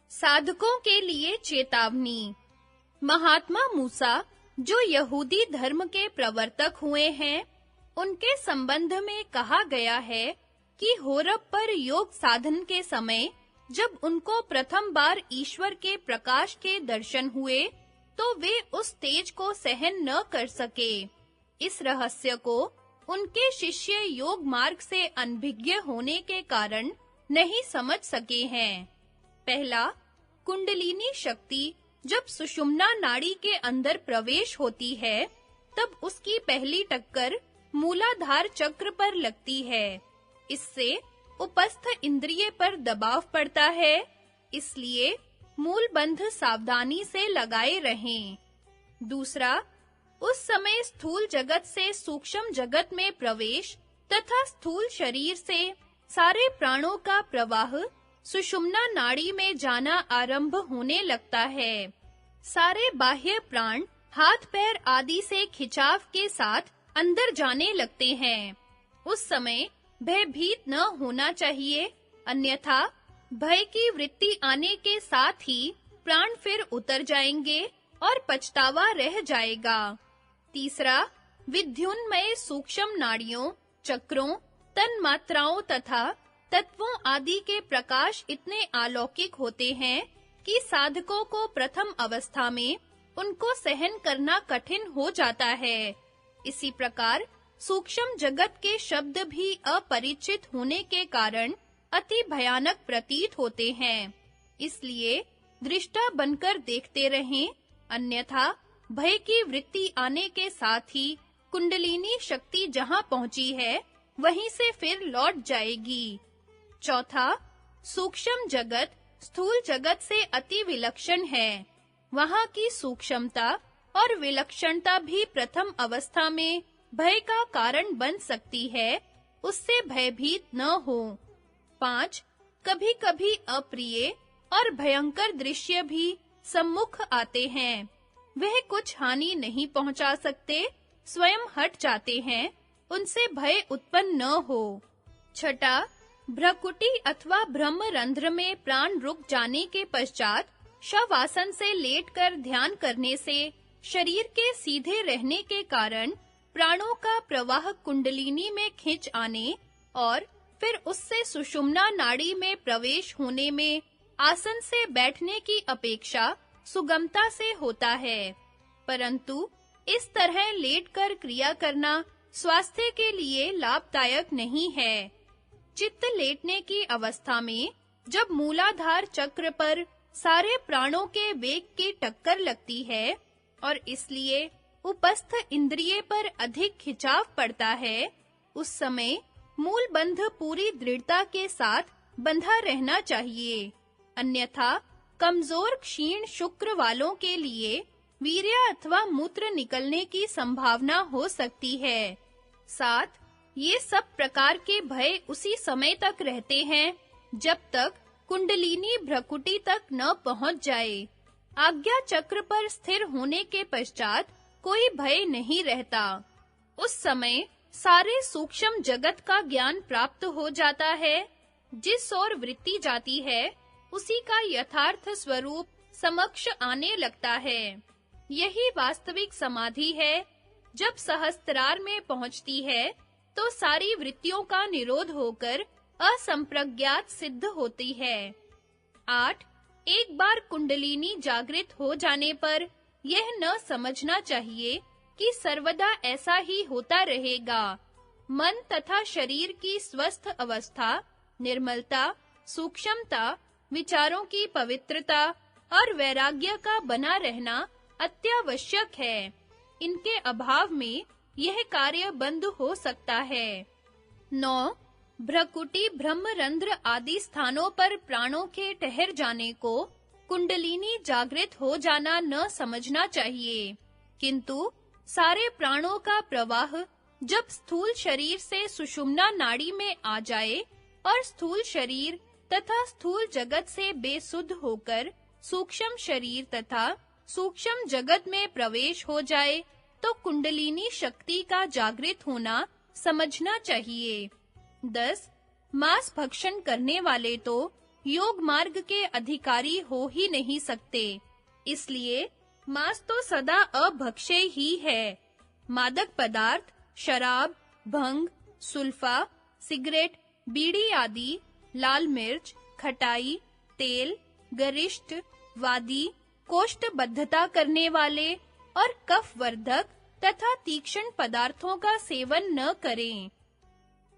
साधकों के लिए चेतावनी। महात्मा मूसा, जो यहूदी धर्म के प्रवर्तक हुए हैं, उनके संबंध में कहा गया है कि होरब पर योग साधन के समय जब उनको प्रथम बार ईश्वर के प्रकाश के दर्शन हुए, तो वे उस तेज को सहन न कर सके। इस रहस्य को उनके शिष्य योग मार्ग से अनभिज्ञ होने के कारण नहीं समझ सके हैं। पहला, कुंडलिनी शक्ति जब सुषुम्ना नाड़ी के अंदर प्रवेश होती है, तब उसकी पहली टक्कर मूलाधार चक्र पर लगती है। इससे उपस्थ इंद्रिय पर दबाव पड़ता है, इसलिए मूल बंध सावधानी से लगाए रहें। दूसरा, उस समय स्थूल जगत से सूक्ष्म जगत में प्रवेश तथा स्थूल शरीर से सारे प्राणों का प्रवाह सुषुम्ना नाड़ी में जाना आरंभ होने लगता है। सारे बाह्य प्राण हाथ पैर आदि से खिंचाव के साथ अंदर जाने लगते हैं। उस समय भयभीत न होना चाहिए, अन्यथा भय की वृत्ति आने के साथ ही प्राण फिर उतर जाएंगे और पछतावा रह जाएगा। तीसरा, विद्युन्मय सूक्ष्म नाड़ियों, चक्रों, तन्मात्राओं तथा तत्वों आदि के प्रकाश इतने अलौकिक होते हैं कि साधकों को प्रथम अवस्था में उनको सहन करना कठिन हो जाता है। इसी प्रकार सूक्ष्म जगत के शब्द भी अपरिचित होने के कारण अति भयानक प्रतीत होते हैं। इसलिए दृष्टा बनकर देखते रहें, अन्यथा भय की वृत्ति आने के साथ ही कुंडलिनी शक्ति जहां पहुंची है, वहीं से फिर लौट जाएगी। चौथा, सूक्ष्म जगत स्थूल जगत से अति विलक्षण है। वहां की सूक्ष्मता और विलक्षणता भी प्रथम अवस्था में भय का कारण बन सकती है, उससे भयभीत न हो। 5, कभी-कभी अप्रिय और भयंकर दृश्य भी सम्मुख आते हैं। वह कुछ हानि नहीं पहुंचा सकते, स्वयं हट जाते हैं, उनसे भय उत्पन्न न हो। 6, भ्रकुटी अथवा ब्रह्मरंध्र में प्राण रुक जाने के पश्चात शवासन से लेटकर ध्यान करने से शरीर के सीधे रहने के कारण प्राणों का प्रवाह कुंडलिनी में खिंच आने और फिर उससे सुषुम्ना नाड़ी में प्रवेश होने में आसन से बैठने की अपेक्षा सुगमता से होता है। परंतु इस तरह लेटकर क्रिया करना स्वास्थ्य के लिए लाभदायक नहीं है। चित्त लेटने की अवस्था में जब मूलाधार चक्र पर सारे प्राणों के वेग की टक्कर लगती है और इसलिए उपस्थ इंद्रिय पर अधिक खिंचाव पड़ता है, उस समय मूल बंध पूरी दृढ़ता के साथ बंधा रहना चाहिए। अन्यथा कमजोर क्षीण शुक्र वालों के लिए वीर्य अथवा मूत्र निकलने की संभावना हो सकती है। 7, ये सब प्रकार के भय उसी समय तक रहते हैं जब तक कुंडलिनी भ्रकुटी तक न पहुंच जाए। आज्ञा चक्र पर स्थिर होने के पश्चात कोई भय नहीं रहता। उस समय सारे सूक्ष्म जगत का ज्ञान प्राप्त हो जाता है। जिस ओर वृत्ति जाती है, उसी का यथार्थ स्वरूप समक्ष आने लगता है। यही वास्तविक समाधि है। जब सहस्त्रार में पहुंचती है, तो सारी वृत्तियों का निरोध होकर असंप्रज्ञात सिद्ध होती है। 8, एक बार कुंडलिनी जागृत हो जाने पर यह न समझना चाहिए कि सर्वदा ऐसा ही होता रहेगा। मन तथा शरीर की स्वस्थ अवस्था, निर्मलता, सूक्ष्मता, विचारों की पवित्रता और वैराग्य का बना रहना अत्यावश्यक है। इनके अभाव में यह कार्य बंद हो सकता है। 9, भ्रकुटी, ब्रह्मरंध्र आदि स्थानों पर प्राणों के ठहर जाने को कुंडलिनी जागृत हो जाना न समझना चाहिए, किंतु सारे प्राणों का प्रवाह जब स्थूल शरीर से सुषुम्ना नाड़ी में आ जाए और स्थूल शरीर तथा स्थूल जगत से बेसुध होकर सूक्ष्म शरीर तथा सूक्ष्म जगत में प्रवेश हो जाए, तो कुंडलिनी शक्ति का जागृत होना समझना चाहिए। 10, मांस भक्षण करने वाले तो योग मार्ग के अधिकारी हो ही नहीं सकते। इसलिए मांस तो सदा अभक्ष्य ही है। मादक पदार्थ, शराब, भंग, सुल्फा, सिगरेट, बीड़ी आदि, लाल मिर्च, खटाई, तेल, गरिष्ठ, वादी, कोष्ठबद्धता करने वाले और कफवर्धक तथा तीक्ष्ण पदार्थों का सेवन न करें।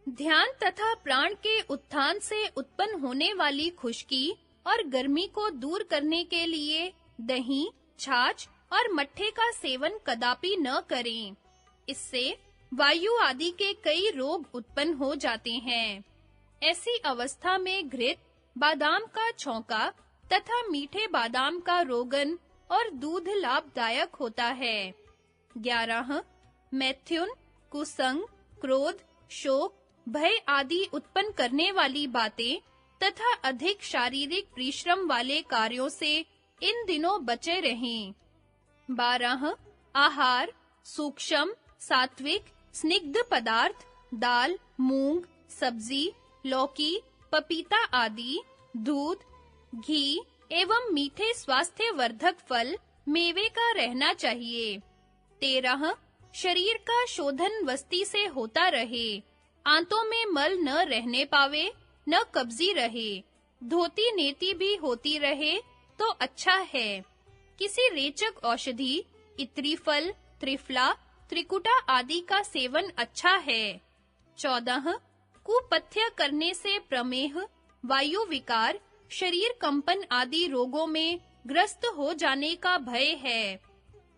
ध्यान तथा प्राण के उत्थान से उत्पन्न होने वाली खुश्की और गर्मी को दूर करने के लिए दही, छाछ और मट्ठे का सेवन कदापि न करें। इससे वायु आदि के कई रोग उत्पन्न हो जाते हैं। ऐसी अवस्था में घृत, बादाम का छौंका तथा मीठे बादाम का रोगन और दूध लाभदायक होता है। 11 मैथुन, कुसंग, क्रोध, शोक, भय आदि उत्पन्न करने वाली बातें तथा अधिक शारीरिक परिश्रम वाले कार्यों से इन दिनों बचे रहें। 12 आहार सूक्ष्म, सात्विक, स्निग्ध पदार्थ, दाल, मूंग, सब्जी, लौकी, पपीता आदि, दूध, घी एवं मीठे स्वास्थ्यवर्धक फल, मेवे का रहना चाहिए। 13 शरीर का शोधन वस्ती से होता रहे, आंतों में मल न रहने पावे, न कब्जी रहे, धोती नेति भी होती रहे तो अच्छा है। किसी रेचक औषधि, इत्री फल, त्रिफला, त्रिकुटा आदि का सेवन अच्छा है। 14 कुपथ्य करने से प्रमेह, वायु विकार, शरीर कंपन आदि रोगों में ग्रस्त हो जाने का भय है।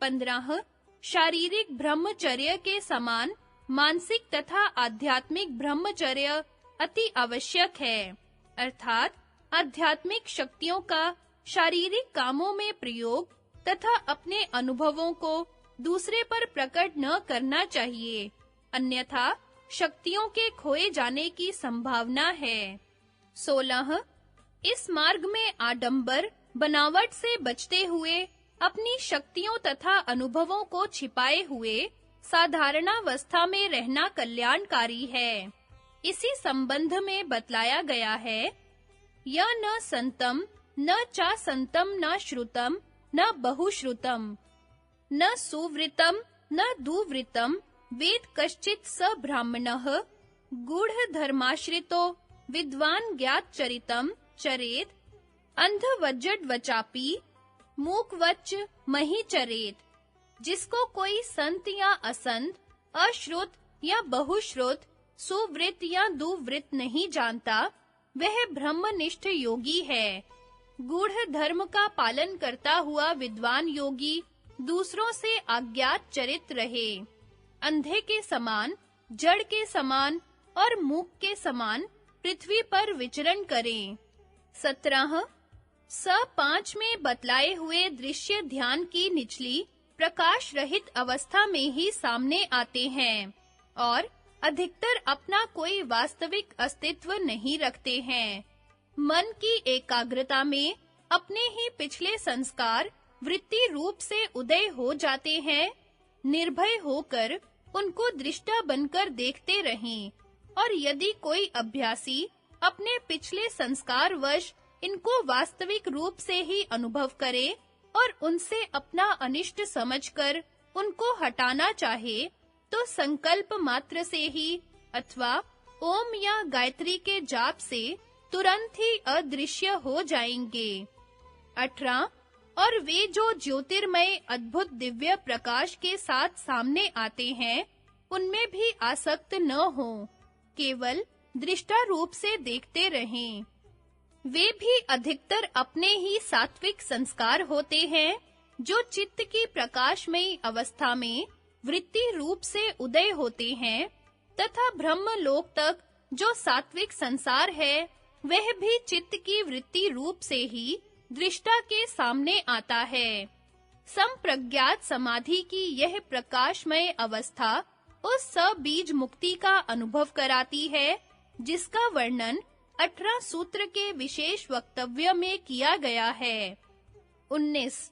15 शारीरिक ब्रह्मचर्य के समान मानसिक तथा आध्यात्मिक ब्रह्मचर्य अति आवश्यक है, अर्थात आध्यात्मिक शक्तियों का शारीरिक कामों में प्रयोग तथा अपने अनुभवों को दूसरे पर प्रकट न करना चाहिए, अन्यथा शक्तियों के खोए जाने की संभावना है। 16 इस मार्ग में आडंबर, बनावट से बचते हुए अपनी शक्तियों तथा अनुभवों को छिपाए हुए साधारणावस्था में रहना कल्याणकारी है। इसी संबंध में बतलाया गया है, य न संतम न चा संतम न श्रुतम न बहुश्रुतम न सुवृतम न दुवृतम वेद कश्चित स ब्राह्मणः गूढ़ धर्माश्रितो विद्वान ज्ञात चरितम चरेत अंध वज्जड वचापी मूकवच्च मही चरेत। जिसको कोई संत या असंत, अश्रुत या बहुश्रुत, सुवृत या दुवृत नहीं जानता, वह ब्रह्मनिष्ठ योगी है। गूढ़ धर्म का पालन करता हुआ विद्वान योगी दूसरों से अज्ञात चरित रहे, अंधे के समान, जड़ के समान और मूक के समान पृथ्वी पर विचरण करें। 17 5 में बतलाए हुए दृश्य ध्यान की निचली प्रकाश रहित अवस्था में ही सामने आते हैं और अधिकतर अपना कोई वास्तविक अस्तित्व नहीं रखते हैं। मन की एकाग्रता में अपने ही पिछले संस्कार वृत्ति रूप से उदय हो जाते हैं। निर्भय होकर उनको दृष्टा बनकर देखते रहें और यदि कोई अभ्यासी अपने पिछले संस्कारवश इनको वास्तविक रूप से ही अनुभव करे और उनसे अपना अनिष्ट समझकर उनको हटाना चाहे, तो संकल्प मात्र से ही अथवा ओम या गायत्री के जाप से तुरंत ही अदृश्य हो जाएंगे। 18 और वे जो ज्योतिर्मय अद्भुत दिव्य प्रकाश के साथ सामने आते हैं, उनमें भी आसक्त न हो, केवल दृष्टा रूप से देखते रहें। वे भी अधिकतर अपने ही सात्विक संस्कार होते हैं, जो चित्त की प्रकाशमयी अवस्था में वृत्ति रूप से उदय होते हैं, तथा ब्रह्म लोक तक जो सात्विक संसार है, वह भी चित्त की वृत्ति रूप से ही दृष्टा के सामने आता है। संप्रज्ञात समाधि की यह प्रकाशमय अवस्था उस सबीज मुक्ति का अनुभव कराती है, जिसका वर्णन 18 सूत्र के विशेष वक्तव्य में किया गया है। 19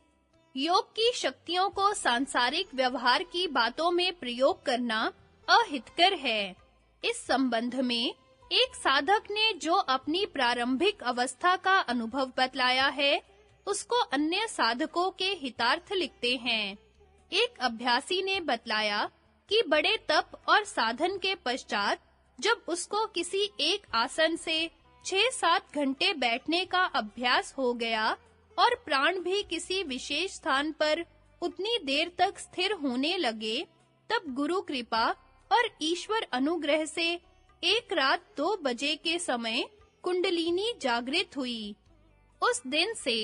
योग की शक्तियों को सांसारिक व्यवहार की बातों में प्रयोग करना अहितकर है। इस संबंध में एक साधक ने जो अपनी प्रारंभिक अवस्था का अनुभव बतलाया है, उसको अन्य साधकों के हितार्थ लिखते हैं। एक अभ्यासी ने बतलाया कि बड़े तप और साधन के पश्चात जब उसको किसी एक आसन से 6-7 घंटे बैठने का अभ्यास हो गया और प्राण भी किसी विशेष स्थान पर उतनी देर तक स्थिर होने लगे, तब गुरु कृपा और ईश्वर अनुग्रह से एक रात 2 बजे के समय कुंडलिनी जागृत हुई। उस दिन से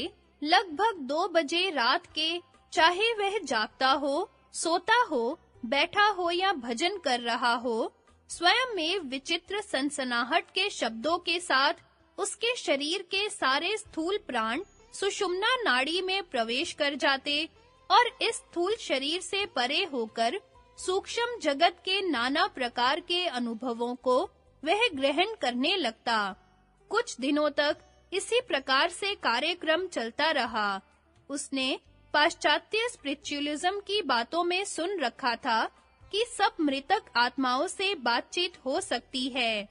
लगभग 2 बजे रात के, चाहे वह जागता हो, सोता हो, बैठा हो या भजन कर रहा हो, स्वयं में विचित्र सनसनाहट के शब्दों के साथ उसके शरीर के सारे स्थूल प्राण सुषुम्ना नाड़ी में प्रवेश कर जाते और इस स्थूल शरीर से परे होकर सूक्ष्म जगत के नाना प्रकार के अनुभवों को वह ग्रहण करने लगता। कुछ दिनों तक इसी प्रकार से कार्यक्रम चलता रहा। उसने पाश्चात्य स्पिरिचुअलिज्म की बातों में सुन रखा था कि सब मृतक आत्माओं से बातचीत हो सकती है।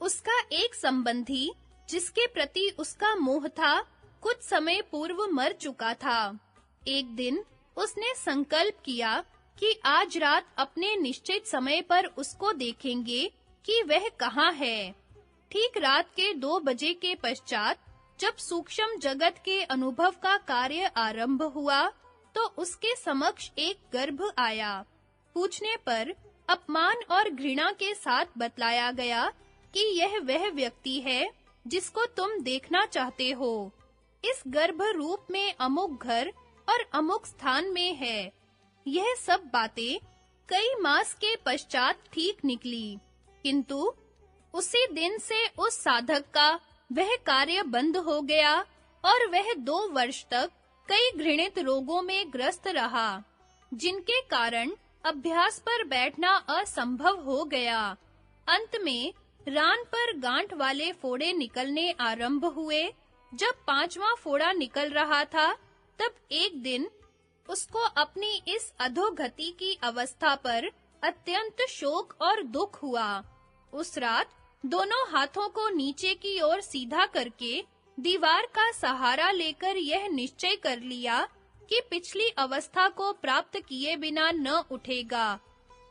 उसका एक संबंधी, जिसके प्रति उसका मोह था, कुछ समय पूर्व मर चुका था। एक दिन उसने संकल्प किया कि आज रात अपने निश्चित समय पर उसको देखेंगे कि वह कहाँ है। ठीक रात के 2 बजे के पश्चात जब सूक्ष्म जगत के अनुभव का कार्य आरंभ हुआ, तो उसके समक्ष एक गर्भ आया। पूछने पर अपमान और घृणा के साथ बतलाया गया कि यह वह व्यक्ति है जिसको तुम देखना चाहते हो। इस गर्भ रूप में अमुक घर और अमुक स्थान में है। यह सब बातें कई मास के पश्चात ठीक निकली, किंतु उसी दिन से उस साधक का वह कार्य बंद हो गया और वह 2 वर्ष तक कई घृणित रोगों में ग्रस्त रहा, जिनके कारण अभ्यास पर बैठना असंभव हो गया। अंत में रान पर गांठ वाले फोड़े निकलने आरंभ हुए। जब 5वां फोड़ा निकल रहा था, तब एक दिन उसको अपनी इस अधोगति की अवस्था पर अत्यंत शोक और दुख हुआ। उस रात दोनों हाथों को नीचे की ओर सीधा करके दीवार का सहारा लेकर यह निश्चय कर लिया कि पिछली अवस्था को प्राप्त किए बिना न उठेगा।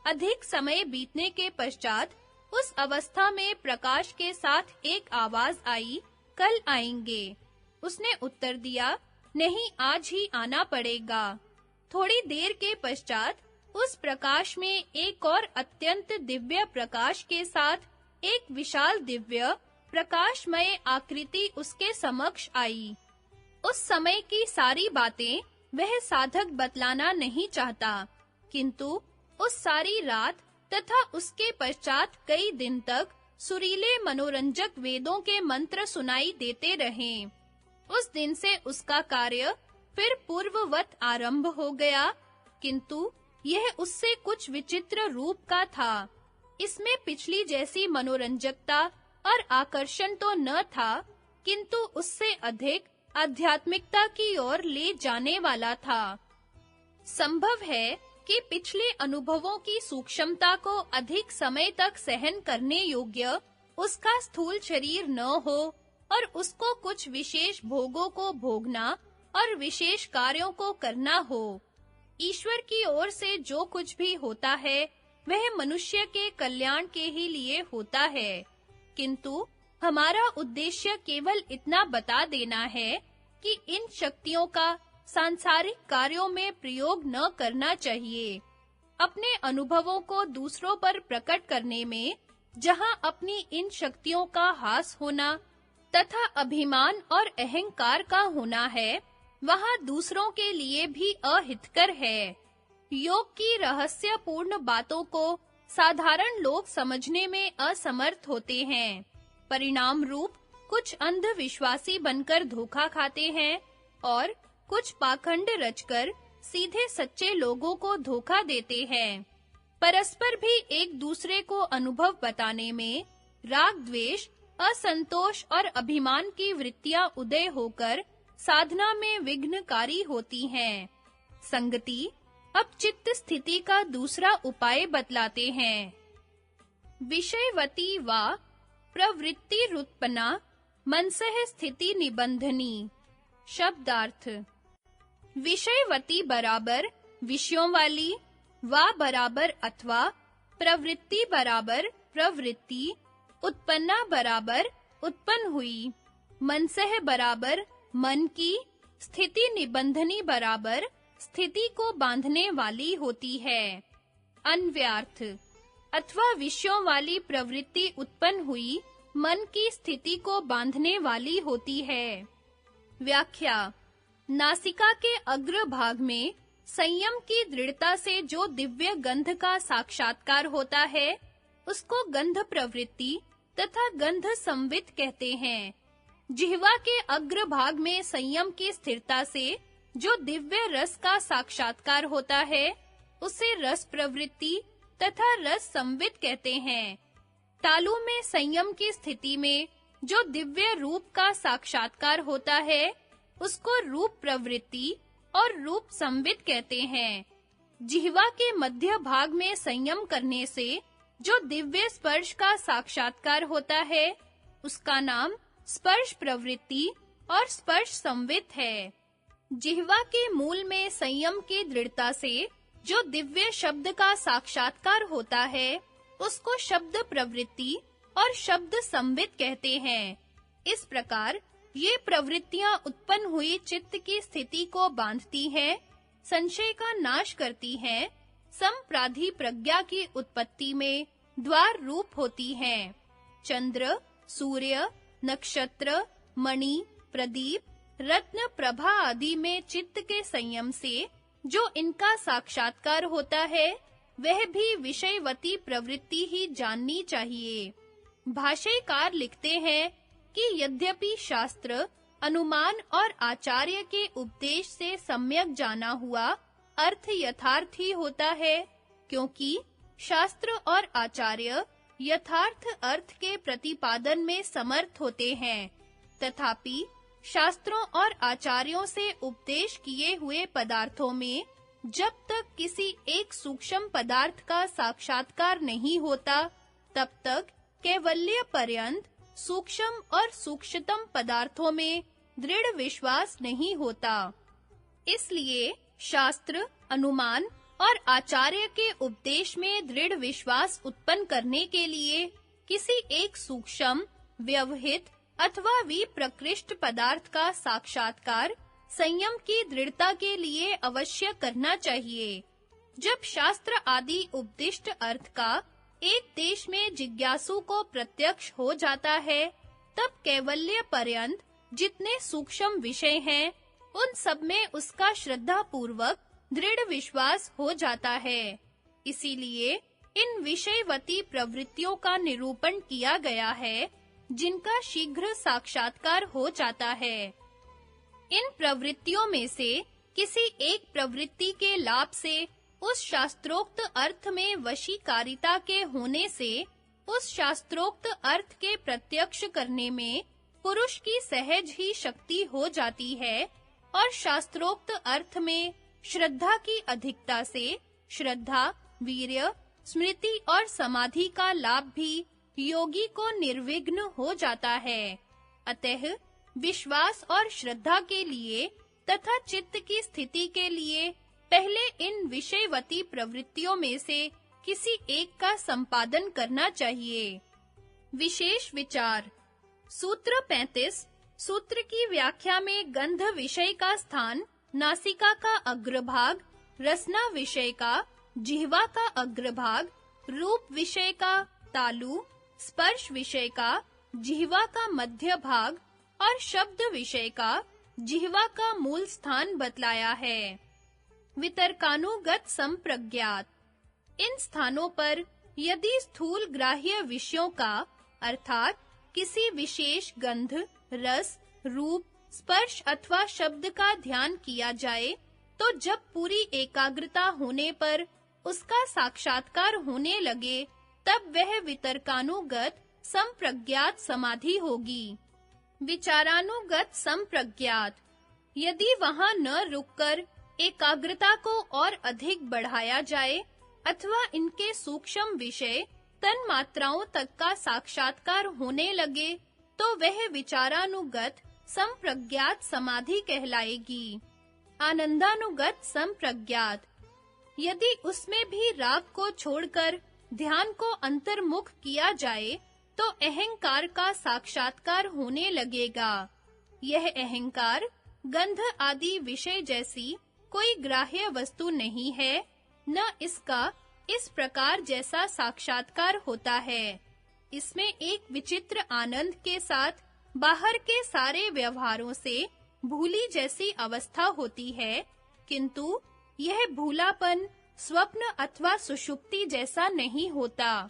अधिक समय बीतने के पश्चात उस अवस्था में प्रकाश के साथ एक आवाज आई, कल आएंगे। उसने उत्तर दिया, नहीं, आज ही आना पड़ेगा। थोड़ी देर के पश्चात उस प्रकाश में एक और अत्यंत दिव्य प्रकाश के साथ एक विशाल दिव्य प्रकाशमय आकृति उसके समक्ष आई। उस समय की सारी बातें वह साधक बतलाना नहीं चाहता, किंतु उस सारी रात तथा उसके पश्चात कई दिन तक सुरीले मनोरंजक वेदों के मंत्र सुनाई देते रहे। उस दिन से उसका कार्य फिर पूर्ववत आरंभ हो गया, किंतु यह उससे कुछ विचित्र रूप का था। इसमें पिछली जैसी मनोरंजकता और आकर्षण तो न था, किंतु उससे अधिक आध्यात्मिकता की ओर ले जाने वाला था। संभव है कि पिछले अनुभवों की सूक्ष्मता को अधिक समय तक सहन करने योग्य उसका स्थूल शरीर न हो और उसको कुछ विशेष भोगों को भोगना और विशेष कार्यों को करना हो। ईश्वर की ओर से जो कुछ भी होता है, वह मनुष्य के कल्याण के ही लिए होता है, किंतु हमारा उद्देश्य केवल इतना बता देना है कि इन शक्तियों का सांसारिक कार्यों में प्रयोग न करना चाहिए। अपने अनुभवों को दूसरों पर प्रकट करने में जहां अपनी इन शक्तियों का हास होना तथा अभिमान और अहंकार का होना है, वहां दूसरों के लिए भी अहितकर है। योग की रहस्यपूर्ण बातों को साधारण लोग समझने में असमर्थ होते हैं। परिणाम रूप कुछ अंधविश्वासी बनकर धोखा खाते हैं और कुछ पाखंड रचकर सीधे सच्चे लोगों को धोखा देते हैं। परस्पर भी एक दूसरे को अनुभव बताने में राग द्वेष, असंतोष और अभिमान की वृत्तियां उदय होकर साधना में विघ्नकारी होती हैं। संगति अब चित्त स्थिति का दूसरा उपाय बतलाते हैं। विषयवती वा प्रवृत्ति रुत्पन्ना मनसः स्थिति निबंधनी। शब्दार्थ: विषयवती बराबर विषयों वाली, वा बराबर अथवा, प्रवृत्ति बराबर प्रवृत्ति, उत्पन्ना बराबर उत्पन्न हुई, मनसः बराबर मन की, स्थिति निबंधनी बराबर स्थिति को बांधने वाली होती है। अन्व्यार्थ: अथवा विषयों वाली प्रवृत्ति उत्पन्न हुई, मन की स्थिति को बांधने वाली होती है। व्याख्या: नासिका के अग्र भाग में संयम की दृढ़ता से जो दिव्य गंध का साक्षात्कार होता है, उसको गंध प्रवृत्ति तथा गंध संवित कहते हैं। जिह्वा के अग्र भाग में संयम की स्थिरता से जो दिव्य रस का साक्षात्कार होता है, उसे रस प्रवृत्ति तथा रस संवित कहते हैं। तालु में संयम की स्थिति में जो दिव्य रूप का साक्षात्कार होता है, उसको रूप प्रवृत्ति और रूप संवित कहते हैं। जिह्वा के मध्य भाग में संयम करने से जो दिव्य स्पर्श का साक्षात्कार होता है, उसका नाम स्पर्श प्रवृत्ति और स्पर्श संवित है। जिह्वा के मूल में संयम की दृढ़ता से जो दिव्य शब्द का साक्षात्कार होता है, उसको शब्द प्रवृत्ति और शब्द संवित कहते हैं। इस प्रकार ये प्रवृत्तियां उत्पन्न हुई चित्त की स्थिति को बांधती हैं, संशय का नाश करती हैं, संप्राधि प्रज्ञा की उत्पत्ति में द्वार रूप होती हैं। चंद्र, सूर्य, नक्षत्र, मणि, प्रदीप, रत्न, प्रभा आदि में चित्त के संयम से जो इनका साक्षात्कार होता है, वह भी विषयवती प्रवृत्ति ही जाननी चाहिए। भाष्यकार लिखते हैं कि यद्यपि शास्त्र, अनुमान और आचार्य के उपदेश से सम्यक जाना हुआ अर्थ यथार्थ ही होता है, क्योंकि शास्त्र और आचार्य यथार्थ अर्थ के प्रतिपादन में समर्थ होते हैं, तथापि शास्त्रों और आचार्यों से उपदेश किए हुए पदार्थों में जब तक किसी एक सूक्ष्म पदार्थ का साक्षात्कार नहीं होता, तब तक कैवल्य पर्यंत सूक्ष्म और सूक्ष्मतम पदार्थों में दृढ़ विश्वास नहीं होता। इसलिए शास्त्र, अनुमान और आचार्य के उपदेश में दृढ़ विश्वास उत्पन्न करने के लिए किसी एक सूक्ष्म, व्यवहित अथवा विप्रकृष्ट पदार्थ का साक्षात्कार संयम की दृढ़ता के लिए अवश्य करना चाहिए। जब शास्त्र आदि उपदिष्ट अर्थ का एक देश में जिज्ञासु को प्रत्यक्ष हो जाता है, तब कैवल्य पर्यंत जितने सूक्ष्म विषय हैं, उन सब में उसका श्रद्धा पूर्वक दृढ़ विश्वास हो जाता है। इसीलिए इन विषयवती प्रवृत्तियों का निरूपण किया गया है, जिनका शीघ्र साक्षात्कार हो जाता है। इन प्रवृत्तियों में से किसी एक प्रवृत्ति के लाभ से उस शास्त्रोक्त अर्थ में वशीकारिता के होने से उस शास्त्रोक्त अर्थ के प्रत्यक्ष करने में पुरुष की सहज ही शक्ति हो जाती है, और शास्त्रोक्त अर्थ में श्रद्धा की अधिकता से श्रद्धा, वीर्य, स्मृति और समाधि का लाभ भी योगी को निर्विघ्न हो जाता है। अतः विश्वास और श्रद्धा के लिए तथा चित्त की स्थिति के लिए पहले इन विषयवती प्रवृत्तियों में से किसी एक का संपादन करना चाहिए। विशेष विचार। सूत्र 35 सूत्र की व्याख्या में गंध विषय का स्थान नासिका का अग्रभाग, रसना विषय का जिह्वा का अग्रभाग, रूप विषय का तालु, स्पर्श विषय का जिह्वा का मध्य भाग और शब्द विषय का जिह्वा का मूल स्थान बतलाया है। वितर्कानुगत संप्रज्ञात। इन स्थानों पर यदि स्थूल ग्राह्य विषयों का अर्थात किसी विशेष गंध, रस, रूप, स्पर्श अथवा शब्द का ध्यान किया जाए, तो जब पूरी एकाग्रता होने पर उसका साक्षात्कार होने लगे, तब वह वितर्कानुगत संप्रज्ञात समाधि होगी। विचारानुगत संप्रज्ञात। यदि वहां न रुककर एकाग्रता को और अधिक बढ़ाया जाए अथवा इनके सूक्ष्म विषय तन मात्राओं तक का साक्षात्कार होने लगे तो वह विचारानुगत संप्रज्ञात समाधि कहलाएगी। आनंदानुगत संप्रज्ञात, यदि उसमें भी राग को छोड़कर ध्यान को अंतर्मुख किया जाए तो अहंकार का साक्षात्कार होने लगेगा। यह अहंकार गंध आदि विषय जैसी कोई ग्राह्य वस्तु नहीं है, न इसका इस प्रकार जैसा साक्षात्कार होता है। इसमें एक विचित्र आनंद के साथ बाहर के सारे व्यवहारों से भूली जैसी अवस्था होती है, किंतु यह भूलापन स्वप्न अथवा सुषुप्ति जैसा नहीं होता।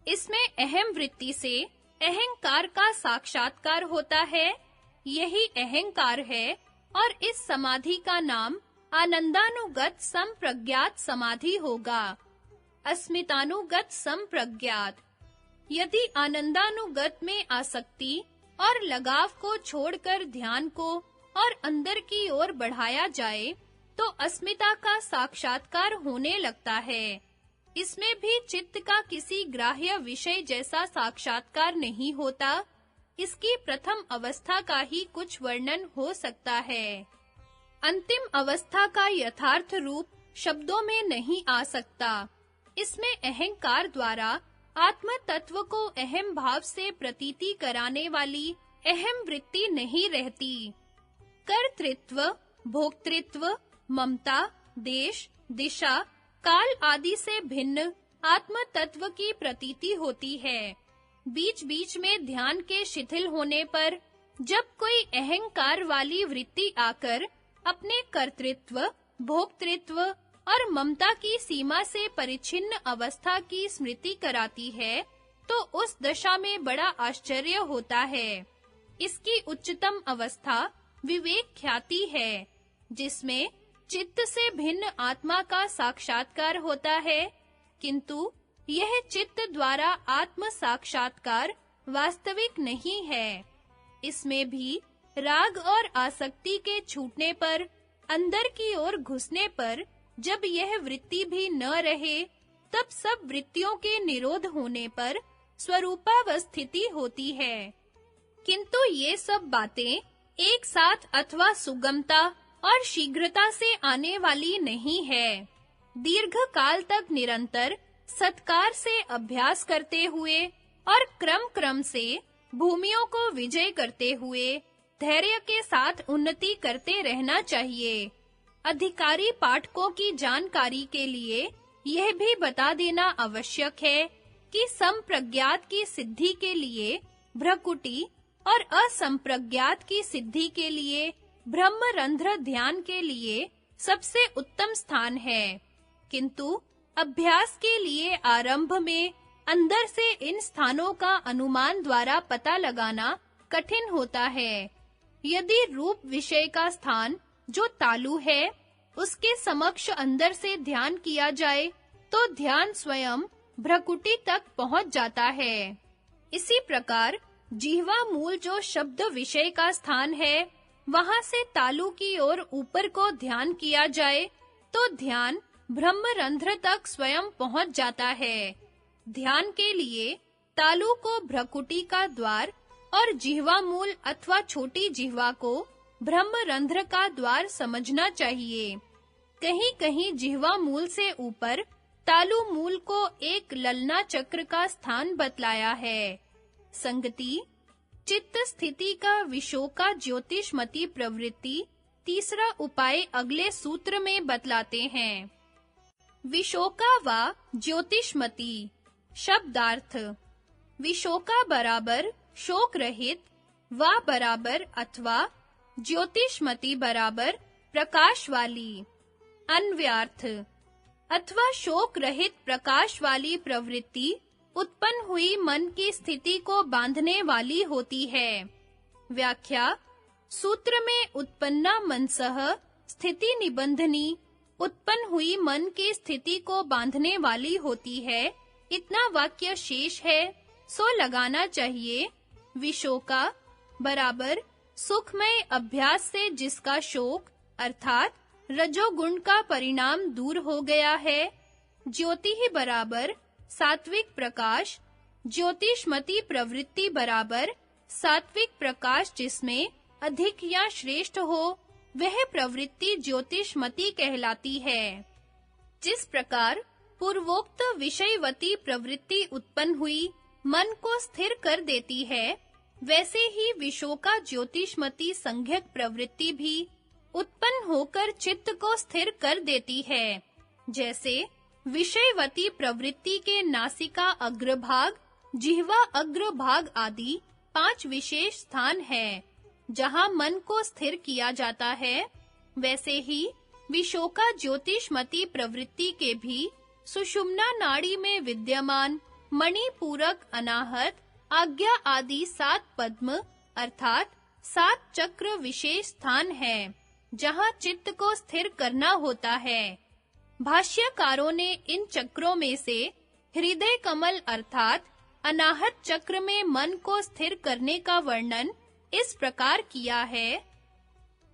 इसमें अहम वृत्ति से अहंकार का साक्षात्कार होता है। यही अहंकार है और इस समाधि का नाम आनंदानुगत संप्रज्ञात समाधि होगा। अस्मितानुगत संप्रज्ञात, यदि आनंदानुगत में आसक्ति और लगाव को छोड़कर ध्यान को और अंदर की ओर बढ़ाया जाए तो अस्मिता का साक्षात्कार होने लगता है। इसमें भी चित्त का किसी ग्राह्य विषय जैसा साक्षात्कार नहीं होता। इसकी प्रथम अवस्था का ही कुछ वर्णन हो सकता है। अंतिम अवस्था का यथार्थ रूप शब्दों में नहीं आ सकता। इसमें अहंकार द्वारा आत्म तत्व को अहम भाव से प्रतीति कराने वाली अहम वृत्ति नहीं रहती। कर्तृत्व, भोक्तृत्व, ममता, देश, दिशा, काल आदि से भिन्न आत्म तत्व की प्रतीति होती है। बीच-बीच में ध्यान के शिथिल होने पर जब कोई अहंकार वाली वृत्ति आकर अपने कर्तृत्व, भोक्तृत्व और ममता की सीमा से परिच्छिन्न अवस्था की स्मृति कराती है, तो उस दशा में बड़ा आश्चर्य होता है। इसकी उच्चतम अवस्था विवेक ख्याति है, जिसमें चित्त से भिन्न आत्मा का साक्षात्कार होता है, किंतु यह चित्त द्वारा आत्म साक्षात्कार वास्तविक नहीं है। इसमें भी राग और आसक्ति के छूटने पर, अंदर की ओर घुसने पर, जब यह वृत्ति भी न रहे, तब सब वृत्तियों के निरोध होने पर स्वरूपावस्थिति होती है। किंतु ये सब बातें एक साथ अथवा सुगमता और शीघ्रता से आने वाली नहीं है। दीर्घ काल तक निरंतर सत्कार से अभ्यास करते हुए और क्रम-क्रम से भूमियों को विजय करते हुए धैर्य के साथ उन्नति करते रहना चाहिए। अधिकारी पाठकों की जानकारी के लिए यह भी बता देना आवश्यक है कि संप्रज्ञात की सिद्धि के लिए भ्रकुटी और असंप्रज्ञात की सिद्धि के लिए ब्रह्मरंध्र ध्यान के लिए सबसे उत्तम स्थान है। किंतु अभ्यास के लिए आरंभ में अंदर से इन स्थानों का अनुमान द्वारा पता लगाना कठिन होता है। यदि रूप विषय का स्थान जो तालु है, उसके समक्ष अंदर से ध्यान किया जाए, तो ध्यान स्वयं भ्रकुटी तक पहुंच जाता है। इसी प्रकार जिह्वा मूल जो शब्द विषय का स्थान है, वहां से तालु की ओर ऊपर को ध्यान किया जाए, तो ध्यान ब्रह्मरंध्र तक स्वयं पहुंच जाता है। ध्यान के लिए तालु को भ्रकुटी का द्वार और जिह्वा मूल अथवा छोटी जिह्वा को ब्रह्मरंध्र का द्वार समझना चाहिए। कहीं-कहीं जिह्वा मूल से ऊपर तालु मूल को एक ललना चक्र का स्थान बतलाया है। संगति चित्त स्थिति का विशोका ज्योतिषमती प्रवृत्ति तीसरा उपाय अगले सूत्र में बतलाते हैं। विशोका वा ज्योतिषमती शब्दार्थ विशोका बराबर शोक रहित, वा बराबर अथवा ज्योतिषमती बराबर प्रकाश वाली। अन्व्यार्थ अथवा शोक रहित प्रकाश वाली प्रवृत्ति उत्पन्न हुई मन की स्थिति को बांधने वाली होती है। व्याख्या सूत्र में उत्पन्ना मनसः स्थिति निबंधनी उत्पन्न हुई मन की स्थिति को बांधने वाली होती है। इतना वाक्य शेष है, सो लगाना चाहिए। विशोका बराबर सुखमय अभ्यास से जिसका शोक अर्थात रजोगुण का परिणाम दूर हो गया है। ज्योति ही बराबर सात्विक प्रकाश, ज्योतिष्मती प्रवृत्ति बराबर सात्विक प्रकाश जिसमें अधिक या श्रेष्ठ हो, वह प्रवृत्ति ज्योतिष्मती कहलाती है। जिस प्रकार पूर्वोक्त विषयवती प्रवृत्ति उत्पन्न हुई मन को स्थिर कर देती है, वैसे ही विशोका ज्योतिष्मती संज्ञक प्रवृत्ति भी उत्पन्न होकर चित्त को स्थिर कर देती है। जैसे विषयवती प्रवृत्ति के नासिका अग्रभाग, जिह्वा अग्रभाग आदि 5 विशेष स्थान है, जहां मन को स्थिर किया जाता है, वैसे ही विशोका ज्योतिष्मती प्रवृत्ति के भी सुषुम्ना नाड़ी में विद्यमान मणिपूरक, अनाहत, आज्ञा आदि 7 पद्म अर्थात 7 चक्र विशेष स्थान है, जहां चित्त को स्थिर करना होता है। भाष्यकारों ने इन चक्रों में से हृदय कमल अर्थात अनाहत चक्र में मन को स्थिर करने का वर्णन इस प्रकार किया है।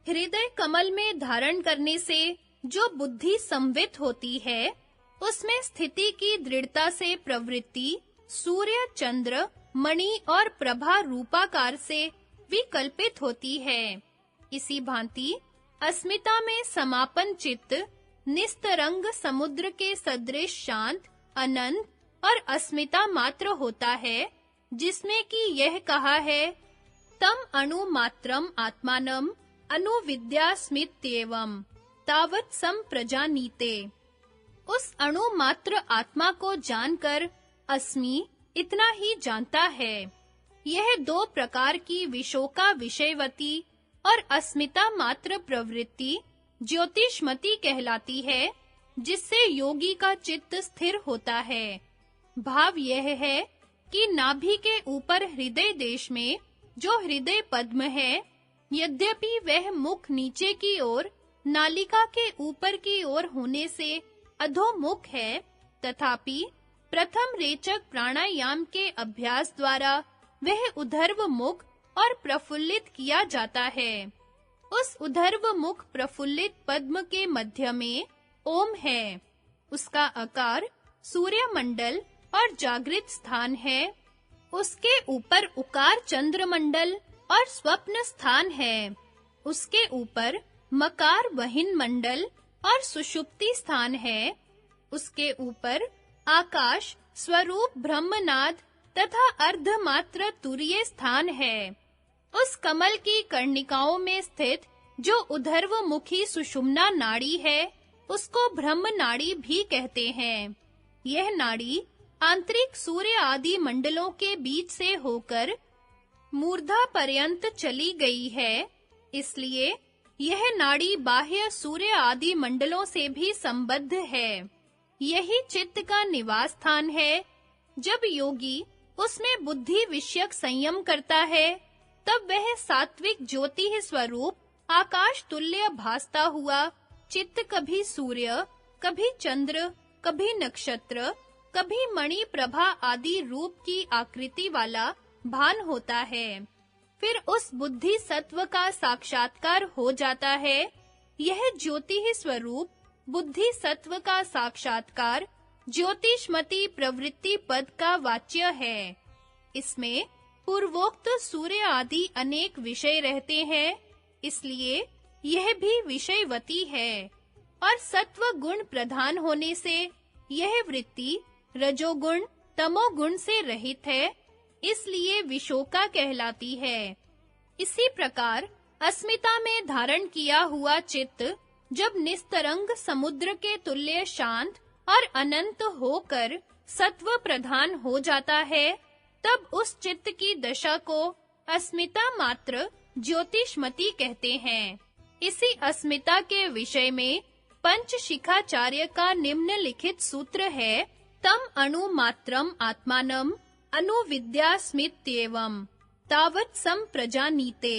हृदय कमल में धारण करने से जो बुद्धि संवित होती है, उसमें स्थिति की दृढ़ता से प्रवृत्ति सूर्य, चंद्र, मणि और प्रभा रूपाकार से विकल्पित होती है। इसी भांति अस्मिता में समापन चित्त निस्तरंग समुद्र के सदृश शांत, अनंत और अस्मिता मात्र होता है, जिसमें कि यह कहा है तम अणु मात्रम आत्मानम अनुविद्यास्मित्येवम् तावत् संप्रजानीते। उस अणु मात्र आत्मा को जानकर अस्मि इतना ही जानता है। यह 2 प्रकार की विशोका विषयवती और अस्मिता मात्र प्रवृत्ति ज्योतिष्मती कहलाती है, जिससे योगी का चित्त स्थिर होता है। भाव यह है कि नाभि के ऊपर हृदय देश में जो हृदय पद्म है, यद्यपि वह मुख नीचे की ओर नालिका के ऊपर की ओर होने से अधोमुख है, तथापि प्रथम रेचक प्राणायाम के अभ्यास द्वारा वह उधर्व मुख और प्रफुल्लित किया जाता है। उस उधर्व मुख प्रफुल्लित पद्म के मध्य में ओम है। उसका आकार सूर्य मंडल और जागृत स्थान है। उसके ऊपर उकार चंद्र मंडल और स्वप्न स्थान है। उसके ऊपर मकार वहिन मंडल और सुषुप्ति स्थान है। उसके ऊपर आकाश स्वरूप ब्रह्मनाद तथा अर्धमात्र तुरीय स्थान है। उस कमल की कर्णिकाओं में स्थित जो उधर्वमुखी सुषुम्ना नाड़ी है, उसको ब्रह्म नाड़ी भी कहते हैं। यह नाड़ी आंतरिक सूर्य आदि मंडलों के बीच से होकर मूर्धा पर्यंत चली गई है, इसलिए यह नाड़ी बाह्य सूर्य आदि मंडलों से भी संबद्ध है। यही चित्त का निवास स्थान है। जब योगी उसमें बुद्धि विषयक संयम करता है, तब वह सात्विक ज्योति स्वरूप आकाश तुल्य भासता हुआ चित्त कभी सूर्य, कभी चंद्र, कभी नक्षत्र, कभी मणि प्रभा आदि रूप की आकृति वाला भान होता है। फिर उस बुद्धि सत्व का साक्षात्कार हो जाता है। यह ज्योति ही स्वरूप बुद्धि सत्व का साक्षात्कार ज्योतिष्मती प्रवृत्ति पद का वाच्य है। इसमें पूर्वोक्त सूर्य आदि अनेक विषय रहते हैं, इसलिए यह भी विषयवती है और सत्व गुण प्रधान होने से यह वृत्ति रजोगुण तमोगुण से रहित है, इसलिए विशोका कहलाती है। इसी प्रकार अस्मिता में धारण किया हुआ चित्त जब निस्तरंग समुद्र के तुल्य शांत और अनंत होकर सत्व प्रधान हो जाता है, तब उस चित्त की दशा को अस्मिता मात्र ज्योतिष्मती कहते हैं। इसी अस्मिता के विषय में पंचशिखाचार्य का निम्नलिखित सूत्र है, तम अणु मात्रम आत्मानम अनुविद्यास्मित्येवम् तावत् संप्रजानीते।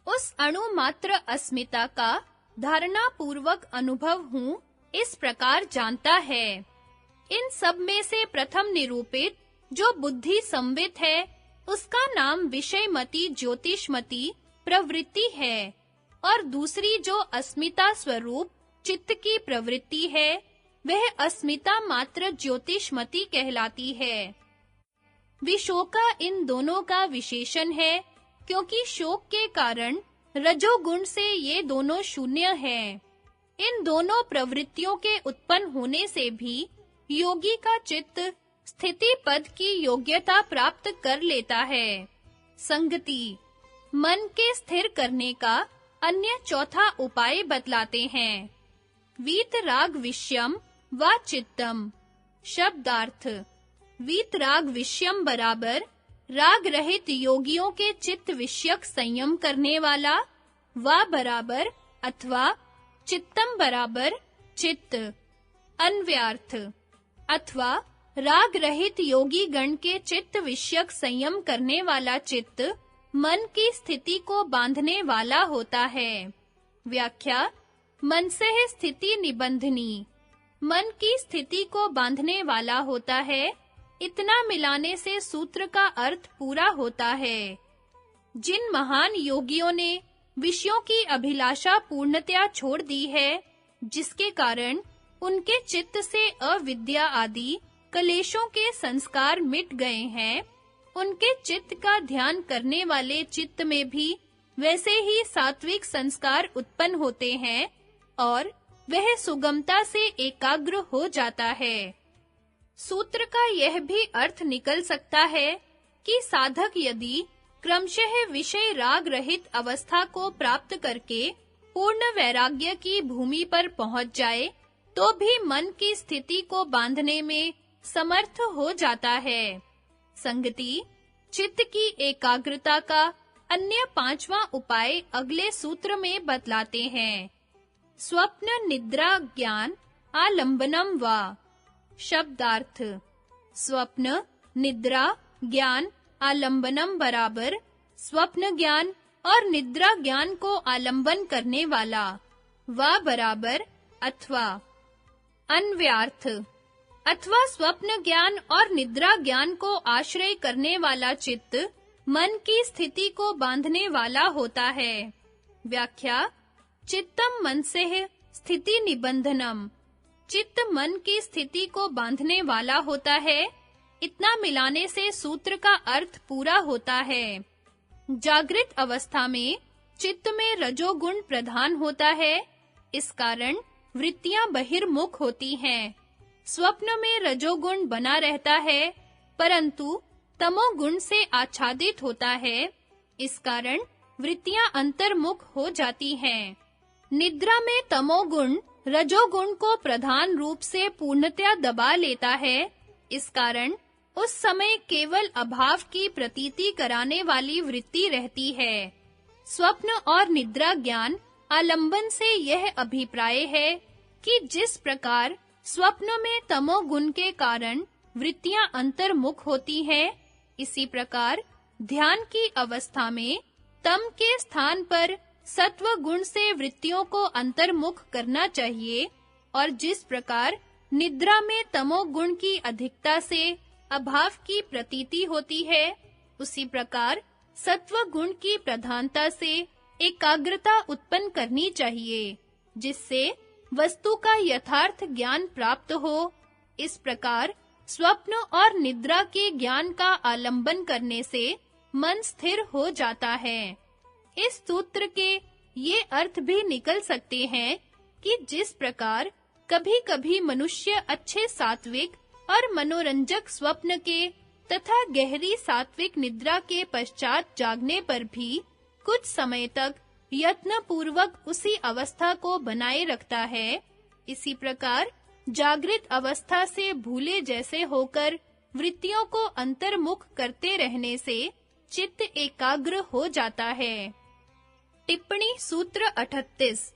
उस अणु मात्र अस्मिता का धारणा पूर्वक अनुभव हूँ, इस प्रकार जानता है। इन सब में से प्रथम निरूपित जो बुद्धि संवित है, उसका नाम विषयमती ज्योतिष्मती प्रवृत्ति है, और दूसरी जो अस्मिता स्वरूप चित्त की प्रवृत्ति है, वह अस्मिता मात्र ज्योतिषमती कहलाती है। विशोका इन दोनों का विशेषण है, क्योंकि शोक के कारण रजोगुण से ये दोनों शून्य हैं। इन दोनों प्रवृत्तियों के उत्पन्न होने से भी योगी का चित्त स्थिति पद की योग्यता प्राप्त कर लेता है। संगति मन के स्थिर करने का अन्य चौथा उपाय बतलाते हैं। वीतराग विषयम व चित्तम। शब्दार्थ: वीतराग विषयम बराबर राग रहित योगियों के चित्त विषयक संयम करने वाला, व बराबर अथवा चित्तम बराबर चित्त। अन्वयार्थ: अथवा राग रहित योगी गण के चित्त विषयक संयम करने वाला चित्त मन की स्थिति को बांधने वाला होता है। व्याख्या: मन से स्थिति निबंधनी, मन की स्थिति को बांधने वाला होता है। इतना मिलाने से सूत्र का अर्थ पूरा होता है। जिन महान योगियों ने विषयों की अभिलाषा पूर्णतया छोड़ दी है, जिसके कारण उनके चित्त से अविद्या आदि कलेशों के संस्कार मिट गए हैं, उनके चित्त का ध्यान करने वाले चित्त में भी वैसे ही सात्विक संस्कार उत्पन्न होते हैं और वह सुगमता से एकाग्र हो जाता है। सूत्र का यह भी अर्थ निकल सकता है कि साधक यदि क्रमशः विषय राग रहित अवस्था को प्राप्त करके पूर्ण वैराग्य की भूमि पर पहुंच जाए, तो भी मन की स्थिति को बांधने में समर्थ हो जाता है। संगति चित्त की एकाग्रता का अन्य पांचवा उपाय अगले सूत्र में बतलाते हैं। स्वप्न निद्रा ज्ञान आलंबनम वा। शब्दार्थ: स्वप्न निद्रा ज्ञान आलंबनम बराबर स्वप्न ज्ञान और निद्रा ज्ञान को आलंबन करने वाला, व बराबर अथवा। अन्वयार्थ: अथवा स्वप्न ज्ञान और निद्रा ज्ञान को आश्रय करने वाला चित्त मन की स्थिति को बांधने वाला होता है। व्याख्या: चित्तम मनसेह स्थिति निबंधनम। चित्त मन की स्थिति को बांधने वाला होता है। इतना मिलाने से सूत्र का अर्थ पूरा होता है। जागृत अवस्था में चित्त में रजोगुण प्रधान होता है। इस कारण वृत्तियां बहिर्मुख होती हैं। स्वप्न में रजोगुण बना रहता है, परंतु तमोगुण से आच्छादित होता है। इस कारण वृत्तियां अंतर्मुख हो जाती हैं। निद्रा में तमोगुण रजोगुण को प्रधान रूप से पूर्णतया दबा लेता है। इस कारण उस समय केवल अभाव की प्रतीति कराने वाली वृत्ति रहती है। स्वप्न और निद्रा ज्ञान आलंबन से यह अभिप्राय है कि जिस प्रकार स्वप्न में तमोगुण के कारण वृत्तियां अंतर्मुख होती हैं, इसी प्रकार ध्यान की अवस्था में तम के स्थान पर सत्व गुण से वृत्तियों को अंतर्मुख करना चाहिए, और जिस प्रकार निद्रा में तमोगुण की अधिकता से अभाव की प्रतीति होती है, उसी प्रकार सत्व गुण की प्रधानता से एकाग्रता उत्पन्न करनी चाहिए, जिससे वस्तु का यथार्थ ज्ञान प्राप्त हो। इस प्रकार स्वप्न और निद्रा के ज्ञान का आलंबन करने से मन स्थिर हो जाता है। इस सूत्र के ये अर्थ भी निकल सकते हैं कि जिस प्रकार कभी-कभी मनुष्य अच्छे सात्विक और मनोरंजक स्वप्न के तथा गहरी सात्विक निद्रा के पश्चात जागने पर भी कुछ समय तक यत्न पूर्वक उसी अवस्था को बनाए रखता है, इसी प्रकार जागृत अवस्था से भूले जैसे होकर वृत्तियों को अंतर्मुख करते रहने से चित्त एकाग्र हो जाता है। टिप्पणी सूत्र 38।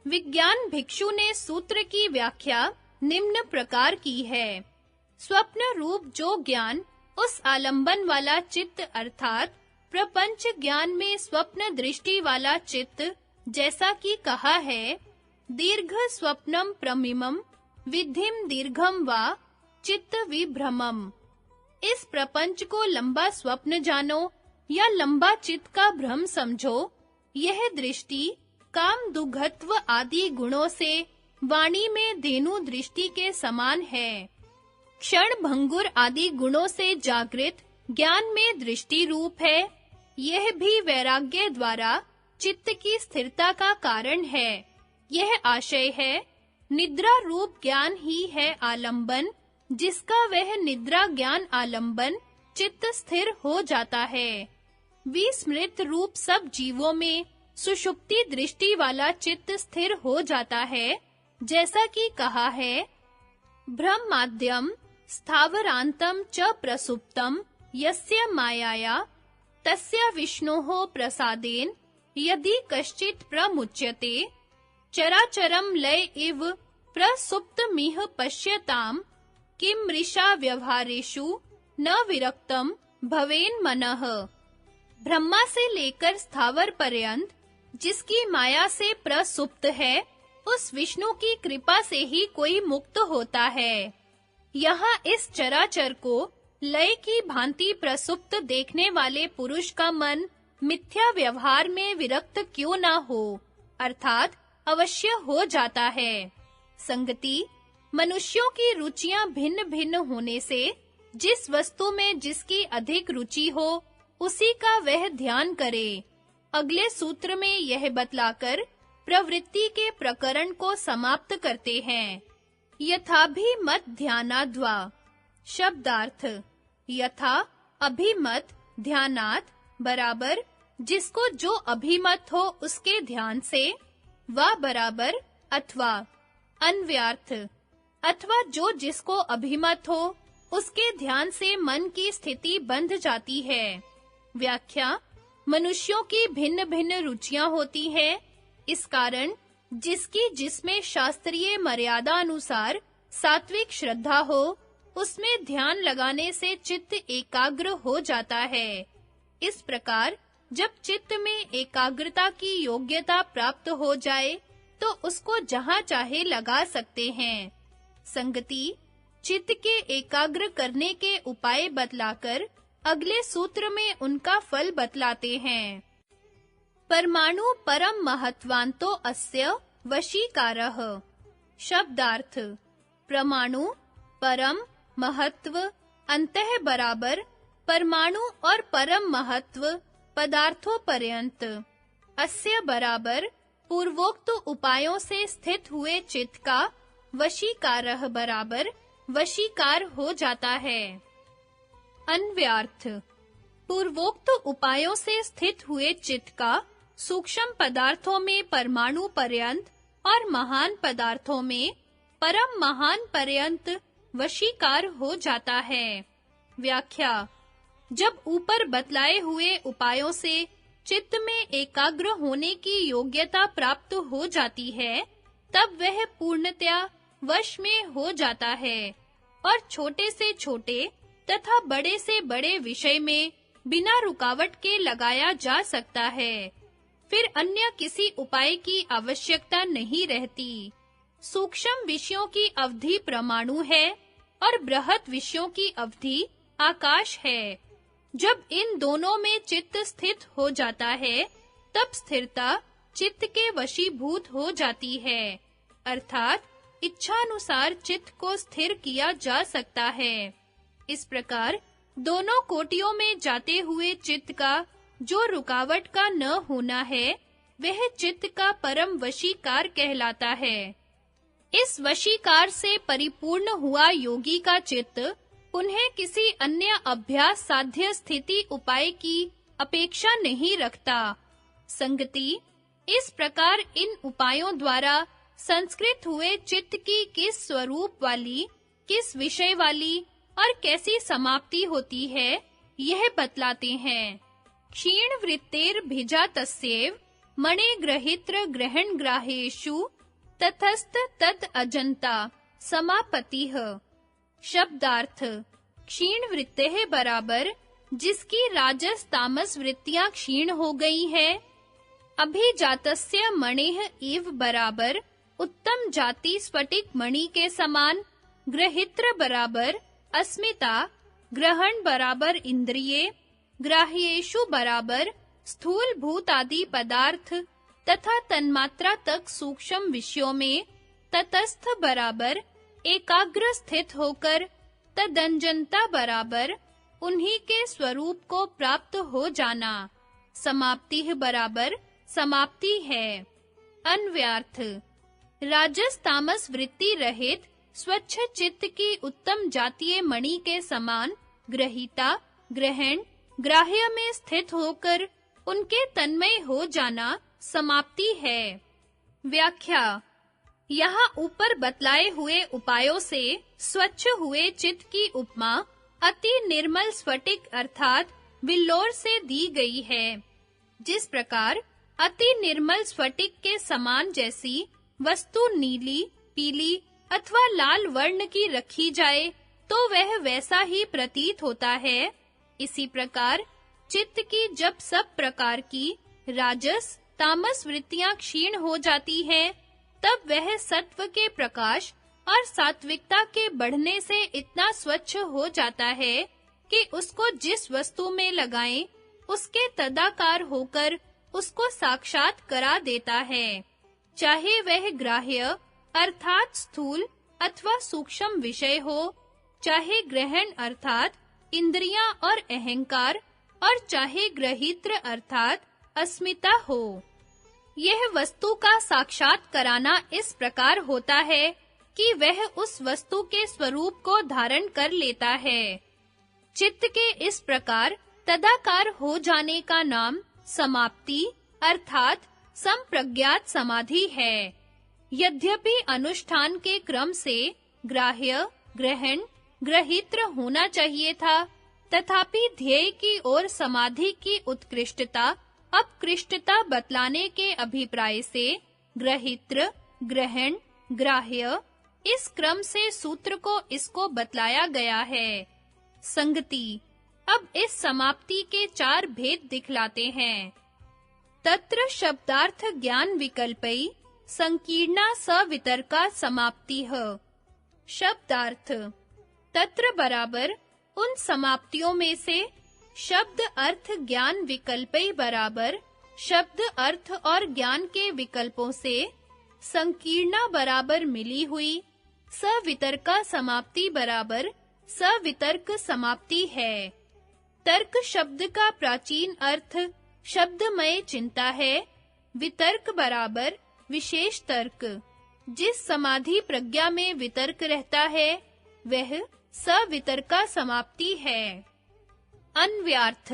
विज्ञान भिक्षु ने सूत्र की व्याख्या निम्न प्रकार की है। स्वप्न रूप जो ज्ञान उस आलंबन वाला चित्त अर्थात प्रपंच ज्ञान में स्वप्न दृष्टि वाला चित्त, जैसा कि कहा है, दीर्घ स्वप्नम प्रमिमम विधिम दीर्घम वा चित्त विभ्रमम। इस प्रपंच को लंबा स्वप्न जानो या लंबा चित्त का भ्रम समझो। यह दृष्टि काम दुघत्व आदि गुणों से वाणी में धेनु दृष्टि के समान है। क्षण भंगुर आदि गुणों से जागृत ज्ञान में दृष्टि रूप है। यह भी वैराग्य द्वारा चित्त की स्थिरता का कारण है। यह आशय है, निद्रा रूप ज्ञान ही है आलंबन, जिसका वह निद्रा ज्ञान आलंबन चित्त स्थिर हो जाता है। विस्मृत रूप सब जीवों में सुषुप्ति दृष्टि वाला चित्त स्थिर हो जाता है, जैसा कि कहा है, ब्रह्माद्यम स्थावरांतम च प्रसुप्तम यस्य मायाया तस्य विष्णोः प्रसादेन यदि कश्चित् प्रमुच्यते चराचरं लय इव प्रसुप्तमिह पश्यताम किम मृषा व्यवहारेषु न विरक्तम भवेन मनः। ब्रह्मा से लेकर स्थावर पर्यंत जिसकी माया से प्रसुप्त है, उस विष्णु की कृपा से ही कोई मुक्त होता है। यहाँ इस चराचर को लय की भांति प्रसुप्त देखने वाले पुरुष का मन मिथ्या व्यवहार में विरक्त क्यों ना हो, अर्थात अवश्य हो जाता है। संगति, मनुष्यों की रुचियां भिन्न-भिन्न होने से जिस वस्तु में जिसकी अधिक रुचि हो, उसी का वह ध्यान करे। अगले सूत्र में यह बतलाकर प्रवृत्ति के प्रकरण को समाप्त करते हैं। यथाभिमत ध्यानाद्वा। शब्दार्थ: यथा अभिमत ध्यानात् बराबर जिसको जो अभिमत हो उसके ध्यान से, वा बराबर अथवा। अन्व्यार्थ: अथवा जो जिसको अभिमत हो उसके ध्यान से मन की स्थिति बंध जाती है। व्याख्या: मनुष्यों की भिन्न-भिन्न रुचियां होती हैं। इस कारण जिसकी जिसमें शास्त्रीय मर्यादा अनुसार सात्विक श्रद्धा हो, उसमें ध्यान लगाने से चित्त एकाग्र हो जाता है। इस प्रकार जब चित्त में एकाग्रता की योग्यता प्राप्त हो जाए, तो उसको जहां चाहे लगा सकते हैं। संगति, चित्त के एकाग्र करने के उपाय बतलाकर अगले सूत्र में उनका फल बतलाते हैं। परमाणु परम महत्वान्तो अस्य वशीकारः। शब्दार्थ: परमाणु परम महत्व अंतः बराबर परमाणु और परम महत्व पदार्थों पर्यंत। अस्य बराबर पूर्वोक्त उपायों से स्थित हुए चित्त का वशीकारः बराबर वशीकार हो जाता है। अन्व्यार्थ: पूर्वोक्त उपायों से स्थित हुए चित्त का सूक्ष्म पदार्थों में परमाणु पर्यंत और महान पदार्थों में परम महान पर्यंत वशीकार हो जाता है। व्याख्या: जब ऊपर बतलाए हुए उपायों से चित्त में एकाग्र होने की योग्यता प्राप्त हो जाती है, तब वह पूर्णतया वश में हो जाता है और छोटे से छोटे तथा बड़े से बड़े विषय में बिना रुकावट के लगाया जा सकता है। फिर अन्य किसी उपाय की आवश्यकता नहीं रहती। सूक्ष्म विषयों की अवधि परमाणु है और बृहत विषयों की अवधि आकाश है। जब इन दोनों में चित्त स्थित हो जाता है, तब स्थिरता चित्त के वशीभूत हो जाती है, अर्थात इच्छानुसार चित्त को स्थिर किया जा सकता है। इस प्रकार दोनों कोटियों में जाते हुए चित्त का जो रुकावट का न होना है, वह चित्त का परम वशीकार कहलाता है। इस वशीकार से परिपूर्ण हुआ योगी का चित्त उन्हें किसी अन्य अभ्यास साध्य स्थिति उपाय की अपेक्षा नहीं रखता। संगति, इस प्रकार इन उपायों द्वारा संस्कृत हुए चित्त की किस स्वरूप वाली, किस विषय वाली और कैसी समाप्ति होती है, यह बतलाते हैं। क्षीण वृत्तेर भिजा तस्येव मणे ग्रहित्र ग्रहण ग्राहेषु ततस्त तद अजंता समापतिः। शब्दार्थ: क्षीण वृत्तेः बराबर जिसकी राजस तामस वृत्तियां क्षीण हो गई है। अभिजातस्य मणेः इव बराबर उत्तम जाति स्फटिक मणि के समान। ग्रहित्र बराबर अस्मिता। ग्रहण बराबर इंद्रिये। ग्राह्येषु बराबर स्थूल भूत आदि पदार्थ तथा तन्मात्रा तक सूक्ष्म विषयों में। तटस्थ बराबर एकाग्र स्थित होकर तदंजनता बराबर उन्हीं के स्वरूप को प्राप्त हो जाना। समाप्ति बराबर समाप्ति है। अन्व्यार्थ राजस तामस वृत्ति रहित स्वच्छ चित्त की उत्तम जातीय मणि के समान ग्रहीता ग्रहण ग्राह्य में स्थित होकर उनके तन्मय हो जाना समाप्ति है। व्याख्या यहाँ ऊपर बतलाए हुए उपायों से स्वच्छ हुए चित्त की उपमा अति निर्मल स्फटिक अर्थात विल्लोर से दी गई है। जिस प्रकार अति निर्मल स्फटिक के समान जैसी वस्तु नीली, पीली अथवा लाल वर्ण की रखी जाए तो वह वैसा ही प्रतीत होता है। इसी प्रकार चित्त की जब सब प्रकार की राजस तामस वृत्तियां क्षीण हो जाती हैं, तब वह सत्व के प्रकाश और सात्विकता के बढ़ने से इतना स्वच्छ हो जाता है कि उसको जिस वस्तु में लगाएं उसके तदाकार होकर उसको साक्षात करा देता है। चाहे वह ग्राह्य अर्थात स्थूल अथवा सूक्ष्म विषय हो, चाहे ग्रहण अर्थात इंद्रियां और अहंकार, और चाहे ग्रहित्र अर्थात अस्मिता हो। यह वस्तु का साक्षात कराना इस प्रकार होता है कि वह उस वस्तु के स्वरूप को धारण कर लेता है। चित्त के इस प्रकार तदाकार हो जाने का नाम समाप्ति अर्थात संप्रज्ञात समाधि है। यद्यपि अनुष्ठान के क्रम से ग्राह्य, ग्रहण, ग्रहित्र होना चाहिए था, तथापि ध्येय की ओर समाधि की उत्कृष्टता अपकृष्टता बतलाने के अभिप्राय से ग्रहित्र, ग्रहण, ग्राह्य इस क्रम से सूत्र को इसको बतलाया गया है। संगति अब इस समाप्ति के 4 भेद दिखलाते हैं। तत्र शब्दार्थ ज्ञान विकल्पई संकीर्णा सवितर्का समाप्तिः। शब्दार्थ तत्र बराबर उन समाप्तियों में से शब्द अर्थ ज्ञान विकल्पई बराबर शब्द अर्थ और ज्ञान के विकल्पों से संकीर्णा बराबर मिली हुई सवितर्का समाप्ति बराबर सवितर्क समाप्ति है। तर्क शब्द का प्राचीन अर्थ शब्दमय चिंता है। वितर्क बराबर विशेष तर्क। जिस समाधि प्रज्ञा में वितर्क रहता है वह सवितर्का समाप्ति है। अन्व्यार्थ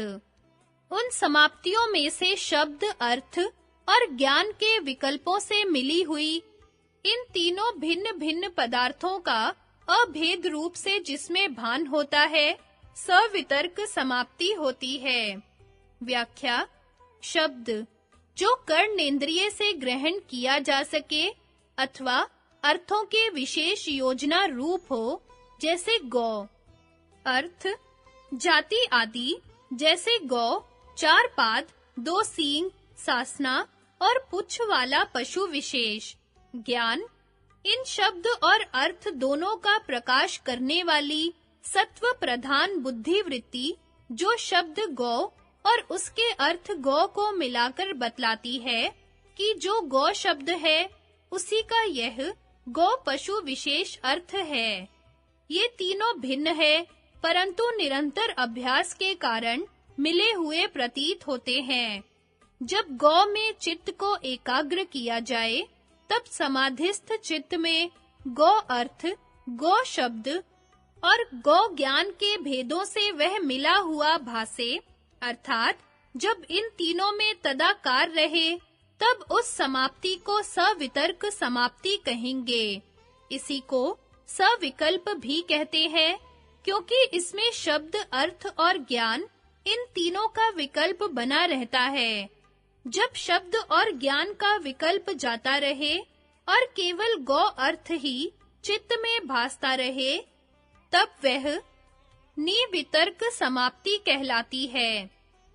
उन समाप्तियों में से शब्द अर्थ और ज्ञान के विकल्पों से मिली हुई इन तीनों भिन्न-भिन्न पदार्थों का अभेद रूप से जिसमें भान होता है सवितर्क समाप्ति होती है। व्याख्या शब्द जो कर्णेंद्रिय से ग्रहण किया जा सके अथवा अर्थों के विशेष योजना रूप हो, जैसे गौ। अर्थ जाति आदि जैसे गौ, 4 पाद, 2 सींग, सासना और पुच्छ वाला पशु विशेष। ज्ञान इन शब्द और अर्थ दोनों का प्रकाश करने वाली सत्व प्रधान बुद्धि वृत्ति जो शब्द गौ और उसके अर्थ गौ को मिलाकर बतलाती है कि जो गौ शब्द है उसी का यह गौ पशु विशेष अर्थ है। ये तीनों भिन्न है, परंतु निरंतर अभ्यास के कारण मिले हुए प्रतीत होते हैं। जब गौ में चित्त को एकाग्र किया जाए, तब समाधिस्थ चित्त में गौ अर्थ, गौ शब्द और गौ ज्ञान के भेदों से वह मिला हुआ भासे, अर्थात जब इन तीनों में तदाकार रहे, तब उस समाप्ति को सवितर्क समाप्ति कहेंगे। इसी को सविकल्प भी कहते हैं, क्योंकि इसमें शब्द, अर्थ और ज्ञान इन तीनों का विकल्प बना रहता है। जब शब्द और ज्ञान का विकल्प जाता रहे और केवल गौ अर्थ ही चित्त में भासता रहे, तब वह निवितर्क समाप्ति कहलाती है।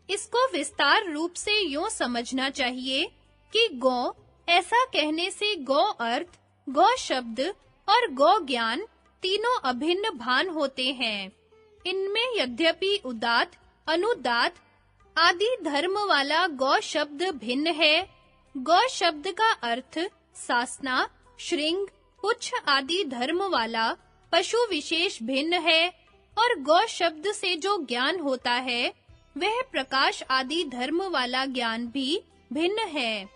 इसको विस्तार रूप से यूं समझना चाहिए कि गौ ऐसा कहने से गौ अर्थ, गौ शब्द और गौ ज्ञान तीनों अभिन्न भान होते हैं। इनमें यद्यपि उदात, अनुदात आदि धर्म वाला गौ शब्द भिन्न है। गौ शब्द का अर्थ सासना, श्रृंग, पुच्छ आदि धर्म वाला पशु विशेष भिन्न है और गौ शब्द से जो ज्ञान होता है वह प्रकाश आदि धर्म वाला ज्ञान भी भिन्न है।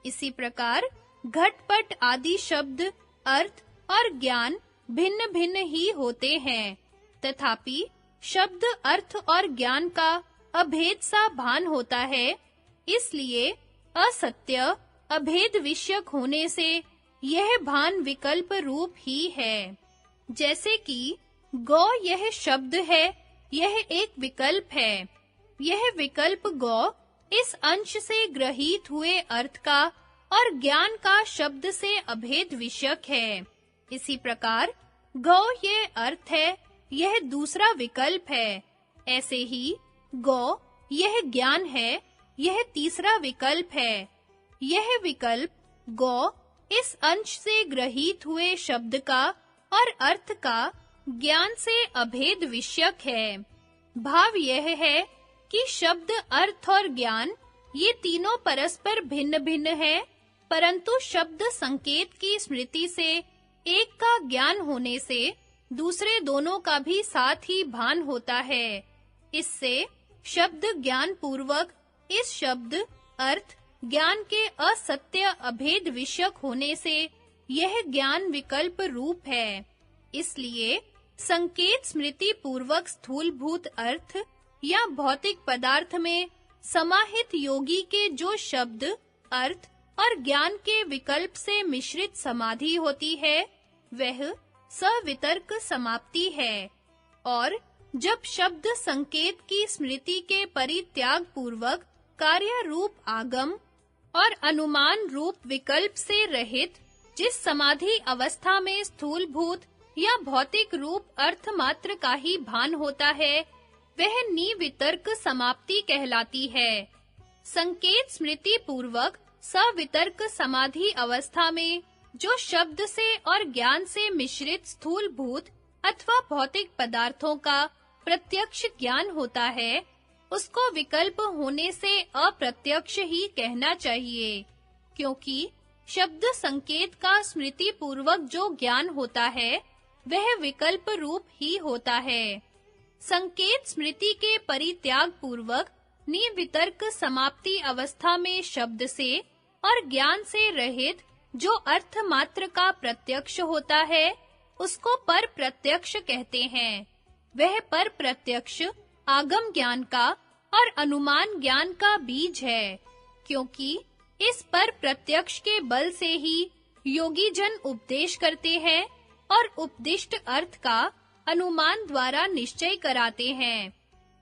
इसी प्रकार घटपट आदि शब्द, अर्थ और ज्ञान भिन्न-भिन्न ही होते हैं, तथापि शब्द, अर्थ और ज्ञान का अभेद सा भान होता है। इसलिए असत्य अभेद विषयक होने से यह भान विकल्प रूप ही है। जैसे कि गौ यह शब्द है, यह एक विकल्प है। यह विकल्प गौ इस अंश से ग्रहित हुए अर्थ का और ज्ञान का शब्द से अभेद विषयक है। इसी प्रकार गौ यह अर्थ है, यह दूसरा विकल्प है। ऐसे ही गौ यह ज्ञान है, यह तीसरा विकल्प है। यह विकल्प गौ इस अंश से ग्रहित हुए शब्द का और अर्थ का ज्ञान से अभेद विषयक है। भाव यह है कि शब्द, अर्थ और ज्ञान ये तीनों परस्पर भिन्न-भिन्न हैं, परंतु शब्द संकेत की स्मृति से एक का ज्ञान होने से दूसरे दोनों का भी साथ ही भान होता है। इससे शब्द ज्ञान पूर्वक इस शब्द, अर्थ, ज्ञान के असत्य अभेद विषयक होने से यह ज्ञान विकल्प रूप है। इसलिए संकेत स्मृति पूर्वक स्थूलभूत अर्थ या भौतिक पदार्थ में समाहित योगी के जो शब्द, अर्थ और ज्ञान के विकल्प से मिश्रित समाधि होती है, वह सवितर्क समाप्ति है। और जब शब्द संकेत की स्मृति के परित्याग पूर्वक कार्य रूप आगम और अनुमान रूप विकल्प से रहित जिस समाधि अवस्था में स्थूलभूत या भौतिक रूप अर्थ मात्र का ही भान होता है, वह निवितर्क समाप्ति कहलाती है। संकेत स्मृति पूर्वक सवितर्क समाधि अवस्था में जो शब्द से और ज्ञान से मिश्रित स्थूलभूत अथवा भौतिक पदार्थों का प्रत्यक्ष ज्ञान होता है, उसको विकल्प होने से अप्रत्यक्ष ही कहना चाहिए, क्योंकि शब्द संकेत का स्मृति पूर्वक जो ज्ञान होता है, वह विकल्प रूप ही होता है। संकेत स्मृति के परित्याग पूर्वक निवितर्क समाप्ति अवस्था में शब्द से और ज्ञान से रहित जो अर्थ मात्र का प्रत्यक्ष होता है, उसको पर प्रत्यक्ष कहते हैं। वह पर प्रत्यक्ष आगम ज्ञान का और अनुमान ज्ञान का बीज है, क्योंकि इस पर प्रत्यक्ष के बल से ही योगी जन उपदेश करते हैं और उपदिष्ट अर्थ का अनुमान द्वारा निश्चय कराते हैं।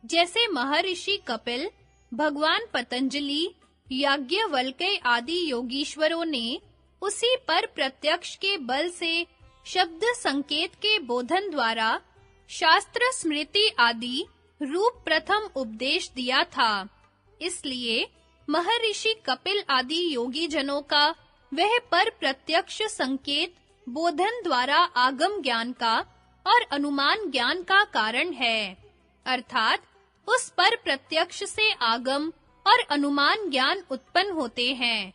जैसे महर्षि कपिल, भगवान पतंजलि, याज्ञवल्क्य आदि योगीश्वरों ने उसी पर प्रत्यक्ष के बल से शब्द संकेत के बोधन द्वारा शास्त्र स्मृति आदि रूप प्रथम उपदेश दिया था। इसलिए महर्षि कपिल आदि योगी जनों का वह पर प्रत्यक्ष संकेत बोधन द्वारा आगम ज्ञान का और अनुमान ज्ञान का कारण है। अर्थात उस पर प्रत्यक्ष से आगम और अनुमान ज्ञान उत्पन्न होते हैं।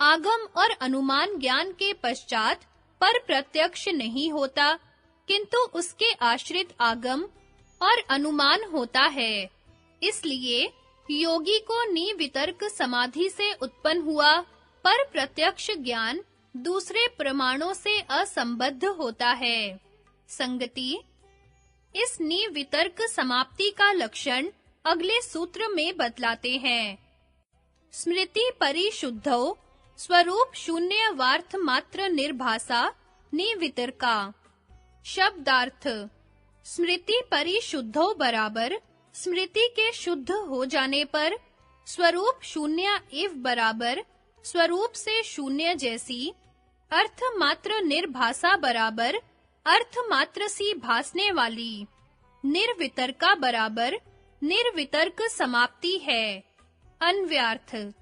आगम और अनुमान ज्ञान के पश्चात पर प्रत्यक्ष नहीं होता, किंतु उसके आश्रित आगम और अनुमान होता है। इसलिए योगी को निवितर्क समाधि से उत्पन्न हुआ पर प्रत्यक्ष ज्ञान दूसरे प्रमाणों से असंबद्ध होता है। संगति इस निवितर्क समाप्ति का लक्षण अगले सूत्र में बतलाते हैं। स्मृति परिशुद्धौ स्वरूप शून्यवार्थ मात्र निर्भासा निवितर्का। शब्दार्थ स्मृति परिशुद्धौ बराबर स्मृति के शुद्ध हो जाने पर, स्वरूप शून्य इव बराबर स्वरूप से शून्य जैसी, अर्थ मात्र निर्भासा बराबर अर्थ मात्र सी भासने वाली, निर्वितर्का बराबर निर्वितर्क समाप्ति है। अन्व्यार्थ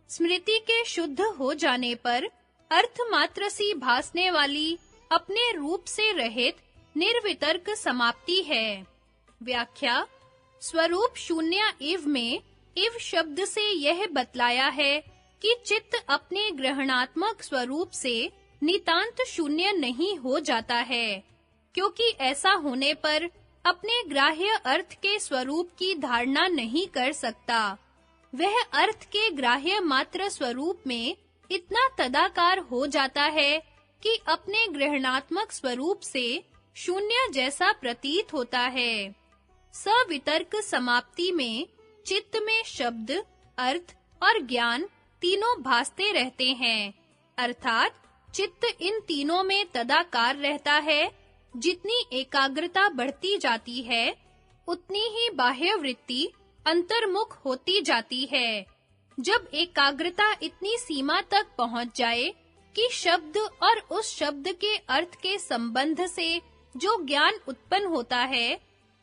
स्मृति के शुद्ध हो जाने पर अर्थ मात्र सी भासने वाली अपने रूप से रहित निर्वितर्क समाप्ति है। व्याख्या स्वरूप शून्य इव में इव शब्द से यह बतलाया है कि चित्त अपने ग्रहणात्मक स्वरूप से नितांत शून्य नहीं हो जाता है, क्योंकि ऐसा होने पर अपने ग्राह्य अर्थ के स्वरूप की धारणा नहीं कर सकता। वह अर्थ के ग्राह्य मात्र स्वरूप में इतना तदाकार हो जाता है कि अपने ग्रहणात्मक स्वरूप से शून्य जैसा प्रतीत होता है। सवितर्क समाप्ति में चित्त में शब्द, अर्थ और ज्ञान तीनों भासते रहते हैं, अर्थात चित्त इन तीनों में तदाकार रहता है। जितनी एकाग्रता बढ़ती जाती है, उतनी ही बाह्य वृत्ति अंतर्मुख होती जाती है। जब एकाग्रता इतनी सीमा तक पहुंच जाए कि शब्द और उस शब्द के अर्थ के संबंध से जो ज्ञान उत्पन्न होता है,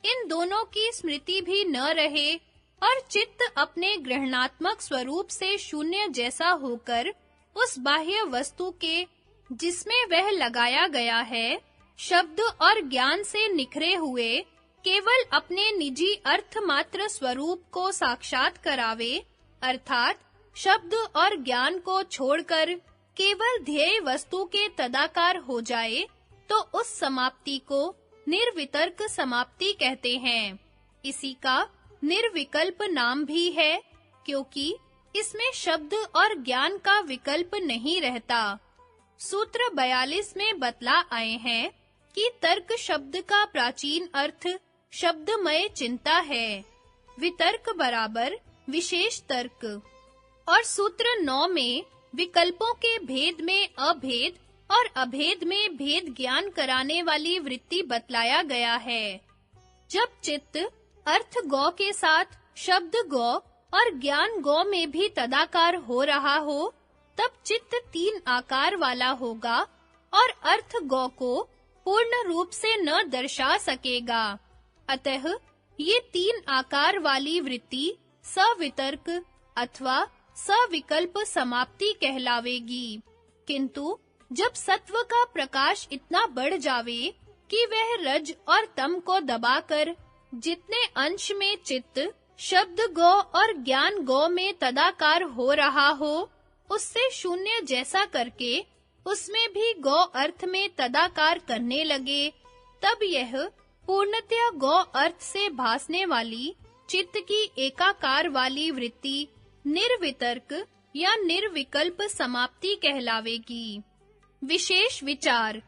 इन दोनों की स्मृति भी न रहे और चित्त अपने ग्रहणात्मक स्वरूप से शून्य जैसा होकर उस बाह्य वस्तु के जिसमें वह लगाया गया है, शब्द और ज्ञान से निखरे हुए केवल अपने निजी अर्थ मात्र स्वरूप को साक्षात करावे, अर्थात शब्द और ज्ञान को छोड़कर केवल ध्येय वस्तु के तदाकार हो जाए, तो उस समाप्ति को निर्वितर्क समाप्ति कहते हैं। इसी का निर्विकल्प नाम भी है, क्योंकि इसमें शब्द और ज्ञान का विकल्प नहीं रहता। सूत्र 42 में बतला आए हैं कि तर्क शब्द का प्राचीन अर्थ शब्दमय चिंता है, वितर्क बराबर विशेष तर्क। और सूत्र 9 में विकल्पों के भेद में अभेद और अभेद में भेद ज्ञान कराने वाली वृत्ति बतलाया गया है। जब चित्त अर्थ गौ के साथ शब्द गौ और ज्ञान गौ में भी तदाकार हो रहा हो, तब चित्त 3 आकार वाला होगा और अर्थ गौ को पूर्ण रूप से न दर्शा सकेगा। अतः ये 3 आकार वाली वृत्ति सवितर्क अथवा सविकल्प समाप्ति कहलावेगी। किंतु जब सत्व का प्रकाश इतना बढ़ जावे कि वह रज और तम को दबाकर जितने अंश में चित्त शब्द गौ और ज्ञान गौ में तदाकार हो रहा हो, उससे शून्य जैसा करके उसमें भी गौ अर्थ में तदाकार करने लगे, तब यह पूर्णतया गौ अर्थ से भासने वाली चित्त की एकाकार वाली वृत्ति निर्वितर्क या निर्विकल्प समाप्ति कहलावेगी। विशेष विचार: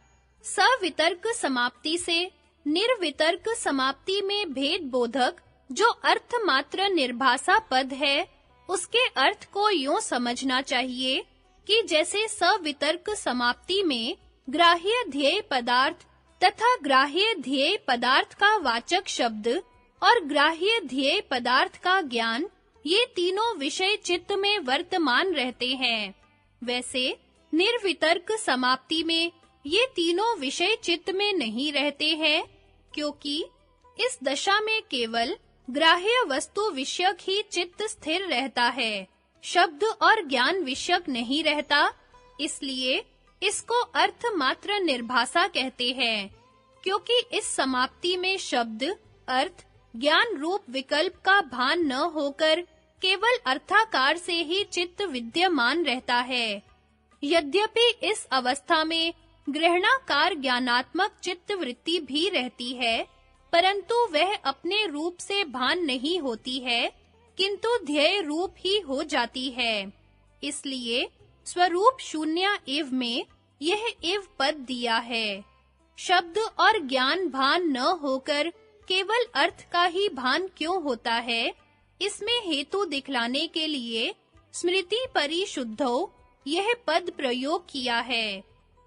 सवितर्क समाप्ति से निर्वितर्क समाप्ति में भेद बोधक जो अर्थ मात्र निर्भासा पद है, उसके अर्थ को यूं समझना चाहिए कि जैसे सवितर्क समाप्ति में ग्राह्य ध्येय पदार्थ तथा ग्राह्य ध्येय पदार्थ का वाचक शब्द और ग्राह्य ध्येय पदार्थ का ज्ञान, ये तीनों विषय चित्त में वर्तमान रहते हैं, वैसे निर्वितर्क समाप्ति में ये तीनों विषय चित्त में नहीं रहते हैं, क्योंकि इस दशा में केवल ग्राह्य वस्तु विषयक ही चित्त स्थिर रहता है, शब्द और ज्ञान विषयक नहीं रहता। इसलिए इसको अर्थ मात्र निर्भासा कहते हैं, क्योंकि इस समाप्ति में शब्द, अर्थ, ज्ञान रूप विकल्प का भान न होकर केवल अर्थाकार से ही चित्त विद्यमान रहता है। यद्यपि इस अवस्था में ग्रहणाकार ज्ञानात्मक चित्त वृत्ति भी रहती है, परंतु वह अपने रूप से भान नहीं होती है, किंतु ध्येय रूप ही हो जाती है। इसलिए स्वरूप शून्य इव में यह इव पद दिया है। शब्द और ज्ञान भान न होकर केवल अर्थ का ही भान क्यों होता है, इसमें हेतु दिखलाने के लिए स्मृति परिशुद्धौ यह पद प्रयोग किया है।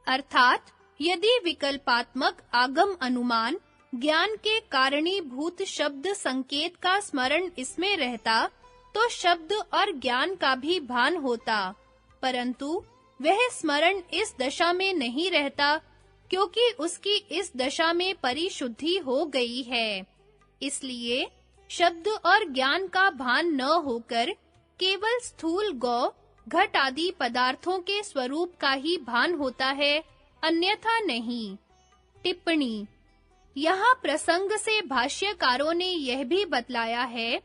अर्थात यदि विकल्पात्मक आगम अनुमान ज्ञान के कारणीभूत शब्द संकेत का स्मरण इसमें रहता, तो शब्द और ज्ञान का भी भान होता, परंतु वह स्मरण इस दशा में नहीं रहता, क्योंकि उसकी इस दशा में परिशुद्धि हो गई है। इसलिए शब्द और ज्ञान का भान न होकर केवल स्थूल गौ, घट आदि पदार्थों के स्वरूप का ही भान होता है, अन्यथा नहीं। टिप्पणी: यहाँ प्रसंग से भाष्यकारों ने यह भी बतलाया है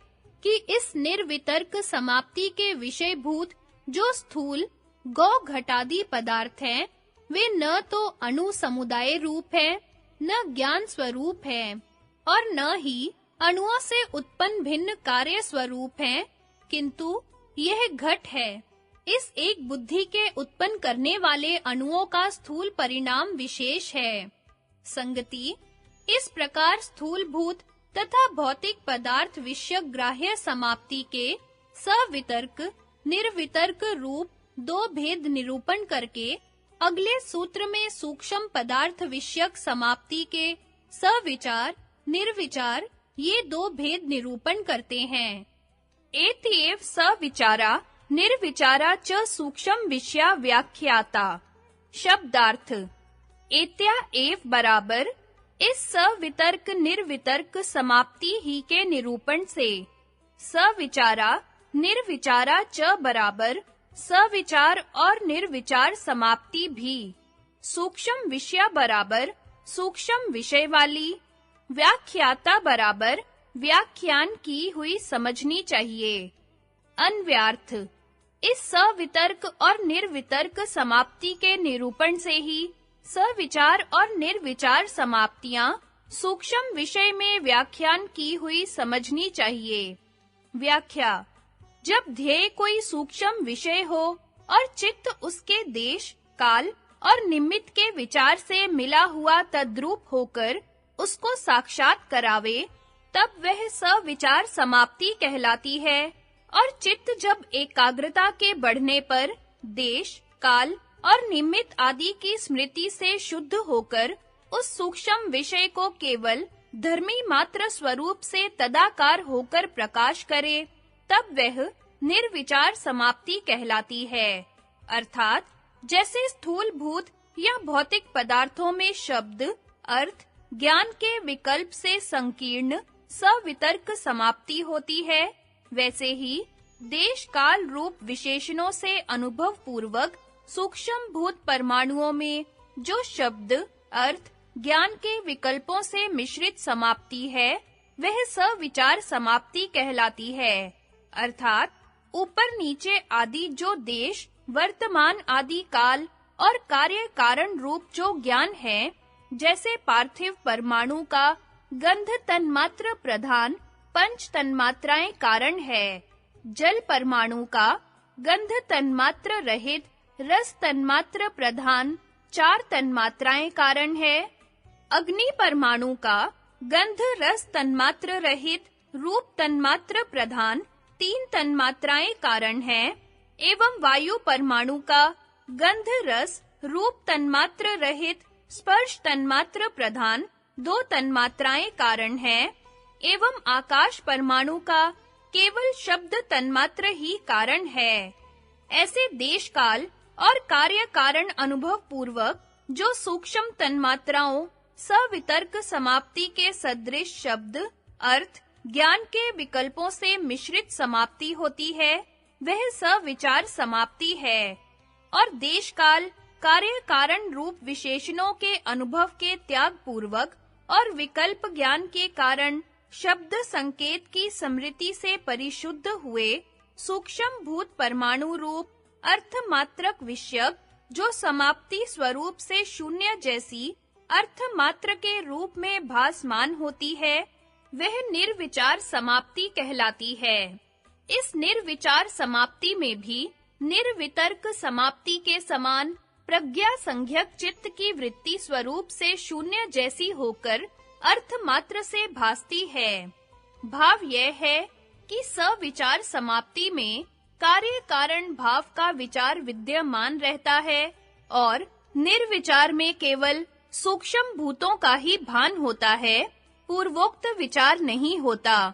कि इस निर्वितर्क समाप्ति के विषयभूत जो स्थूल गौ घटादि पदार्थ हैं, वे न तो अणु समुदाय रूप हैं, न ज्ञान स्वरूप हैं, और न ही अणुओं से उत्पन्न भिन्न कार्य स्वरूप हैं, किंतु यह घट है। इस एक बुद्धि के उत्पन्न करने वाले अणुओं का स्थूल परिणाम विशेष है। संगति, इस प्रकार स्थूलभूत तथा भौतिक पदार्थ विषयक ग्राह्य समाप्ति के सवितर्क निर्वितर्क रूप दो भेद निरूपण करके अगले सूत्र में सूक्ष्म पदार्थ विषयक समाप्ति के सविचार निर्विचार ये दो भेद निरूपण करते हैं। एत्येव सविचारा निर्विचारा च सूक्ष्म विषया व्याख्याता। शब्दार्थ, एत्या एव बराबर इस सवितर्क निर्वितर्क समाप्ति ही के निरूपण से, सविचारा निर्विचारा च बराबर सविचार और निर्विचार समाप्ति भी, सूक्ष्म विषय बराबर सूक्ष्म विषय वाली, व्याख्याता बराबर व्याख्यान की हुई समझनी चाहिए। अन्व्यार्थ, इस सवितर्क और निर्वितर्क समाप्ति के निरूपण से ही सविचार और निर्विचार समाप्तियां सूक्ष्म विषय में व्याख्यान की हुई समझनी चाहिए। व्याख्या, जब ध्येय कोई सूक्ष्म विषय हो और चित्त उसके देश, काल और निमित्त के विचार से मिला हुआ तद्रूप होकर उसको साक्षात करावे, तब वह सविचार समाप्ति कहलाती है। और चित्त जब एकाग्रता के बढ़ने पर देश, काल और निमित्त आदि की स्मृति से शुद्ध होकर उस सूक्ष्म विषय को केवल धर्मी मात्र स्वरूप से तदाकार होकर प्रकाश करे, तब वह निर्विचार समाप्ति कहलाती है। अर्थात जैसे स्थूल भूत या भौतिक पदार्थों में शब्द, अर्थ, ज्ञान के विकल्प से संकीर्ण सवितर्क समाप्ति होती है, वैसे ही देश काल रूप विशेषणों से अनुभव पूर्वक सूक्ष्म भूत परमाणुओं में जो शब्द, अर्थ, ज्ञान के विकल्पों से मिश्रित समाप्ति है, वह सविचार समाप्ति कहलाती है। अर्थात ऊपर नीचे आदि जो देश, वर्तमान आदि काल और कार्य कारण रूप जो ज्ञान है, जैसे पार्थिव परमाणु का गंध तन्मात्र प्रधान पंच तन्मात्राएं कारण है, जल परमाणु का गंध तन्मात्र रहित रस तन्मात्र प्रधान चार तन्मात्राएं कारण है, अग्नि परमाणु का गंध रस तन्मात्र रहित रूप तन्मात्र प्रधान तीन तन्मात्राएं कारण है, एवं वायु परमाणु का गंध रस रूप तन्मात्र रहित स्पर्श तन्मात्र प्रधान दो तन्मात्राएं कारण है, एवं आकाश परमाणु का केवल शब्द तन्मात्र ही कारण है। ऐसे देश काल और कार्य कारण अनुभव पूर्वक जो सूक्ष्म तन्मात्राओं सवितर्क समाप्ति के सदृश शब्द, अर्थ, ज्ञान के विकल्पों से मिश्रित समाप्ति होती है, वह सविचार समाप्ति है। और देश काल कार्य कारण रूप विशेषणों के अनुभव के त्याग पूर्वक और विकल्प ज्ञान के कारण शब्द संकेत की स्मृति से परिशुद्ध हुए सूक्ष्म भूत परमाणु रूप अर्थ मात्रक विषयक जो समाप्ति स्वरूप से शून्य जैसी अर्थ मात्र के रूप में भासमान होती है, वह निर्विचार समाप्ति कहलाती है। इस निर्विचार समाप्ति में भी निर्वितर्क समाप्ति के समान प्रज्ञा संज्ञक चित्त की वृत्ति स्वरूप से शून्य जैसी होकर अर्थ मात्र से भासती है। भाव यह है कि सविचार समाप्ति में कार्य कारण भाव का विचार विद्यमान रहता है और निर्विचार में केवल सूक्ष्म भूतों का ही भान होता है, पूर्वोक्त विचार नहीं होता।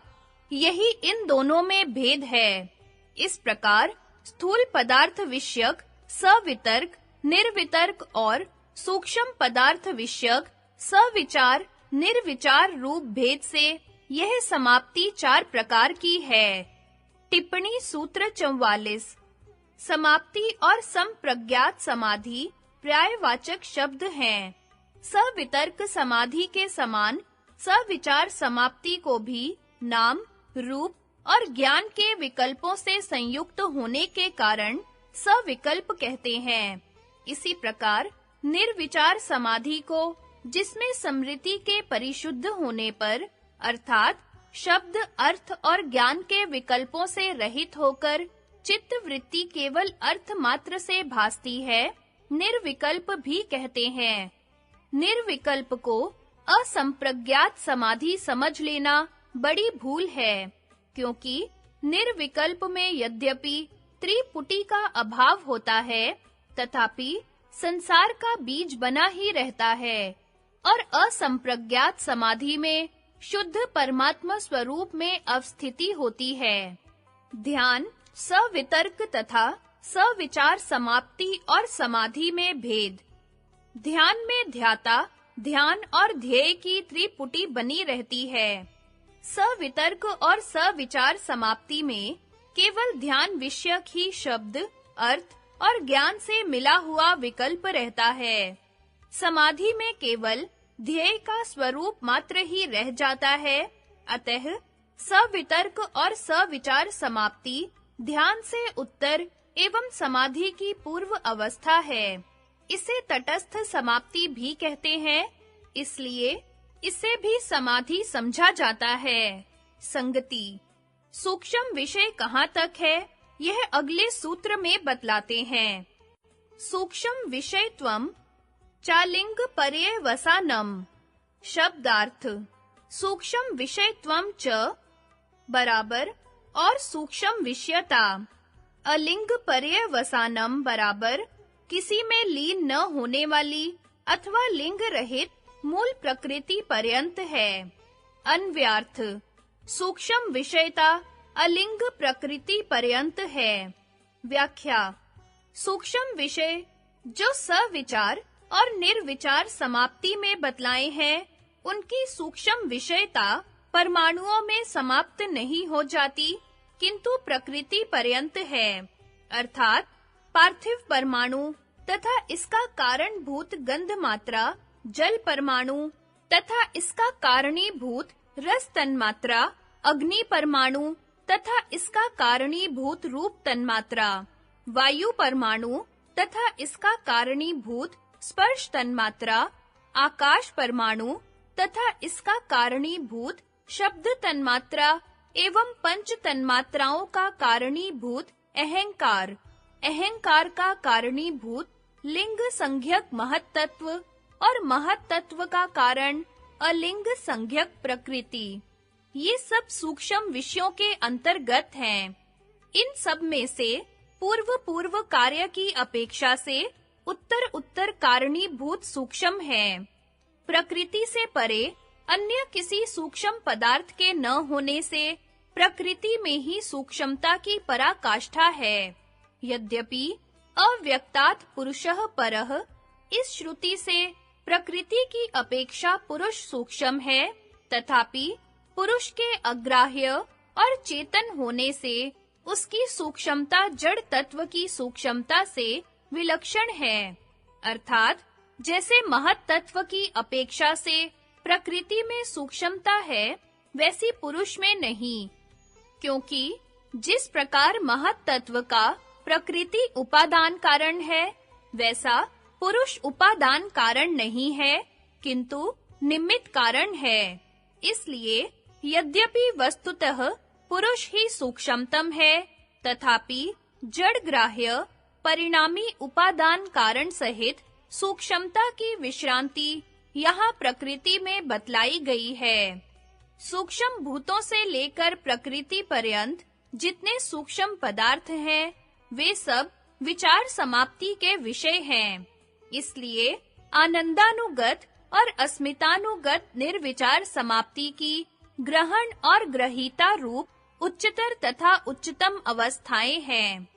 यही इन दोनों में भेद है। इस प्रकार स्थूल पदार्थ विषयक सवितर्क, निर्वितर्क और सूक्ष्म पदार्थ विषयक सविचार निर्विचार रूप भेद से यह समाप्ति चार प्रकार की है। टिप्पणी सूत्र 44। समाप्ति और संप्रज्ञात समाधि पर्यायवाचक शब्द हैं। सवितर्क समाधि के समान सविचार समाप्ति को भी नाम, रूप और ज्ञान के विकल्पों से संयुक्त होने के कारण सविकल्प कहते हैं। इसी प्रकार निर्विचार समाधि को, जिसमें स्मृति के परिशुद्ध होने पर अर्थात शब्द, अर्थ और ज्ञान के विकल्पों से रहित होकर चित्त वृत्ति केवल अर्थ मात्र से भासती है, निर्विकल्प भी कहते हैं। निर्विकल्प को असंप्रज्ञात समाधि समझ लेना बड़ी भूल है, क्योंकि निर्विकल्प में यद्यपि त्रिपुटी का अभाव होता है, तथापि संसार का बीज बना ही रहता है और असंप्रज्ञात समाधि में शुद्ध परमात्मा स्वरूप में अवस्थिति होती है। ध्यान, सवितर्क तथा सविचार समाप्ति और समाधि में भेद। ध्यान में ध्याता, ध्यान और ध्येय की त्रिपुटी बनी रहती है। सवितर्क और सविचार समाप्ति में केवल ध्यान विषयक ही शब्द, अर्थ और ज्ञान से मिला हुआ विकल्प रहता है। समाधि में केवल ध्येय का स्वरूप मात्र ही रह जाता है। अतः सवितर्क और सविचार समाप्ति ध्यान से उत्तर एवं समाधि की पूर्व अवस्था है। इसे तटस्थ समाप्ति भी कहते हैं, इसलिए इसे भी समाधि समझा जाता है। संगति। सूक्ष्म विषय कहाँ तक है, यह अगले सूत्र में बतलाते हैं। सूक्ष्म विषयत्वम चालिंग पर्यवसानम। शब्दार्थ। सूक्ष्म विषयत्वम च बराबर और सूक्ष्म विषयता। अलिंग पर्यवसानम बराबर किसी में लीन न होने वाली अथवा लिंग रहित मूल प्रकृति पर्यंत है। अन्व्यार्थ। सूक्ष्म विषयता अलिंग प्रकृति पर्यंत है। व्याख्या। सूक्ष्म विषय जो सविचार और निर्विचार समाप्ति में बतलाए हैं, उनकी सूक्ष्म विषयता परमाणुओं में समाप्त नहीं हो जाती, किंतु प्रकृति पर्यंत है। अर्थात पार्थिव परमाणु तथा इसका कारणभूत गंध मात्रा, जल परमाणु तथा इसका कारणीभूत रस तन्मात्रा, अग्नि परमाणु तथा इसका कारणीभूत रूप तन्मात्रा, वायु परमाणु तथा इसका कारणीभूत स्पर्श तन्मात्रा, आकाश परमाणु तथा इसका कारणीभूत शब्द तन्मात्रा एवं पंच तन्मात्राओं का कारणीभूत अहंकार, अहंकार का कारणीभूत लिंग संज्ञक महत्तत्व और महत्तत्व का कारण अलिंग संज्ञक प्रकृति, ये सब सूक्ष्म विषयों के अंतर्गत हैं। इन सब में से पूर्व कार्य की अपेक्षा से उत्तर कारणीभूत सूक्ष्म है। प्रकृति से परे अन्य किसी सूक्ष्म पदार्थ के न होने से प्रकृति में ही सूक्ष्मता की पराकाष्ठा है। यद्यपि अव्यक्तात् पुरुषः परः, इस श्रुति से प्रकृति की अपेक्षा पुरुष सूक्ष्म है, तथापि पुरुष के अग्राह्य और चेतन होने से उसकी सूक्ष्मता जड़ तत्व की सूक्ष्मता से विलक्षण है। अर्थात जैसे महत् तत्व की अपेक्षा से प्रकृति में सूक्ष्मता है, वैसी पुरुष में नहीं, क्योंकि जिस प्रकार महत् तत्व का प्रकृति उपादान कारण है, वैसा पुरुष उपादान कारण नहीं है, किंतु निमित्त कारण है। इसलिए यद्यपि वस्तुतः पुरुष ही सूक्ष्मतम है, तथापि जड़ ग्राह्य परिणामी उपादान कारण सहित सूक्ष्मता की विश्रांति यहाँ प्रकृति में बतलाई गई है। सूक्ष्म भूतों से लेकर प्रकृति पर्यंत जितने सूक्ष्म पदार्थ हैं, वे सब विचार समाप्ति के विषय हैं। इसलिए आनंदानुगत और अस्मितानुगत निर्विचार समाप्ति की ग्रहण और ग्रहीता रूप उच्चतर तथा उच्चतम अवस्थाएं हैं।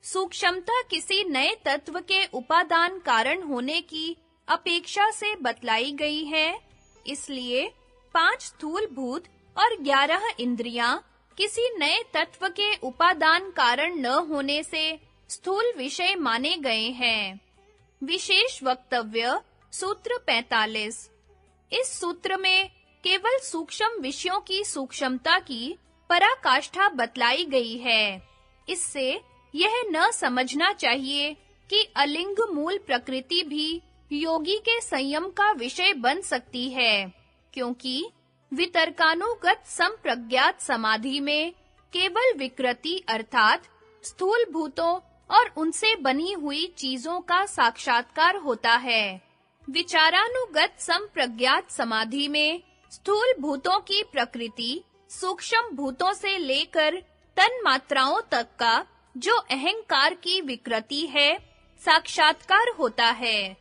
सूक्ष्मता किसी नए तत्व के उपादान कारण होने की अपेक्षा से बतलाई गई है। इसलिए 5 स्थूल भूत और 11 इंद्रियां किसी नए तत्व के उपादान कारण न होने से स्थूल विषय माने गए हैं। विशेष वक्तव्य सूत्र 45। इस सूत्र में केवल सूक्ष्म विषयों की सूक्ष्मता की पराकाष्ठा बतलाई गई है। इससे यह न समझना चाहिए कि अलिंग मूल प्रकृति भी योगी के संयम का विषय बन सकती है, क्योंकि वितर्कानुगत संप्रज्ञात समाधि में केवल विकृति अर्थात स्थूल भूतों और उनसे बनी हुई चीजों का साक्षात्कार होता है। विचारानुगत संप्रज्ञात समाधि में स्थूल भूतों की प्रकृति सूक्ष्म भूतों से लेकर तन्मात्राओं तक का जो अहंकार की विकृति है, साक्षात्कार होता है।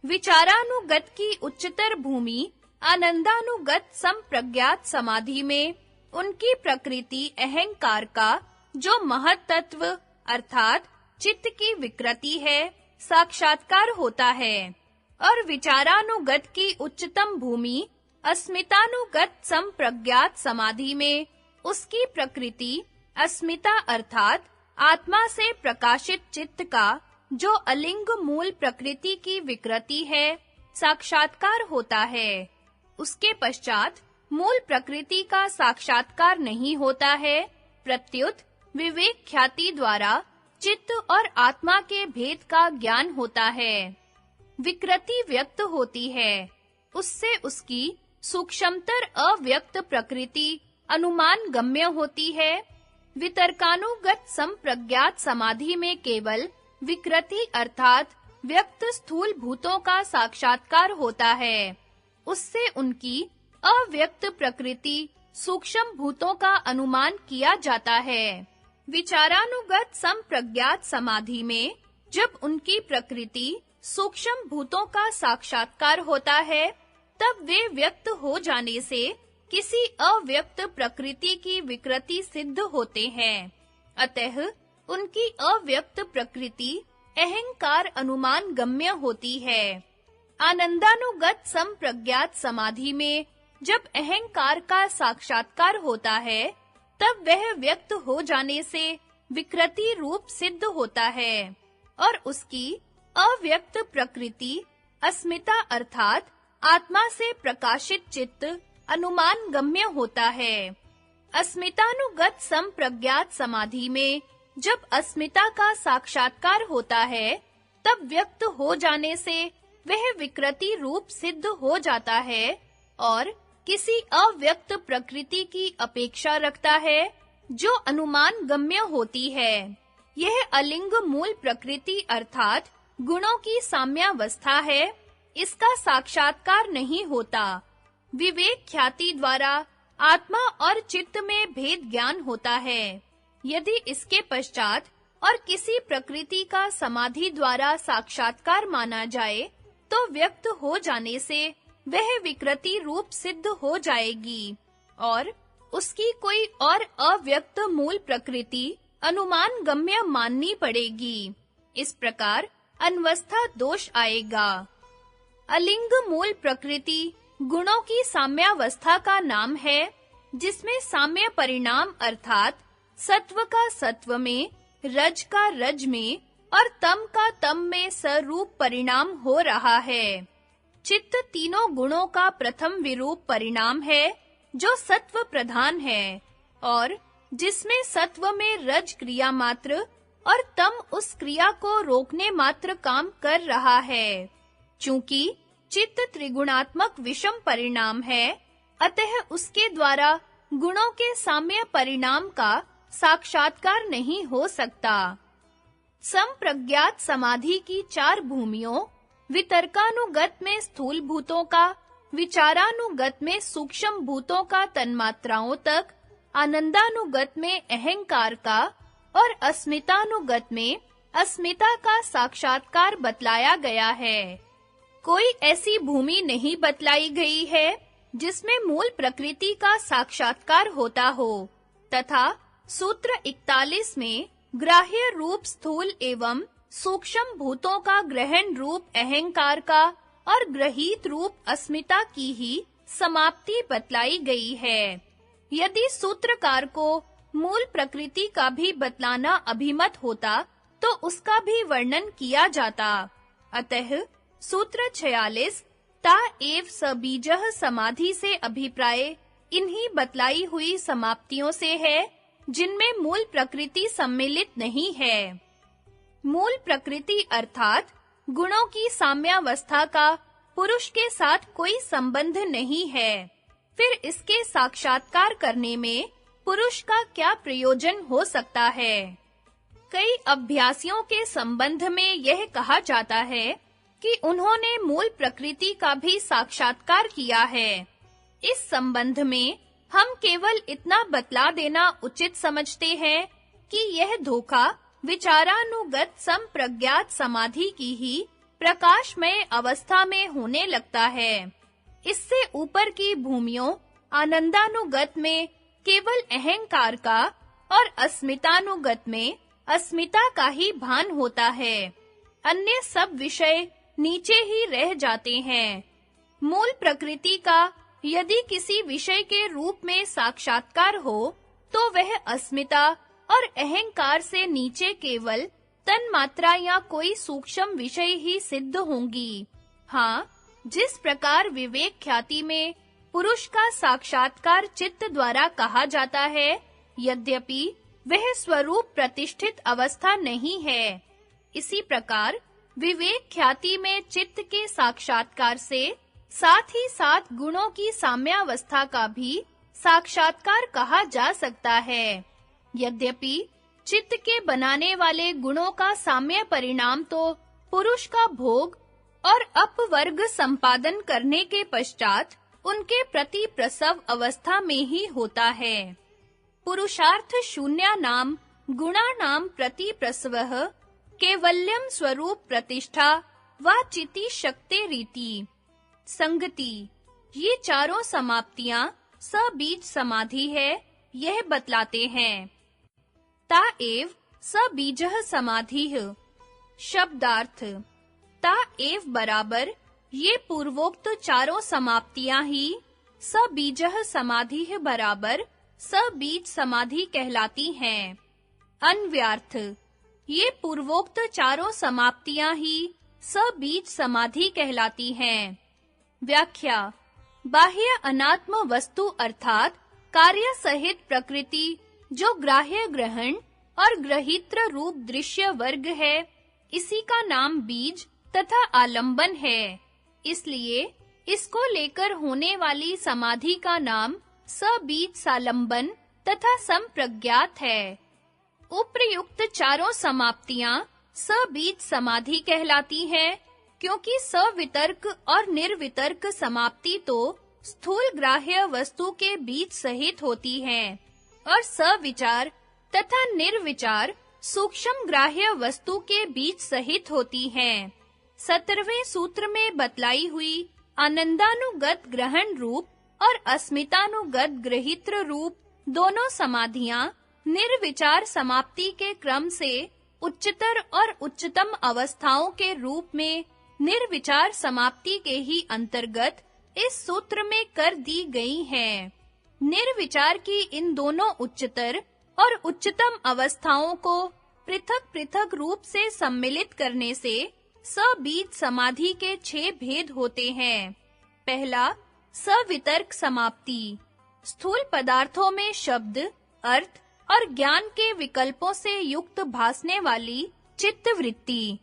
विचारानुगत की उच्चतर भूमि आनंदानुगत संप्रज्ञात समाधि में उनकी प्रकृति अहंकार का जो महत् तत्व अर्थात चित्त की विकृति है, साक्षात्कार होता है। और विचारानुगत की उच्चतम भूमि अस्मितानुगत संप्रज्ञात समाधि में उसकी प्रकृति अस्मिता अर्थात आत्मा से प्रकाशित चित्त का जो अलिंग मूल प्रकृति की विकृति है, साक्षात्कार होता है। उसके पश्चात मूल प्रकृति का साक्षात्कार नहीं होता है, प्रत्युत विवेक ख्याति द्वारा चित्त और आत्मा के भेद का ज्ञान होता है। विकृति व्यक्त होती है, उससे उसकी सूक्ष्मतर अव्यक्त प्रकृति अनुमान गम्य होती है। वितर्कानुगत संप्रज्ञात समाधि में केवल विकृति अर्थात व्यक्त स्थूल भूतों का साक्षात्कार होता है, उससे उनकी अव्यक्त प्रकृति सूक्ष्म भूतों का अनुमान किया जाता है। विचारानुगत संप्रज्ञात समाधि में जब उनकी प्रकृति सूक्ष्म भूतों का साक्षात्कार होता है, तब वे व्यक्त हो जाने से किसी अव्यक्त प्रकृति की विकृति सिद्ध होते हैं। अतः उनकी अव्यक्त प्रकृति अहंकार अनुमान गम्य होती है। आनंदानुगत संप्रज्ञात समाधि में जब अहंकार का साक्षात्कार होता है, तब वह व्यक्त हो जाने से विकृति रूप सिद्ध होता है और उसकी अव्यक्त प्रकृति अस्मिता अर्थात आत्मा से प्रकाशित चित्त अनुमान गम्य होता है। अस्मितानुगत संप्रज्ञात समाधि में जब अस्मिता का साक्षात्कार होता है, तब व्यक्त हो जाने से वह विकृति रूप सिद्ध हो जाता है और किसी अव्यक्त प्रकृति की अपेक्षा रखता है, जो अनुमान गम्य होती है। यह अलिंग मूल प्रकृति अर्थात गुणों की साम्यावस्था है, इसका साक्षात्कार नहीं होता। विवेक ख्याति द्वारा आत्मा और चित्त में भेद ज्ञान होता है। यदि इसके पश्चात और किसी प्रकृति का समाधि द्वारा साक्षात्कार माना जाए, तो व्यक्त हो जाने से वह विकृति रूप सिद्ध हो जाएगी और उसकी कोई और अव्यक्त मूल प्रकृति अनुमान गम्य माननी पड़ेगी। इस प्रकार अनवस्था दोष आएगा। अलिंग मूल प्रकृति गुणों की साम्यावस्था का नाम है, जिसमें साम्य परिणाम अर्थात सत्व का सत्व में, रज का रज में और तम का तम में स्वरूप परिणाम हो रहा है। चित्त तीनों गुणों का प्रथम विरूप परिणाम है, जो सत्व प्रधान है और जिसमें सत्व में रज क्रिया मात्र और तम उस क्रिया को रोकने मात्र काम कर रहा है। चूंकि चित्त त्रिगुणात्मक विषम परिणाम है, अतः उसके द्वारा गुणों के साम्य परिणाम का साक्षात्कार नहीं हो सकता। संप्रज्ञात समाधि की चार भूमियों वितर्कानुगत में स्थूल भूतों का, विचारानुगत में सूक्ष्म भूतों का तन्मात्राओं तक, आनंदानुगत में अहंकार का और अस्मितानुगत में अस्मिता का साक्षात्कार बतलाया गया है। कोई ऐसी भूमि नहीं बतलाई गई है जिसमें मूल प्रकृति का साक्षात्कार होता हो, तथा सूत्र 41 में ग्राह्य रूप स्थूल एवं सूक्ष्म भूतों का ग्रहण रूप अहंकार का और ग्रहीत रूप अस्मिता की ही समाप्ति बतलाई गई है। यदि सूत्रकार को मूल प्रकृति का भी बतलाना अभिमत होता, तो उसका भी वर्णन किया जाता। अतः सूत्र 46 ता एव सबीजः समाधि से अभिप्राय इन्हीं बतलाई हुई समाप्तियों से है, जिनमें मूल प्रकृति सम्मिलित नहीं है। मूल प्रकृति अर्थात गुणों की साम्यावस्था का पुरुष के साथ कोई संबंध नहीं है। फिर इसके साक्षात्कार करने में पुरुष का क्या प्रयोजन हो सकता है? कई अभ्यासियों के संबंध में यह कहा जाता है कि उन्होंने मूल प्रकृति का भी साक्षात्कार किया है। इस संबंध में हम केवल इतना बतला देना उचित समझते हैं कि यह धोखा विचारानुगत संप्रज्ञात समाधि की ही प्रकाशमय अवस्था में होने लगता है। इससे ऊपर की भूमियों आनंदानुगत में केवल अहंकार का और अस्मितानुगत में अस्मिता का ही भान होता है। अन्य सब विषय नीचे ही रह जाते हैं। मूल प्रकृति का यदि किसी विषय के रूप में साक्षात्कार हो तो वह अस्मिता और अहंकार से नीचे केवल तन्मात्रा या कोई सूक्ष्म विषय ही सिद्ध होंगी। हाँ, जिस प्रकार विवेक ख्याति में पुरुष का साक्षात्कार चित्त द्वारा कहा जाता है, यद्यपि वह स्वरूप प्रतिष्ठित अवस्था नहीं है, इसी प्रकार विवेक ख्याति में चित्त के साक्षात्कार से साथ ही साथ गुणों की साम्यावस्था का भी साक्षात्कार कहा जा सकता है। यद्यपि चित्त के बनाने वाले गुणों का साम्य परिणाम तो पुरुष का भोग और अपवर्ग संपादन करने के पश्चात उनके प्रति प्रसव अवस्था में ही होता है। पुरुषार्थ शून्यानाम गुणानाम प्रति प्रसवः केवल्यम स्वरूप प्रतिष्ठा वा चिति शक्ति रीति। संगति, ये चारों समाप्तियां सबीज समाधि है, यह बतलाते हैं। ता एव सबीजः समाधिः। शब्दार्थ, ता एव बराबर ये पूर्वोक्त चारों समाप्तियां ही सबीजः समाधिः बराबर सबीज समाधि कहलाती हैं। अन्व्यार्थ, ये पूर्वोक्त चारों समाप्तियां ही सबीज समाधि कहलाती हैं। व्याख्या, बाह्य अनात्म वस्तु अर्थात कार्य सहित प्रकृति जो ग्राह्य ग्रहण और ग्रहित्र रूप दृश्य वर्ग है, इसी का नाम बीज तथा आलंबन है। इसलिए इसको लेकर होने वाली समाधि का नाम सबीज सालंबन तथा संप्रज्ञात है। उपर्युक्त चारों समाप्तियां सबीज समाधि कहलाती हैं, क्योंकि सवितर्क और निर्वितर्क समाप्ति तो स्थूल ग्राह्य वस्तु के बीज सहित होती हैं और सविचार तथा निर्विचार सूक्ष्म ग्राह्य वस्तु के बीज सहित होती हैं। 17वें सूत्र में बतलाई हुई आनंदानुगत ग्रहण रूप और अस्मितानुगत ग्रहित्र रूप दोनों समाधियां निर्विचार समाप्ति के क्रम से उच्चतर और उच्चतम अवस्थाओं के रूप में निर्विचार समाप्ति के ही अंतर्गत इस सूत्र में कर दी गई हैं। निर्विचार की इन दोनों उच्चतर और उच्चतम अवस्थाओं को पृथक-पृथक रूप से सम्मिलित करने से सबीज समाधि के 6 भेद होते हैं। पहला, सवितर्क समाप्ति, स्थूल पदार्थों में शब्द, अर्थ और ज्ञान के विकल्पों से युक्त भासने वाली चित्त वृत्ति।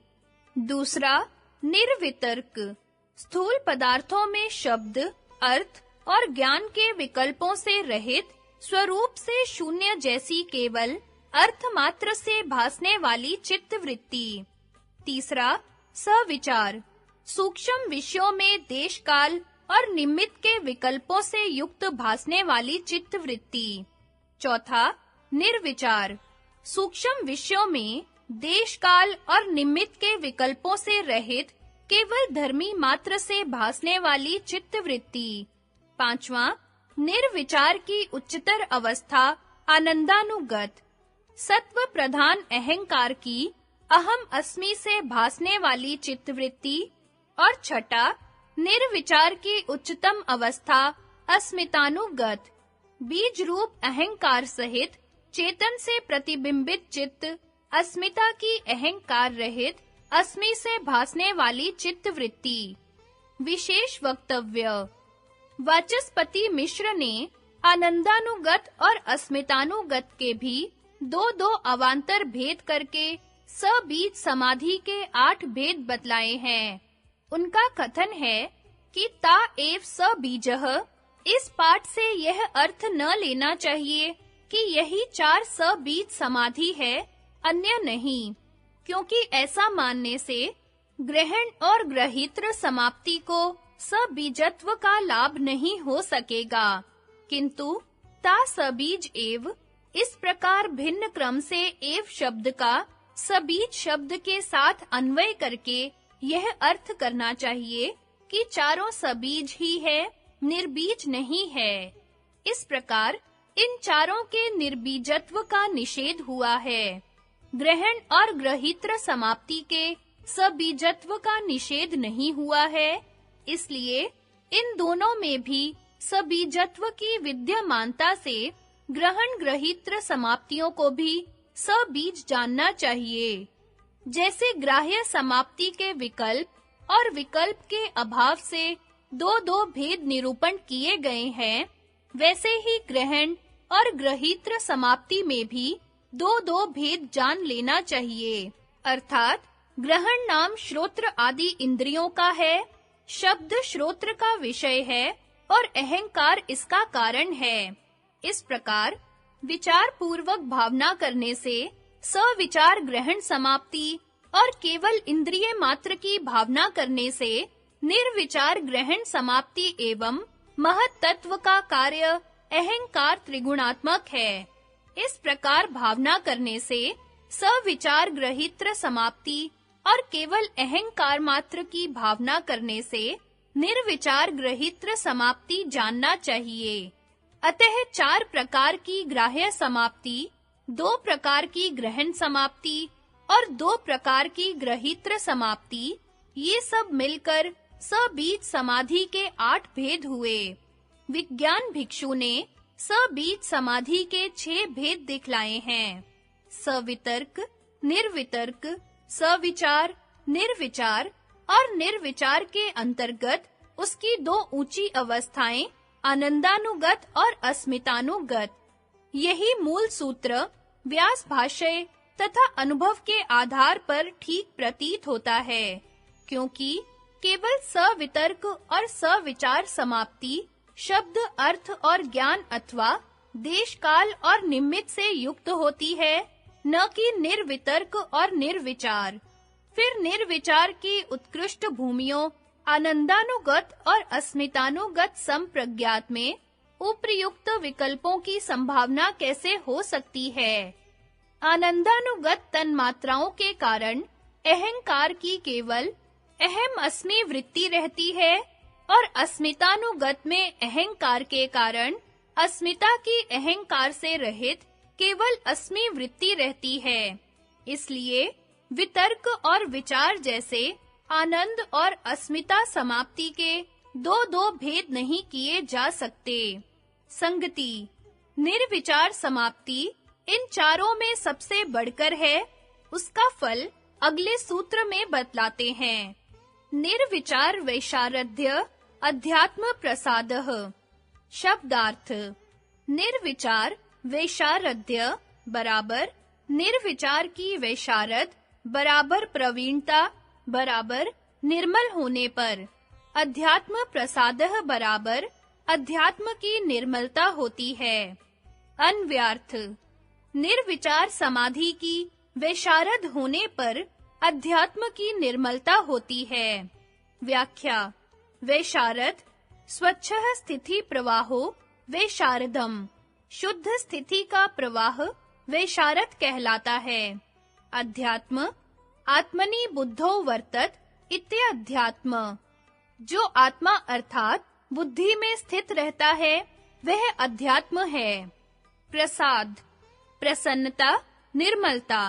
दूसरा, निर्वितर्क, स्थूल पदार्थों में शब्द, अर्थ और ज्ञान के विकल्पों से रहित स्वरूप से शून्य जैसी केवल अर्थ मात्र से भासने वाली चित्त वृत्ति। तीसरा, सविचार, सूक्ष्म विषयों में देश काल और निमित्त के विकल्पों से युक्त भासने वाली चित्त वृत्ति। चौथा, निर्विचार, सूक्ष्म विषयों में देश काल और निमित्त के विकल्पों से रहित केवल धर्मी मात्र से भासने वाली चित्त वृत्ति। पांचवा, निर्विचार की उच्चतर अवस्था आनंदानुगत, सत्व प्रधान अहंकार की अहम अस्मि से भासने वाली चित्त वृत्ति। और छठा, निर्विचार की उच्चतम अवस्था अस्मितानुगत, बीज रूप अहंकार सहित चेतन से प्रतिबिंबित चित्त अस्मिता की अहंकार रहित अस्मि से भासने वाली चित्त वृत्ति। विशेष वक्तव्य, वाचस्पति मिश्र ने आनंदानुगत और अस्मितानुगत के भी दो अवान्तर भेद करके सबीज समाधि के 8 भेद बतलाए हैं। उनका कथन है कि ता एव सबीजः। इस पाठ से यह अर्थ न लेना चाहिए कि यही 4 सबीज समाधि है, अन्य नहीं, क्योंकि ऐसा मानने से ग्रहण और ग्रहित्र समाप्ति को सबीजत्व का लाभ नहीं हो सकेगा, किंतु ता सबीज एव इस प्रकार भिन्न क्रम से एव शब्द का सबीज शब्द के साथ अन्वय करके यह अर्थ करना चाहिए कि चारों सबीज ही है, निर्बीज नहीं है। इस प्रकार इन चारों के निर्बीजत्व का निषेध हुआ है। ग्रहण और ग्रहित्र समाप्ति के सबीजत्व का निषेध नहीं हुआ है, इसलिए इन दोनों में भी सबीजत्व की विद्यमानता से ग्रहण ग्रहित्र समाप्तियों को भी सबीज जानना चाहिए। जैसे ग्राह्य समाप्ति के विकल्प और विकल्प के अभाव से दो भेद निरूपण किए गए हैं, वैसे ही ग्रहण और ग्रहित्र समाप्ति में भी दो भेद जान लेना चाहिए। अर्थात ग्रहण नाम श्रोत्र आदि इंद्रियों का है, शब्द श्रोत्र का विषय है और अहंकार इसका कारण है। इस प्रकार विचार पूर्वक भावना करने से सविचार ग्रहण समाप्ति और केवल इंद्रिय मात्र की भावना करने से निर्विचार ग्रहण समाप्ति एवं महत् तत्व का कार्य अहंकार त्रिगुणात्मक है। इस प्रकार भावना करने से सविचार ग्रहित्र समाप्ति और केवल अहंकार मात्र की भावना करने से निर्विचार ग्रहित्र समाप्ति जानना चाहिए। अतः 4 प्रकार की ग्राह्य समाप्ति, 2 प्रकार की ग्रहण समाप्ति और 2 प्रकार की ग्रहित्र समाप्ति, ये सब मिलकर सबीज समाधि के 8 भेद हुए। विज्ञान भिक्षु ने सबीज समाधि के 6 भेद दिखलाए हैं। सवितर्क, निर्वितर्क, सविचार, निर्विचार और निर्विचार के अंतर्गत उसकी 2 ऊंची अवस्थाएं आनंदानुगत और अस्मितानुगत। यही मूल सूत्र व्यास भाष्य तथा अनुभव के आधार पर ठीक प्रतीत होता है, क्योंकि केवल सवितर्क और सविचार समाप्ति शब्द अर्थ और ज्ञान अथवा देश काल और निमित्त से युक्त होती है, न कि निर्वितर्क और निर्विचार। फिर निर्विचार की उत्कृष्ट भूमियों आनंदानुगत और अस्मितानुगत संप्रज्ञात में उपर्युक्त विकल्पों की संभावना कैसे हो सकती है? आनंदानुगत तन्मात्राओं के कारण अहंकार की केवल अहम अस्मि वृत्ति रहती है और अस्मितानुगत में अहंकार के कारण अस्मिता की अहंकार से रहित केवल अस्मि वृत्ति रहती है। इसलिए वितर्क और विचार जैसे आनंद और अस्मिता समाप्ति के 2 भेद नहीं किए जा सकते। संगति, निर्विचार समाप्ति इन चारों में सबसे बढ़कर है, उसका फल अगले सूत्र में बतलाते हैं। निर्विचार वैशारध्य अध्यात्म प्रसादः। शब्दार्थ: निर्विचार वैशारध्य बराबर निर्विचार की वैशारद बराबर प्रवीणता बराबर निर्मल होने पर, अध्यात्म प्रसादः बराबर अध्यात्म की निर्मलता होती है। अन्व्यार्थ: निर्विचार समाधि की वैशारद होने पर अध्यात्म की निर्मलता होती है। व्याख्या: वैशारद स्वच्छः स्थिति प्रवाहो वैशारदम। शुद्ध स्थिति का प्रवाह वैशारद कहलाता है। अध्यात्म: आत्मनि बुद्धो वर्तत इत्यध्यात्म। जो आत्मा अर्थात बुद्धि में स्थित रहता है, वह अध्यात्म है। प्रसाद: प्रसन्नता, निर्मलता।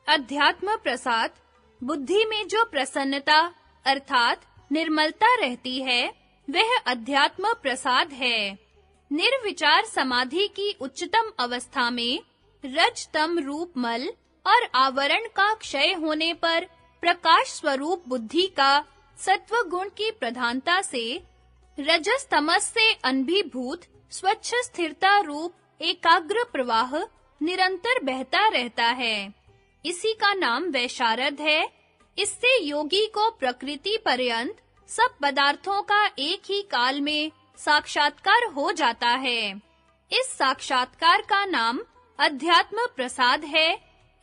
अध्यात्म प्रसाद: बुद्धि में जो प्रसन्नता अर्थात निर्मलता रहती है, वह अध्यात्म प्रसाद है। निर्विचार समाधि की उच्चतम अवस्था में रज तम रूप मल और आवरण का क्षय होने पर प्रकाश स्वरूप बुद्धि का सत्व गुण की प्रधानता से रजस तमस से अनभिभूत स्वच्छ स्थिरता रूप एकाग्र प्रवाह निरंतर बहता रहता है। इसी का नाम वैशारद है। इससे योगी को प्रकृति पर्यंत सब पदार्थों का एक ही काल में साक्षात्कार हो जाता है। इस साक्षात्कार का नाम अध्यात्म प्रसाद है।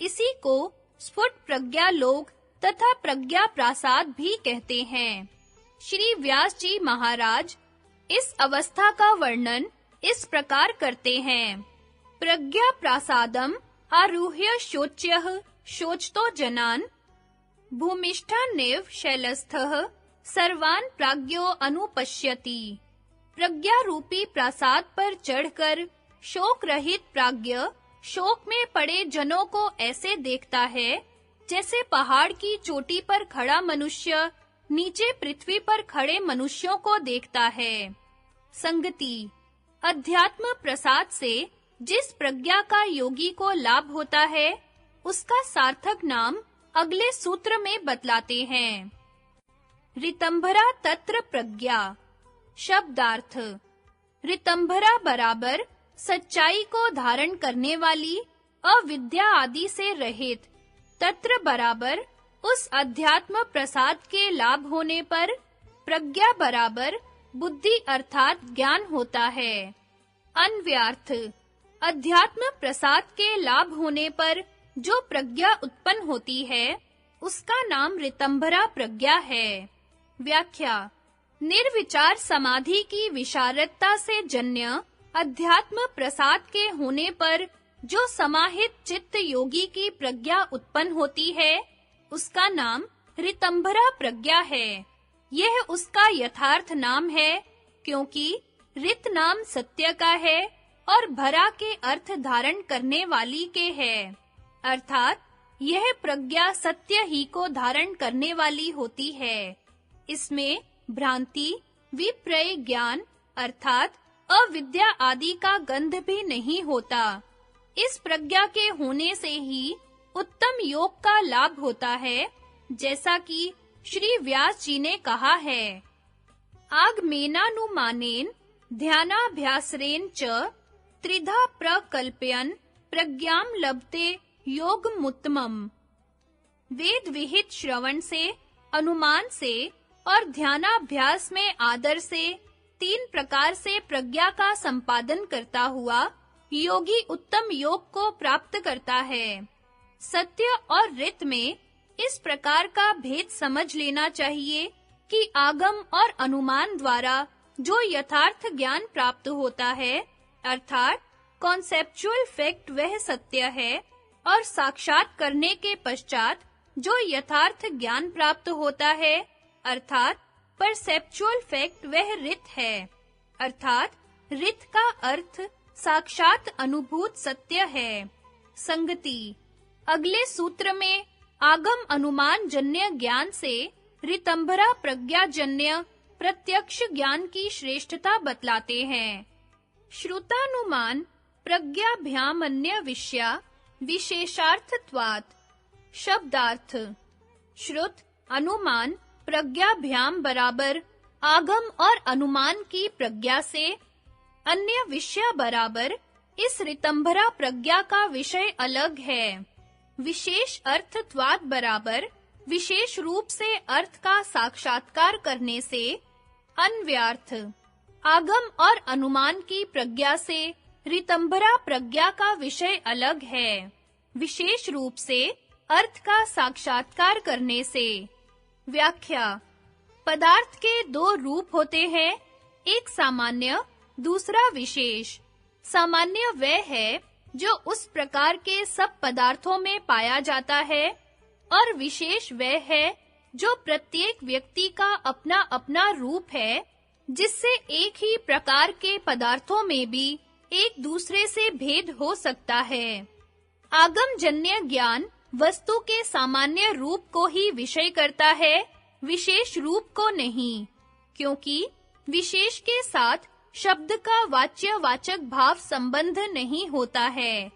इसी को स्फुट प्रज्ञा लोक तथा प्रज्ञा प्रासाद भी कहते हैं। श्री व्यास जी महाराज इस अवस्था का वर्णन इस प्रकार करते हैं। प्रज्ञा प्रासादम आरुह्य शोच्यः शोचतो जनान् भूमिष्ठानेव शैलस्थः सर्वान् प्राज्ञो अनुपश्यति। प्रज्ञा रूपी प्रासाद पर चढ़कर शोक रहित प्राज्ञ शोक में पड़े जनों को ऐसे देखता है जैसे पहाड़ की चोटी पर खड़ा मनुष्य नीचे पृथ्वी पर खड़े मनुष्यों को देखता है। संगति अध्यात्म प्रसाद से जिस प्रज्ञा का योगी को लाभ होता है उसका सार्थक नाम अगले सूत्र में बतलाते हैं। ऋतंभरा तत्र प्रज्ञा। शब्दार्थ ऋतंभरा बराबर सच्चाई को धारण करने वाली, अविद्या आदि से रहित। तत्र बराबर उस अध्यात्म प्रसाद के लाभ होने पर प्रज्ञा बराबर बुद्धि अर्थात ज्ञान होता है। अन्व्यार्थ अध्यात्म प्रसाद के लाभ होने पर जो प्रज्ञा उत्पन्न होती है उसका नाम ऋतंभरा प्रज्ञा है। व्याख्या निर्विचार समाधि की विशारदता से जन्य अध्यात्म प्रसाद के होने पर जो समाहित चित्त योगी की प्रज्ञा उत्पन्न होती है उसका नाम ऋतंभरा प्रज्ञा है। यह उसका यथार्थ नाम है क्योंकि ऋत नाम सत्य का है और भरा के अर्थ धारण करने वाली के है, अर्थात यह प्रज्ञा सत्य ही को धारण करने वाली होती है। इसमें भ्रांति, विप्रय ज्ञान अर्थात अविद्या आदि का गंध भी नहीं होता। इस प्रज्ञा के होने से ही उत्तम योग का लाभ होता है, जैसा कि श्री व्यास जी ने कहा है। आगमेनानुमानेन ध्यानाभ्यासरेण च त्रिधा प्रकल्पयन् प्रज्ञां लभते योगमुत्तमम्। वेद विहित श्रवण से, अनुमान से और ध्यानाभ्यास में आदर से 3 प्रकार से प्रज्ञा का संपादन करता हुआ योगी उत्तम योग को प्राप्त करता है। सत्य और ऋत में इस प्रकार का भेद समझ लेना चाहिए कि आगम और अनुमान द्वारा जो यथार्थ ज्ञान प्राप्त होता है, अर्थात कॉन्सेप्चुअल फैक्ट वह सत्य है और साक्षात करने के पश्चात जो यथार्थ ज्ञान प्राप्त होता है, अर्थात परसेप्चुअल फैक्ट वह ऋत है। अर्थात ऋत का अर्थ साक्षात अनुभूत सत्य है। संगति अगले सूत्र में आगम अनुमान जन्य ज्ञान से ऋतंभरा प्रज्ञा जन्य प्रत्यक्ष ज्ञान की श्रेष्ठता बतलाते हैं। श्रुतानुमान प्रज्ञाभ्यामन्य विषया विशेषार्थत्वात्। शब्दार्थ श्रुत अनुमान प्रज्ञाभ्याम बराबर आगम और अनुमान की प्रज्ञा से, अन्य विषय बराबर इस ऋतंभरा प्रज्ञा का विषय अलग है। विशेष अर्थत्वात् बराबर विशेष रूप से अर्थ का साक्षात्कार करने से। अन्व्यार्थ आगम और अनुमान की प्रज्ञा से ऋतंभरा प्रज्ञा का विषय अलग है, विशेष रूप से अर्थ का साक्षात्कार करने से। व्याख्या पदार्थ के 2 रूप होते हैं, एक सामान्य, दूसरा विशेष। सामान्य वह है जो उस प्रकार के सब पदार्थों में पाया जाता है और विशेष वह है जो प्रत्येक व्यक्ति का अपना-अपना रूप है, जिससे एक ही प्रकार के पदार्थों में भी एक दूसरे से भेद हो सकता है। आगमजन्य ज्ञान वस्तु के सामान्य रूप को ही विषय करता है, विशेष रूप को नहीं, क्योंकि विशेष के साथ शब्द का वाच्य-वाचक भाव संबंध नहीं होता है।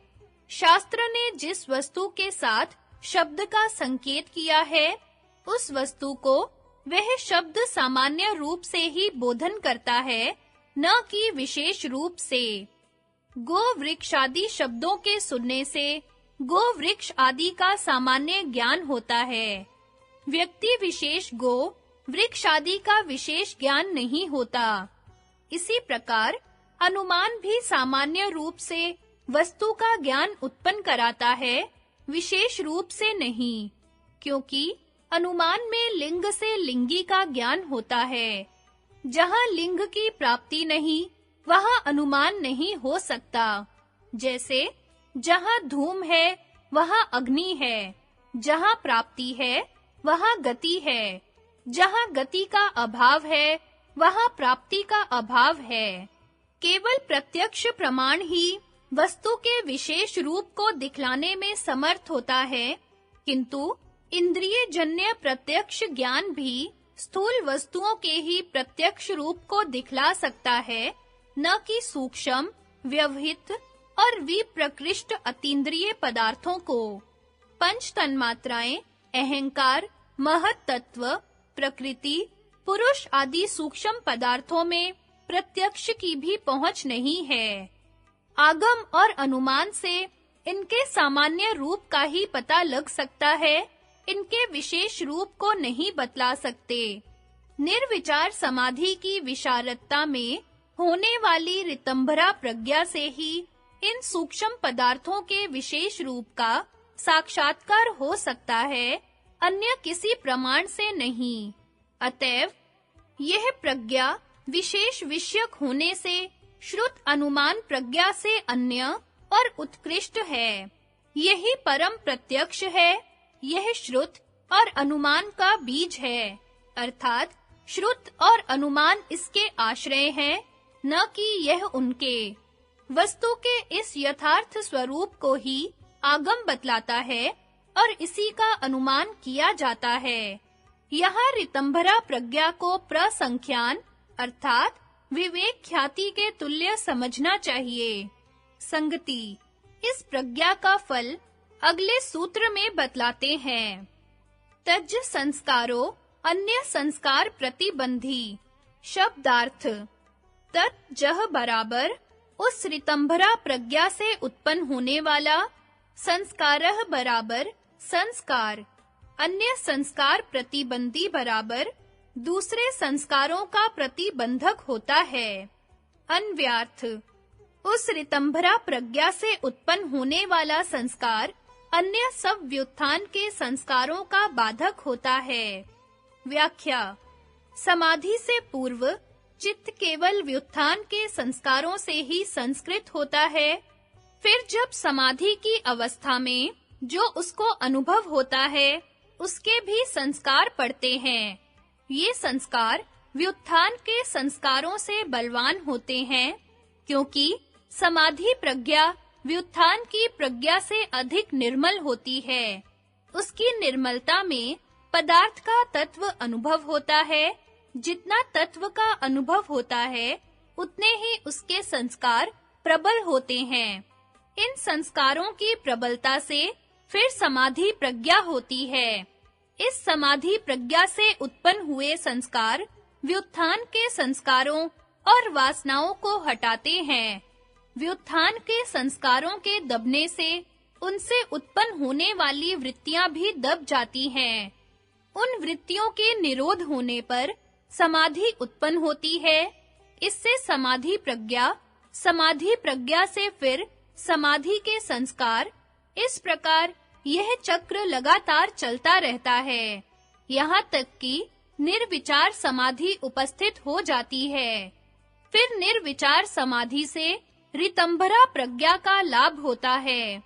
शास्त्र ने जिस वस्तु के साथ शब्द का संकेत किया है, उस वस्तु को वह शब्द सामान्य रूप से ही बोधन करता है, न कि विशेष रूप से। गो वृक्षादि शब्दों के सुनने से गो वृक्ष आदि का सामान्य ज्ञान होता है। व्यक्ति विशेष गो वृक्ष आदि का विशेष ज्ञान नहीं होता। इसी प्रकार अनुमान भी सामान्य रूप से वस्तु का ज्ञान उत्पन्न कराता है, विशेष रूप से नहीं, क्योंकि अनुमान में लिंग से लिंगी का ज्ञान होता है। जहाँ लिंग की प्राप्ति नहीं, वहाँ अनुमान नहीं हो सकता। जैसे जहाँ धूम है, वहाँ अग्नि है, जहाँ प्राप्ति है, वहाँ गति है, जहाँ गति का अभाव है, वहाँ प्राप्ति का अभाव है। केवल प्रत्यक्ष प्रमाण ही वस्तु के विशेष रूप को दिखलाने में समर्थ होता है, किंतु इंद्रिय जन्य प्रत्यक्ष ज्ञान भी स्थूल वस्तुओं के ही प्रत्यक्ष रूप को दिखला सकता है, न कि सूक्ष्म, व्यवहित और विप्रकृष्ट अतीन्द्रिय पदार्थों को। पंच तन्मात्राएं, अहंकार, महत तत्व, प्रकृति, पुरुष आदि सूक्ष्म पदार्थों में प्रत्यक्ष की भी पहुंच नहीं है। आगम और अनुमान से इनके सामान्य रूप का ही पता लग सकता है, इनके विशेष रूप को नहीं बतला सकते। निर्विचार समाधि की विशारदता में होने वाली ऋतंभरा प्रज्ञा से ही इन सूक्ष्म पदार्थों के विशेष रूप का साक्षात्कार हो सकता है, अन्य किसी प्रमाण से नहीं। अतएव यह प्रज्ञा विशेष विषयक होने से श्रुत अनुमान प्रज्ञा से अन्य और उत्कृष्ट है। यही परम प्रत्यक्ष है, यह श्रुत और अनुमान का बीज है, अर्थात श्रुत और अनुमान इसके आश्रय हैं, न कि यह उनके। वस्तु के इस यथार्थ स्वरूप को ही आगम बतलाता है और इसी का अनुमान किया जाता है। यहाँ ऋतंभरा प्रज्ञा को प्रसंख्यान अर्थात विवेक ख्याति के तुल्य समझना चाहिए। संगति इस प्रज्ञा का फल अगले सूत्र में बतलाते हैं। तज संस्कारो अन्य संस्कार प्रतिबंधी। शब्दार्थ तज्जह बराबर उस ऋतंभरा प्रज्ञा से उत्पन्न होने वाला, संस्कारः बराबर संस्कार, अन्य संस्कार प्रतिबंधी बराबर दूसरे संस्कारों का प्रतिबंधक होता है। अन्व्यार्थ उस ऋतंभरा प्रज्ञा से उत्पन्न होने वाला संस्कार अन्य सब व्युत्थान के संस्कारों का बाधक होता है। व्याख्या समाधि से पूर्व चित्त केवल व्युत्थान के संस्कारों से ही संस्कृत होता है। फिर जब समाधि की अवस्था में जो उसको अनुभव होता है, उसके भी संस्कार पड़ते हैं। ये संस्कार व्युत्थान के संस्कारों से बलवान होते हैं, क्योंकि समाधि प्रज्ञा व्युत्थान की प्रज्ञा से अधिक निर्मल होती है। उसकी निर्मलता में पदार्थ का तत्व अनुभव होता है। जितना तत्व का अनुभव होता है, उतने ही उसके संस्कार प्रबल होते हैं। इन संस्कारों की प्रबलता से फिर समाधि प्रज्ञा होती है। इस समाधि प्रज्ञा से उत्पन्न हुए संस्कार व्युत्थान के संस्कारों और वासनाओं को हटाते हैं। व्युत्थान के संस्कारों के दबने से उनसे उत्पन्न होने वाली वृत्तियां भी दब जाती हैं। उन वृत्तियों के निरोध होने पर समाधि उत्पन्न होती है। इससे समाधि प्रज्ञा से फिर समाधि के संस्कार, इस प्रकार यह चक्र लगातार चलता रहता है, यहाँ तक कि निर्विचार समाधि उपस्थित हो जाती है। फिर निर्विचार समाधि से ऋतंभरा प्रज्ञा का लाभ होता है।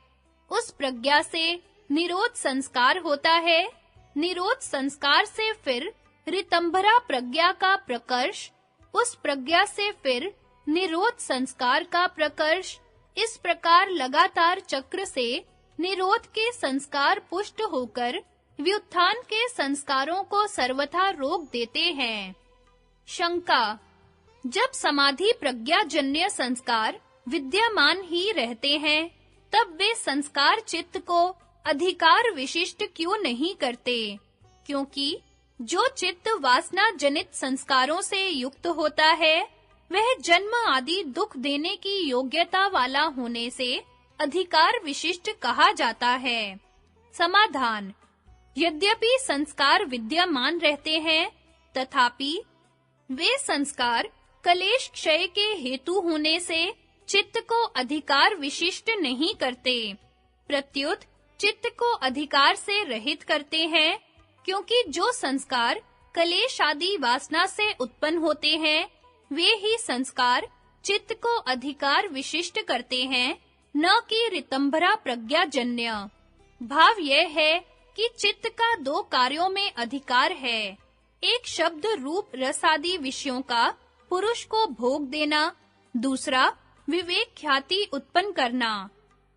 उस प्रज्ञा से निरोध संस्कार होता है। निरोध संस्कार से फिर ऋतंभरा प्रज्ञा का प्रकर्ष, उस प्रज्ञा से फिर निरोध संस्कार का प्रकर्ष। इस प्रकार लगातार चक्र से निरोध के संस्कार पुष्ट होकर व्युत्थान के संस्कारों को सर्वथा रोक देते हैं। शंका जब समाधि प्रज्ञाजन्य संस्कार विद्यमान ही रहते हैं, तब वे संस्कार चित्त को अधिकार विशिष्ट क्यों नहीं करते? क्योंकि जो चित्त वासना जनित संस्कारों से युक्त होता है, वह जन्म आदि दुख देने की योग्यता वाला होने से अधिकार विशिष्ट कहा जाता है? समाधान: यद्यपि संस्कार विद्यमान रहते हैं, तथापि वे संस्कार कलेश क्षय के हेतु होने से चित्त को अधिकार विशिष्ट नहीं करते, प्रत्युत चित्त को अधिकार से रहित करते हैं, क्योंकि जो संस्कार कलेश आदि वासना से उत्पन्न होते हैं, वे ही संस्कार चित्त को अधिकार विशिष्ट करते हैं, न कि ऋतंभरा प्रज्ञाजन्य। भाव यह है कि चित्त का दो कार्यों में अधिकार है। एक शब्द रूप रस आदि विषयों का पुरुष को भोग देना, दूसरा विवेक ख्याति उत्पन्न करना।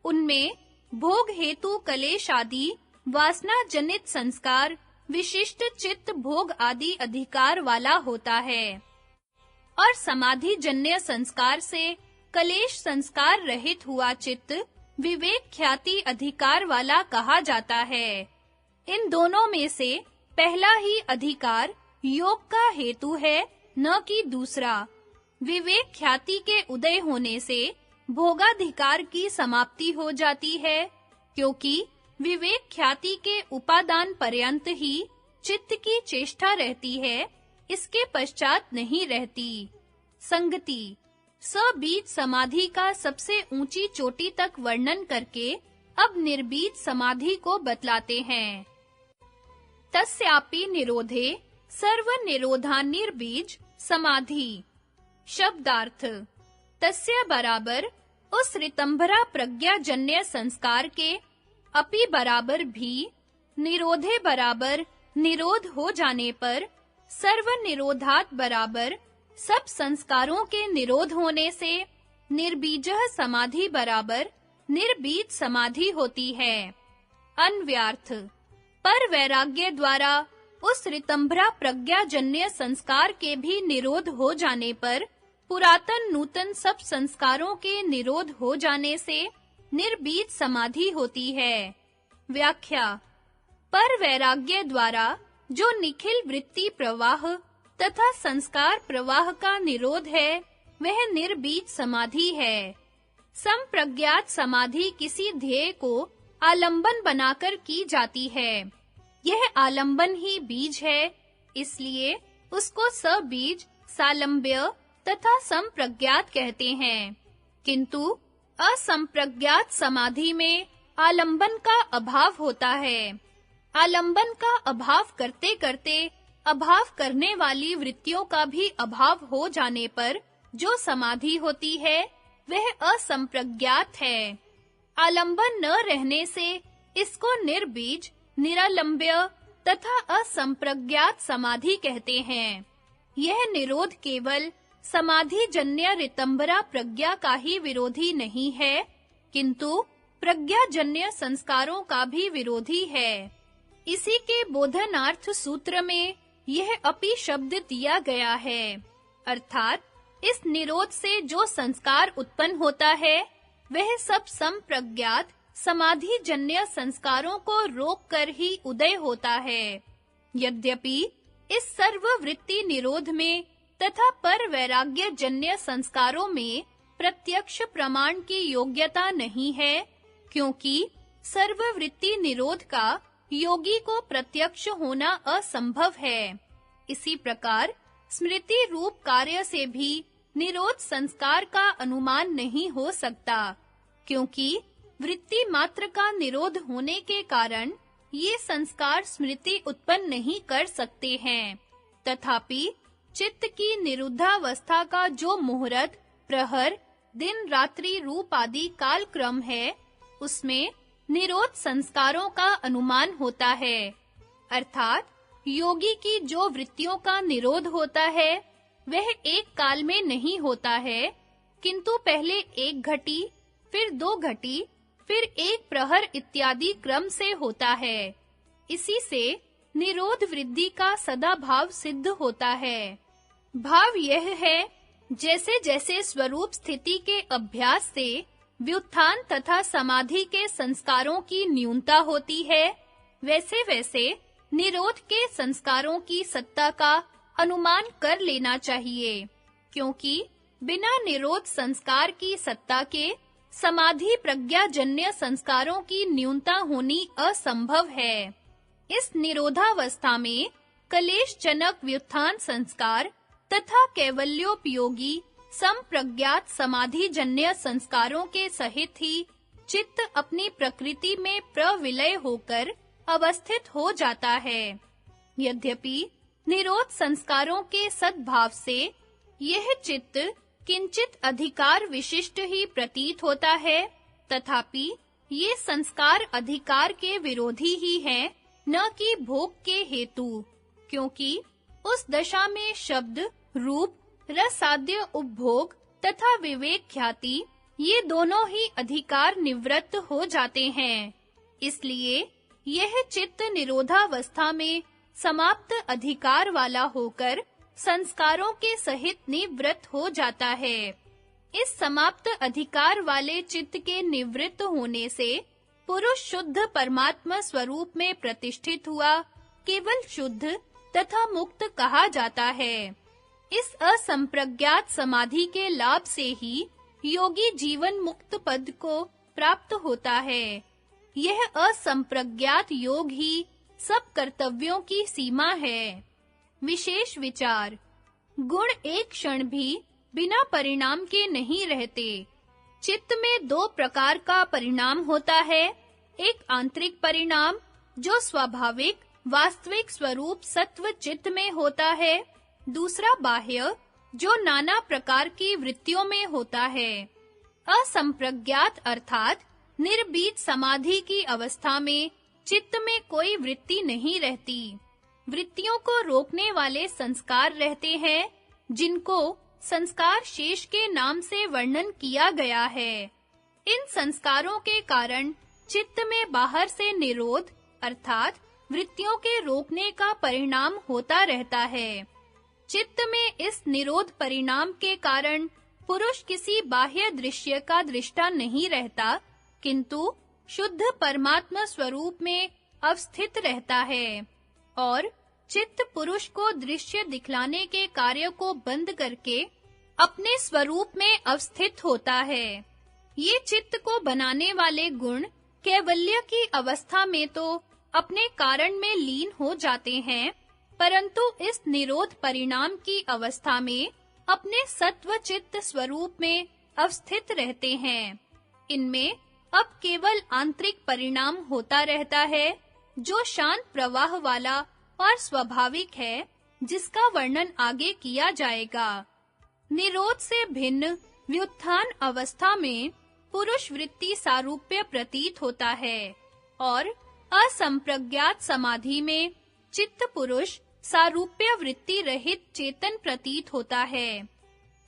उनमें भोग हेतु कलेश आदि वासना जनित संस्कार विशिष्ट चित्त भोग आदि अधिकार वाला होता है, और समाधि जन्य संस्कार से कलेश संस्कार रहित हुआ चित्त विवेक ख्याति अधिकार वाला कहा जाता है। इन दोनों में से पहला ही अधिकार योग का हेतु है, न कि दूसरा। विवेक ख्याति के उदय होने से भोगाधिकार की समाप्ति हो जाती है, क्योंकि विवेक ख्याति के उपादान पर्यंत ही चित्त की चेष्टा रहती है, इसके पश्चात नहीं रहती। संगति: सबीज समाधि का सबसे ऊंची चोटी तक वर्णन करके अब निर्बीज समाधि को बतलाते हैं। तस्यापि निरोधे सर्व निरोधानिर्बीज समाधि। शब्दार्थ: तस्य बराबर उस ऋतंभरा प्रज्ञाजन्य संस्कार के, अपि बराबर भी, निरोधे बराबर निरोध हो जाने पर, सर्व निरोधात बराबर सब संस्कारों के निरोध होने से निर्बीजः समाधि बराबर निर्बीज समाधि होती है। अन्व्यार्थ: पर वैराग्य द्वारा उस ऋतंभरा प्रज्ञाजन्य संस्कार के भी निरोध हो जाने पर पुरातन नूतन सब संस्कारों के निरोध हो जाने से निर्बीज समाधि होती है। व्याख्या: पर वैराग्य द्वारा जो निखिल वृत्ति प्रवाह तथा संस्कार प्रवाह का निरोध है, वह निर्बीज समाधि है। संप्रज्ञात समाधि किसी ध्येय को आलंबन बनाकर की जाती है। यह आलंबन ही बीज है, इसलिए उसको सबीज, सालंब्य तथा संप्रज्ञात कहते हैं। किंतु असंप्रज्ञात समाधि में आलंबन का अभाव होता है। आलंबन का अभाव करते-करते अभाव करने वाली वृत्तियों का भी अभाव हो जाने पर जो समाधि होती है, वह असंप्रज्ञात है। आलंबन न रहने से इसको निर्बीज, निरालंब्य तथा असंप्रज्ञात समाधि कहते हैं। यह निरोध केवल समाधि जन्य ऋतंभरा प्रज्ञा का ही विरोधी नहीं है, किंतु प्रज्ञाजन्य संस्कारों का भी विरोधी है। इसी के बोधनार्थ सूत्र में यह अपि शब्द दिया गया है, अर्थात इस निरोध से जो संस्कार उत्पन्न होता है, वह सब संप्रज्ञात समाधि जन्य संस्कारों को रोककर ही उदय होता है। यद्यपि इस सर्ववृत्ति निरोध में तथा पर वैराग्य जन्य संस्कारों में प्रत्यक्ष प्रमाण की योग्यता नहीं है, क्योंकि सर्ववृत्ति निरोध का योगी को प्रत्यक्ष होना असंभव है। इसी प्रकार स्मृति रूप कार्य से भी निरोध संस्कार का अनुमान नहीं हो सकता, क्योंकि वृत्ति मात्र का निरोध होने के कारण ये संस्कार स्मृति उत्पन्न नहीं कर सकते हैं। तथापि चित्त की निरुद्धावस्था का जो मुहूर्त, प्रहर, दिन रात्रि रूप आदि काल क्रम है, उसमें निरोध संस्कारों का अनुमान होता है। अर्थात योगी की जो वृत्तियों का निरोध होता है, वह एक काल में नहीं होता है, किंतु पहले एक घटी, फिर दो घटी, फिर एक प्रहर इत्यादि क्रम से होता है। इसी से निरोध वृद्धि का सदा भाव सिद्ध होता है। भाव यह है, जैसे-जैसे स्वरूप स्थिति के अभ्यास से व्युत्थान तथा समाधि के संस्कारों की न्यूनता होती है, वैसे-वैसे निरोध के संस्कारों की सत्ता का अनुमान कर लेना चाहिए, क्योंकि बिना निरोध संस्कार की सत्ता के समाधि प्रज्ञाजन्य संस्कारों की न्यूनता होनी असंभव है। इस निरोधावस्था में कलेशजनक व्युत्थान संस्कार तथा कैवल्योपयोगी संप्रज्ञात समाधिजन्य संस्कारों के सहित ही चित्त अपनी प्रकृति में प्रविलय होकर अवस्थित हो जाता है। यद्यपि निरोध संस्कारों के सद्भाव से यह चित्त किंचित अधिकार विशिष्ट ही प्रतीत होता है, तथापि ये संस्कार अधिकार के विरोधी ही हैं, न कि भोग के हेतु, क्योंकि उस दशा में शब्द, रूप, रसाद्य उपभोग तथा विवेक ख्याति ये दोनों ही अधिकार निवृत्त हो जाते हैं। इसलिए यह चित्त निरोधावस्था में समाप्त अधिकार वाला होकर संस्कारों के सहित निवृत्त हो जाता है। इस समाप्त अधिकार वाले चित्त के निवृत्त होने से पुरुष शुद्ध परमात्मा स्वरूप में प्रतिष्ठित हुआ, केवल शुद्ध तथा मुक्त कहा जाता है। इस असंप्रज्ञात समाधि के लाभ से ही योगी जीवन मुक्त पद को प्राप्त होता है। यह असंप्रज्ञात योग ही सब कर्तव्यों की सीमा है। विशेष विचार: गुण एक क्षण भी बिना परिणाम के नहीं रहते। चित्त में दो प्रकार का परिणाम होता है, एक आंतरिक परिणाम जो स्वाभाविक वास्तविक स्वरूप सत्व चित्त में होता है, दूसरा बाह्य जो नाना प्रकार की वृत्तियों में होता है। असंप्रज्ञात अर्थात निर्बीज समाधि की अवस्था में चित्त में कोई वृत्ति नहीं रहती। वृत्तियों को रोकने वाले संस्कार रहते हैं, जिनको संस्कार शेष के नाम से वर्णन किया गया है। इन संस्कारों के कारण चित्त में बाहर से निरोध अर्थात वृत्तियों के रोकने का परिणाम होता रहता है। चित्त में इस निरोध परिणाम के कारण पुरुष किसी बाह्य दृश्य का दृष्टा नहीं रहता, किंतु शुद्ध परमात्मा स्वरूप में अवस्थित रहता है और चित्त पुरुष को दृश्य दिखलाने के कार्य को बंद करके अपने स्वरूप में अवस्थित होता है। ये चित्त को बनाने वाले गुण कैवल्य की अवस्था में तो अपने कारण में लीन हो जाते हैं, परंतु इस निरोध परिणाम की अवस्था में अपने सत्व चित्त स्वरूप में अवस्थित रहते हैं। इनमें अब केवल आंतरिक परिणाम होता रहता है, जो शांत प्रवाह वाला और स्वाभाविक है, जिसका वर्णन आगे किया जाएगा। निरोध से भिन्न व्युत्थान अवस्था में पुरुष वृत्ति सारूप्य प्रतीत होता है और असंप्रज्ञात समाधि में चित्त पुरुष सारूप्य वृत्ति रहित चेतन प्रतीत होता है।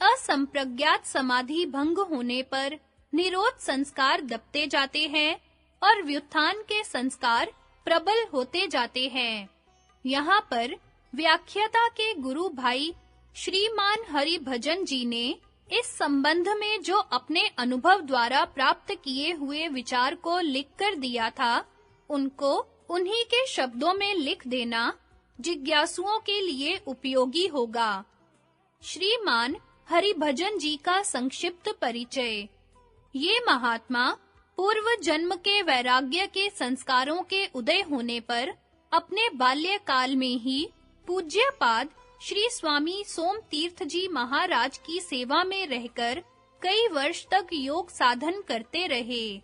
असंप्रज्ञात समाधि भंग होने पर निरोध संस्कार दबते जाते हैं और व्युत्थान के संस्कार प्रबल होते जाते हैं। यहाँ पर व्याख्याता के गुरु भाई श्रीमान हरिभजन जी ने इस संबंध में जो अपने अनुभव द्वारा प्राप्त किए हुए विचार को लिखकर दिया था, उनको उन्हीं के शब्दों में लिख देना जिज्ञासुओं के लिए उपयोगी होगा। श्रीमान हरिभजन जी का संक्षिप्त परिचय। ये महात्मा पूर्व जन्म के वैराग्य के संस्कारों के उदय होने पर अपने बाल्यकाल में ही पूज्यपाद श्री स्वामी सोम तीर्थ जी महाराज की सेवा में रहकर कई वर्ष तक योग साधन करते रहे।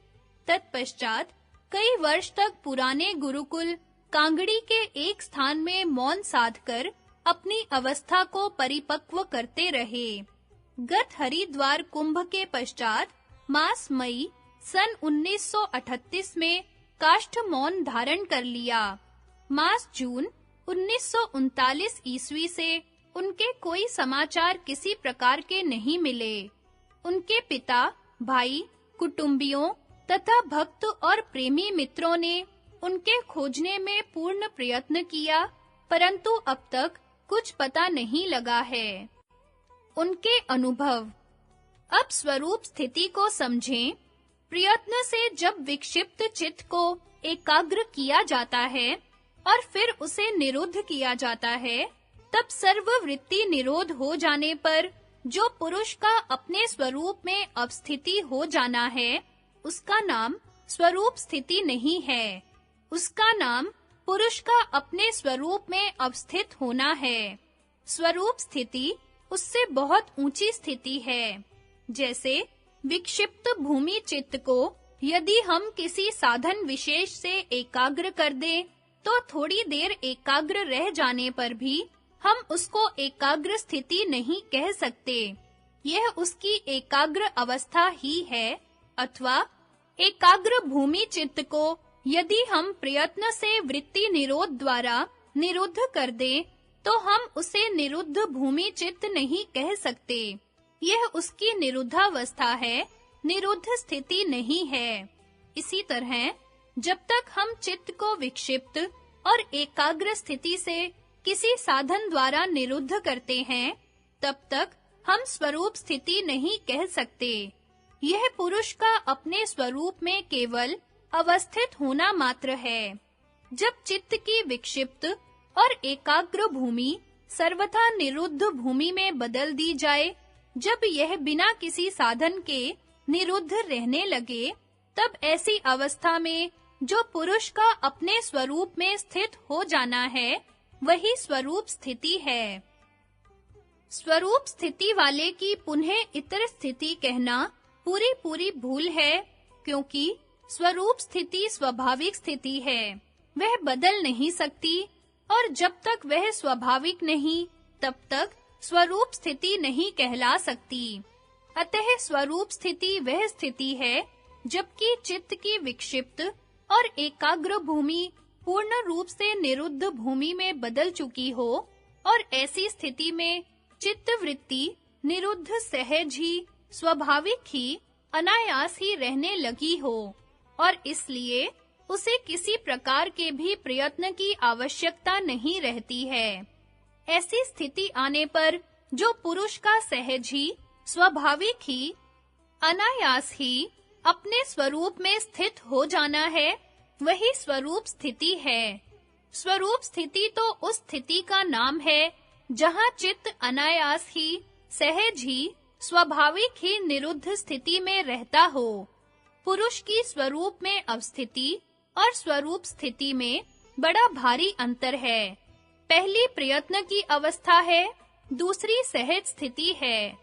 तत्पश्चात कई वर्ष तक पुराने गुरुकुल कांगड़ी के एक स्थान में मौन साधकर अपनी अवस्था को परिपक्व करते रहे। गत हरिद्वार कुंभ के पश्चात मास मई सन 1938 में काष्ठ मौन धारण कर लिया। मास जून 1939 ईस्वी से उनके कोई समाचार किसी प्रकार के नहीं मिले। उनके पिता, भाई, कुटुंबियों तथा भक्त और प्रेमी मित्रों ने उनके खोजने में पूर्ण प्रयत्न किया, परंतु अब तक कुछ पता नहीं लगा है। उनके अनुभव। अब स्वरूप स्थिति को समझें। प्रयत्न से जब विक्षिप्त चित्त को एकाग्र किया जाता है और फिर उसे निरुद्ध किया जाता है, तब सर्ववृत्ति निरोध हो जाने पर जो पुरुष का अपने स्वरूप में अवस्थिति हो जाना है, उसका नाम स्वरूप स्थिति नहीं है। उसका नाम पुरुष का अपने स्वरूप में अवस्थित होना है। स्वरूप स्थिति उससे बहुत ऊंची स्थिति है। जैसे विक्षिप्त भूमि चित्त को यदि हम किसी साधन विशेष से एकाग्र कर दें, तो थोड़ी देर एकाग्र रह जाने पर भी हम उसको एकाग्र स्थिति नहीं कह सकते। यह उसकी एकाग्र अवस्था ही है। अथवा एकाग्र भूमि चित्त को यदि हम प्रयत्न से वृत्ति निरोध द्वारा निरुद्ध कर दें, तो हम उसे निरुद्ध भूमि चित्त नहीं कह सकते। यह उसकी निरुद्धावस्था है, निरुद्ध स्थिति नहीं है। इसी तरह जब तक हम चित्त को विक्षिप्त और एकाग्र स्थिति से किसी साधन द्वारा निरुद्ध करते हैं, तब तक हम स्वरूप स्थिति नहीं कह सकते। यह पुरुष का अपने स्वरूप में केवल अवस्थित होना मात्र है। जब चित्त की विक्षिप्त और एकाग्र भूमि सर्वथा निरुद्ध भूमि में बदल दी जाए, जब यह बिना किसी साधन के निरुद्ध रहने लगे, तब ऐसी अवस्था में जो पुरुष का अपने स्वरूप में स्थित हो जाना है, वही स्वरूप स्थिति है। स्वरूप स्थिति वाले की पुनः इतर स्थिति कहना पूरी भूल है, क्योंकि स्वरूप स्थिति स्वाभाविक स्थिति है, वह बदल नहीं सकती, और जब तक वह स्वाभाविक नहीं, तब तक स्वरूप स्थिति नहीं कहला सकती। अतः स्वरूप स्थिति वह स्थिति है जबकि चित्त की विक्षिप्त और एकाग्र भूमि पूर्ण रूप से निरुद्ध भूमि में बदल चुकी हो, और ऐसी स्थिति में चित्त वृत्ति निरुद्ध सहज ही, स्वाभाविक ही, अनायास ही रहने लगी हो, और इसलिए उसे किसी प्रकार के भी प्रयत्न की आवश्यकता नहीं रहती है। ऐसी स्थिति आने पर जो पुरुष का सहज ही, स्वाभाविक ही, अनायास ही अपने स्वरूप में स्थित हो जाना है, वही स्वरूप स्थिति है। स्वरूप स्थिति तो उस स्थिति का नाम है जहाँ चित्त अनायास ही, सहज ही, स्वाभाविक ही निरुद्ध स्थिति में रहता हो। पुरुष की स्वरूप में अवस्थिति और स्वरूप स्थिति में बड़ा भारी अंतर है। पहली प्रयत्न की अवस्था है, दूसरी सहज स्थिति है।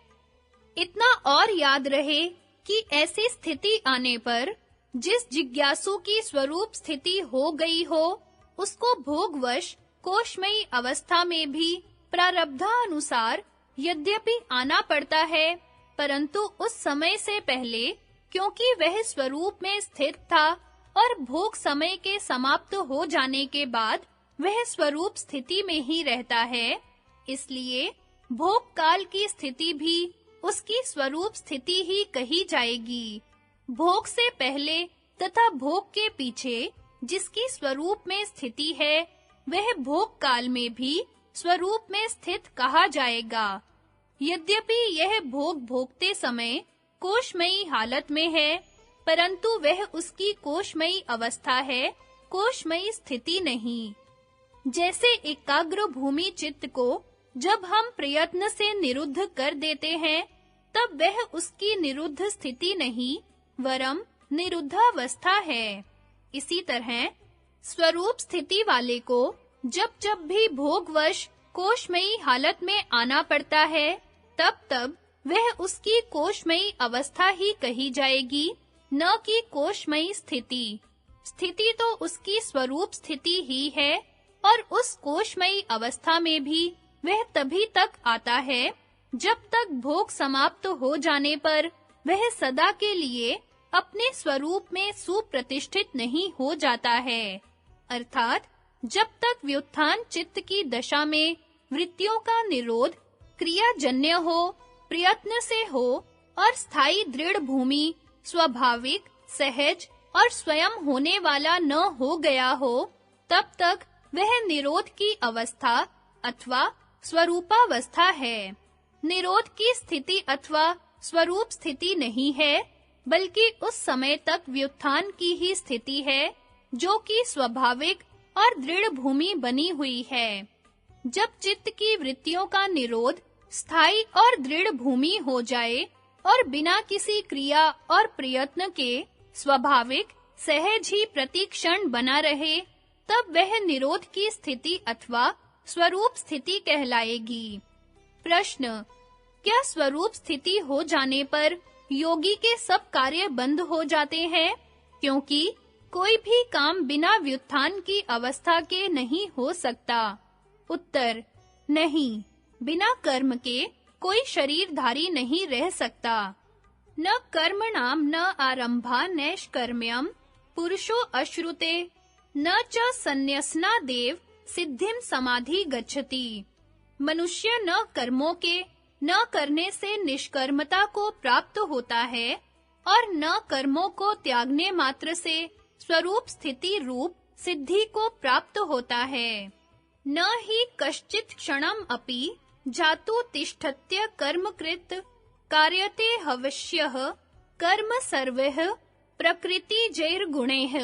इतना और याद रहे कि ऐसी स्थिति आने पर जिस जिज्ञासु की स्वरूप स्थिति हो गई हो, उसको भोगवश कोशमयी अवस्था में भी प्रारब्धानुसार यद्यपि आना पड़ता है, परंतु उस समय से पहले क्योंकि वह स्वरूप में स्थित था और भोग समय के समाप्त हो जाने के बाद वह स्वरूप स्थिति में ही रहता है, इसलिए भोग काल की स्थिति भी उसकी स्वरूप स्थिति ही कही जाएगी। भोग से पहले तथा भोग के पीछे जिसकी स्वरूप में स्थिति है, वह भोग काल में भी स्वरूप में स्थित कहा जाएगा। यद्यपि यह भोग भोगते समय कोशमयी हालत में है, परंतु वह उसकी कोशमयी अवस्था है, कोशमयी स्थिति नहीं। जैसे एकाग्र भूमि चित्त को जब हम प्रयत्न से निरुद्ध कर देते हैं, तब वह उसकी निरुद्ध स्थिति नहीं, वरम निरुद्धावस्था है। इसी तरह स्वरूप स्थिति वाले को जब भी भोगवश कोशमयी हालत में आना पड़ता है, तब वह उसकी कोशमयी अवस्था ही कही जाएगी, न कि कोशमयी स्थिति। स्थिति तो उसकी स्वरूप स्थिति ही है, और उस कोशमयी अवस्था में भी वह तभी तक आता है जब तक भोग समाप्त हो जाने पर वह सदा के लिए अपने स्वरूप में सुप्रतिष्ठित नहीं हो जाता है। अर्थात जब तक व्युत्थान चित्त की दशा में वृत्तियों का निरोध क्रियाजन्य हो, प्रयत्न से हो, और स्थायी दृढ़ भूमि स्वाभाविक, सहज और स्वयं होने वाला न हो गया हो, तब तक वह निरोध की अवस्था अथवा स्वरूपावस्था है। निरोध की स्थिति अथवा स्वरूप स्थिति नहीं है, बल्कि उस समय तक व्युत्थान की ही स्थिति है, जो कि स्वाभाविक और दृढ़ भूमि बनी हुई है। जब चित्त की वृत्तियों का निरोध स्थायी और दृढ़ भूमि हो जाए और बिना किसी क्रिया और प्रयत्न के स्वाभाविक सहज ही प्रतिक्षण बना रहे, तब वह निरोध की स्थिति अथवा स्वरूप स्थिति कहलाएगी। प्रश्न: क्या स्वरूप स्थिति हो जाने पर योगी के सब कार्य बंद हो जाते हैं, क्योंकि कोई भी काम बिना व्युत्थान की अवस्था के नहीं हो सकता? उत्तर: नहीं, बिना कर्म के कोई शरीरधारी नहीं रह सकता। न कर्मणाम न आरंभा नैष्कर्म्यम पुरुषो अश्रुते न च संन्यसनादेव सिद्धिम समाधि गच्छति। मनुष्य न कर्मों के न करने से निष्कर्मता को प्राप्त होता है और न कर्मों को त्यागने मात्र से स्वरूप स्थिति रूप सिद्धि को प्राप्त होता है। न ही कश्चित् क्षणम अपि जातु तिष्ठत्य कर्मकृत कार्यते हवश्यः कर्म सर्वैः प्रकृति जैर्गुणैः।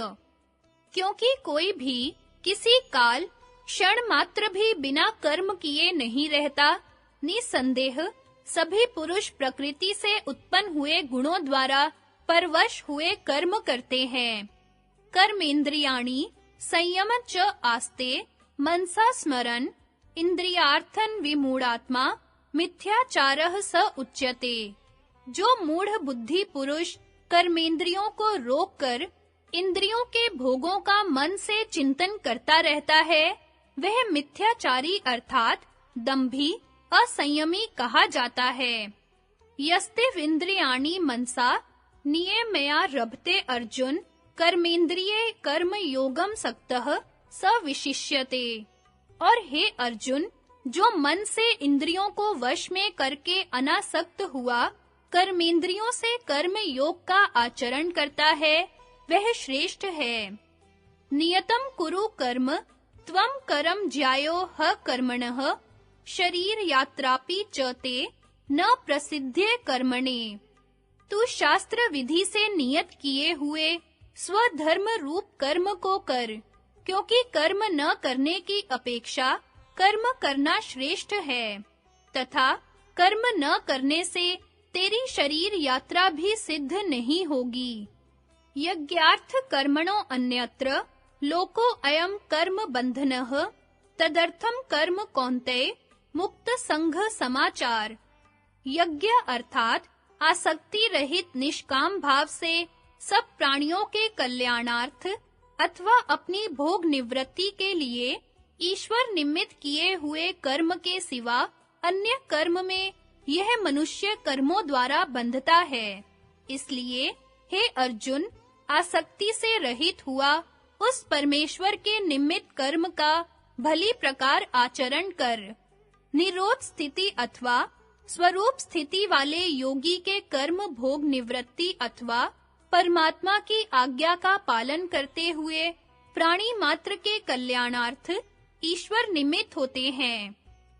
क्योंकि कोई भी किसी काल क्षण मात्र भी बिना कर्म किए नहीं रहता, निसंदेह सभी पुरुष प्रकृति से उत्पन्न हुए गुणों द्वारा परवश हुए कर्म करते हैं। कर्मेन्द्रियाणि संयम च आस्ते मनसा स्मरन् इंद्रियार्थन विमूढ़ात्मा मिथ्याचारः स उच्यते। जो मूढ़ बुद्धि पुरुष कर्मेंद्रियों को रोककर इंद्रियों के भोगों का मन से चिंतन करता रहता है, वह मिथ्याचारी अर्थात दंभी असंयमी कहा जाता है। यस्ते इंद्रियाणि मनसा नियमया रभते अर्जुन कर्मेंद्रिये कर्म योगम सक्तः स विशिष्यते। और हे अर्जुन, जो मन से इंद्रियों को वश में करके अनासक्त हुआ कर्मेंद्रियों से कर्म योग का आचरण करता है, वह श्रेष्ठ है। नियतम कुरु कर्म त्वं करम ज्यायो ह कर्मणः शरीर यात्रापि च ते न प्रसिद्धे कर्मणे। तू शास्त्र विधि से नियत किए हुए स्वधर्म रूप कर्म को कर, क्योंकि कर्म न करने की अपेक्षा कर्म करना श्रेष्ठ है, तथा कर्म न करने से तेरी शरीर यात्रा भी सिद्ध नहीं होगी। यज्ञार्थ कर्मणो अन्यत्र लोको अयम कर्म बंधनः तदर्थम कर्म कौन्तेय मुक्त संघ समाचार। यज्ञ अर्थात आसक्ति रहित निष्काम भाव से सब प्राणियों के कल्याणार्थ अथवा अपनी भोग निवृत्ति के लिए ईश्वर निमित्त किए हुए कर्म के सिवा अन्य कर्म में यह मनुष्य कर्मों द्वारा बंधता है। इसलिए हे अर्जुन, आसक्ति से रहित हुआ उस परमेश्वर के निमित्त कर्म का भली प्रकार आचरण कर। निरोध स्थिति अथवा स्वरूप स्थिति वाले योगी के कर्म भोग निवृत्ति अथवा परमात्मा की आज्ञा का पालन करते हुए प्राणी मात्र के कल्याणार्थ ईश्वर निमित्त होते हैं।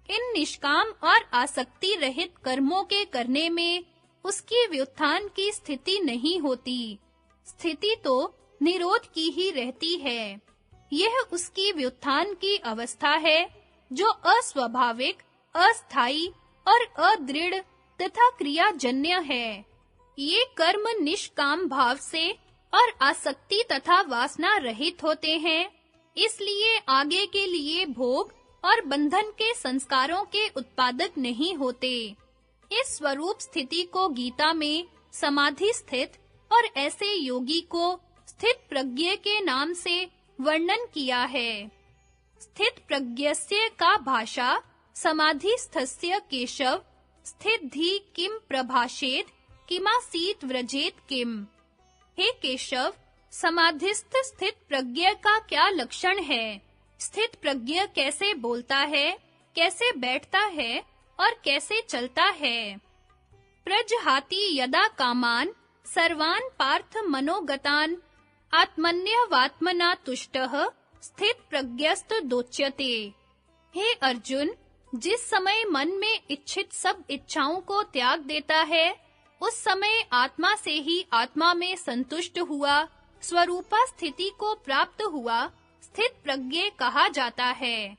इन निष्काम और आसक्ति रहित कर्मों के करने में उसकी व्युत्थान की स्थिति नहीं होती। स्थिति तो निरोध की ही रहती है। यह उसकी व्युत्थान की अवस्था है जो अस्वाभाविक, अस्थायी और अदृढ़ तथा क्रियाजन्य है। ये कर्म निष्काम भाव से और आसक्ति तथा वासना रहित होते हैं, इसलिए आगे के लिए भोग और बंधन के संस्कारों के उत्पादक नहीं होते। इस स्वरूप स्थिति को गीता में समाधि स्थित और ऐसे योगी को स्थित प्रज्ञ के नाम से वर्णन किया है। स्थित प्रज्ञस्य का भाषा समाधिस्थस्य केशव स्थिति किम प्रभाषेत किमासीत व्रजेत किम। हे केशव, समाधिस्थ स्थित प्रज्ञ का क्या लक्षण है? स्थित प्रज्ञ कैसे बोलता है, कैसे बैठता है और कैसे चलता है? प्रजहाति यदा कामान सर्वान पार्थ मनोगतान आत्मन्यवात्मना तुष्टः स्थित प्रज्ञस्त दोच्यते। हे अर्जुन, जिस समय मन में इच्छित सब इच्छाओं को त्याग देता है, उस समय आत्मा से ही आत्मा में संतुष्ट हुआ, स्वरूपा स्थिति को प्राप्त हुआ, स्थित प्रज्ञ कहा जाता है।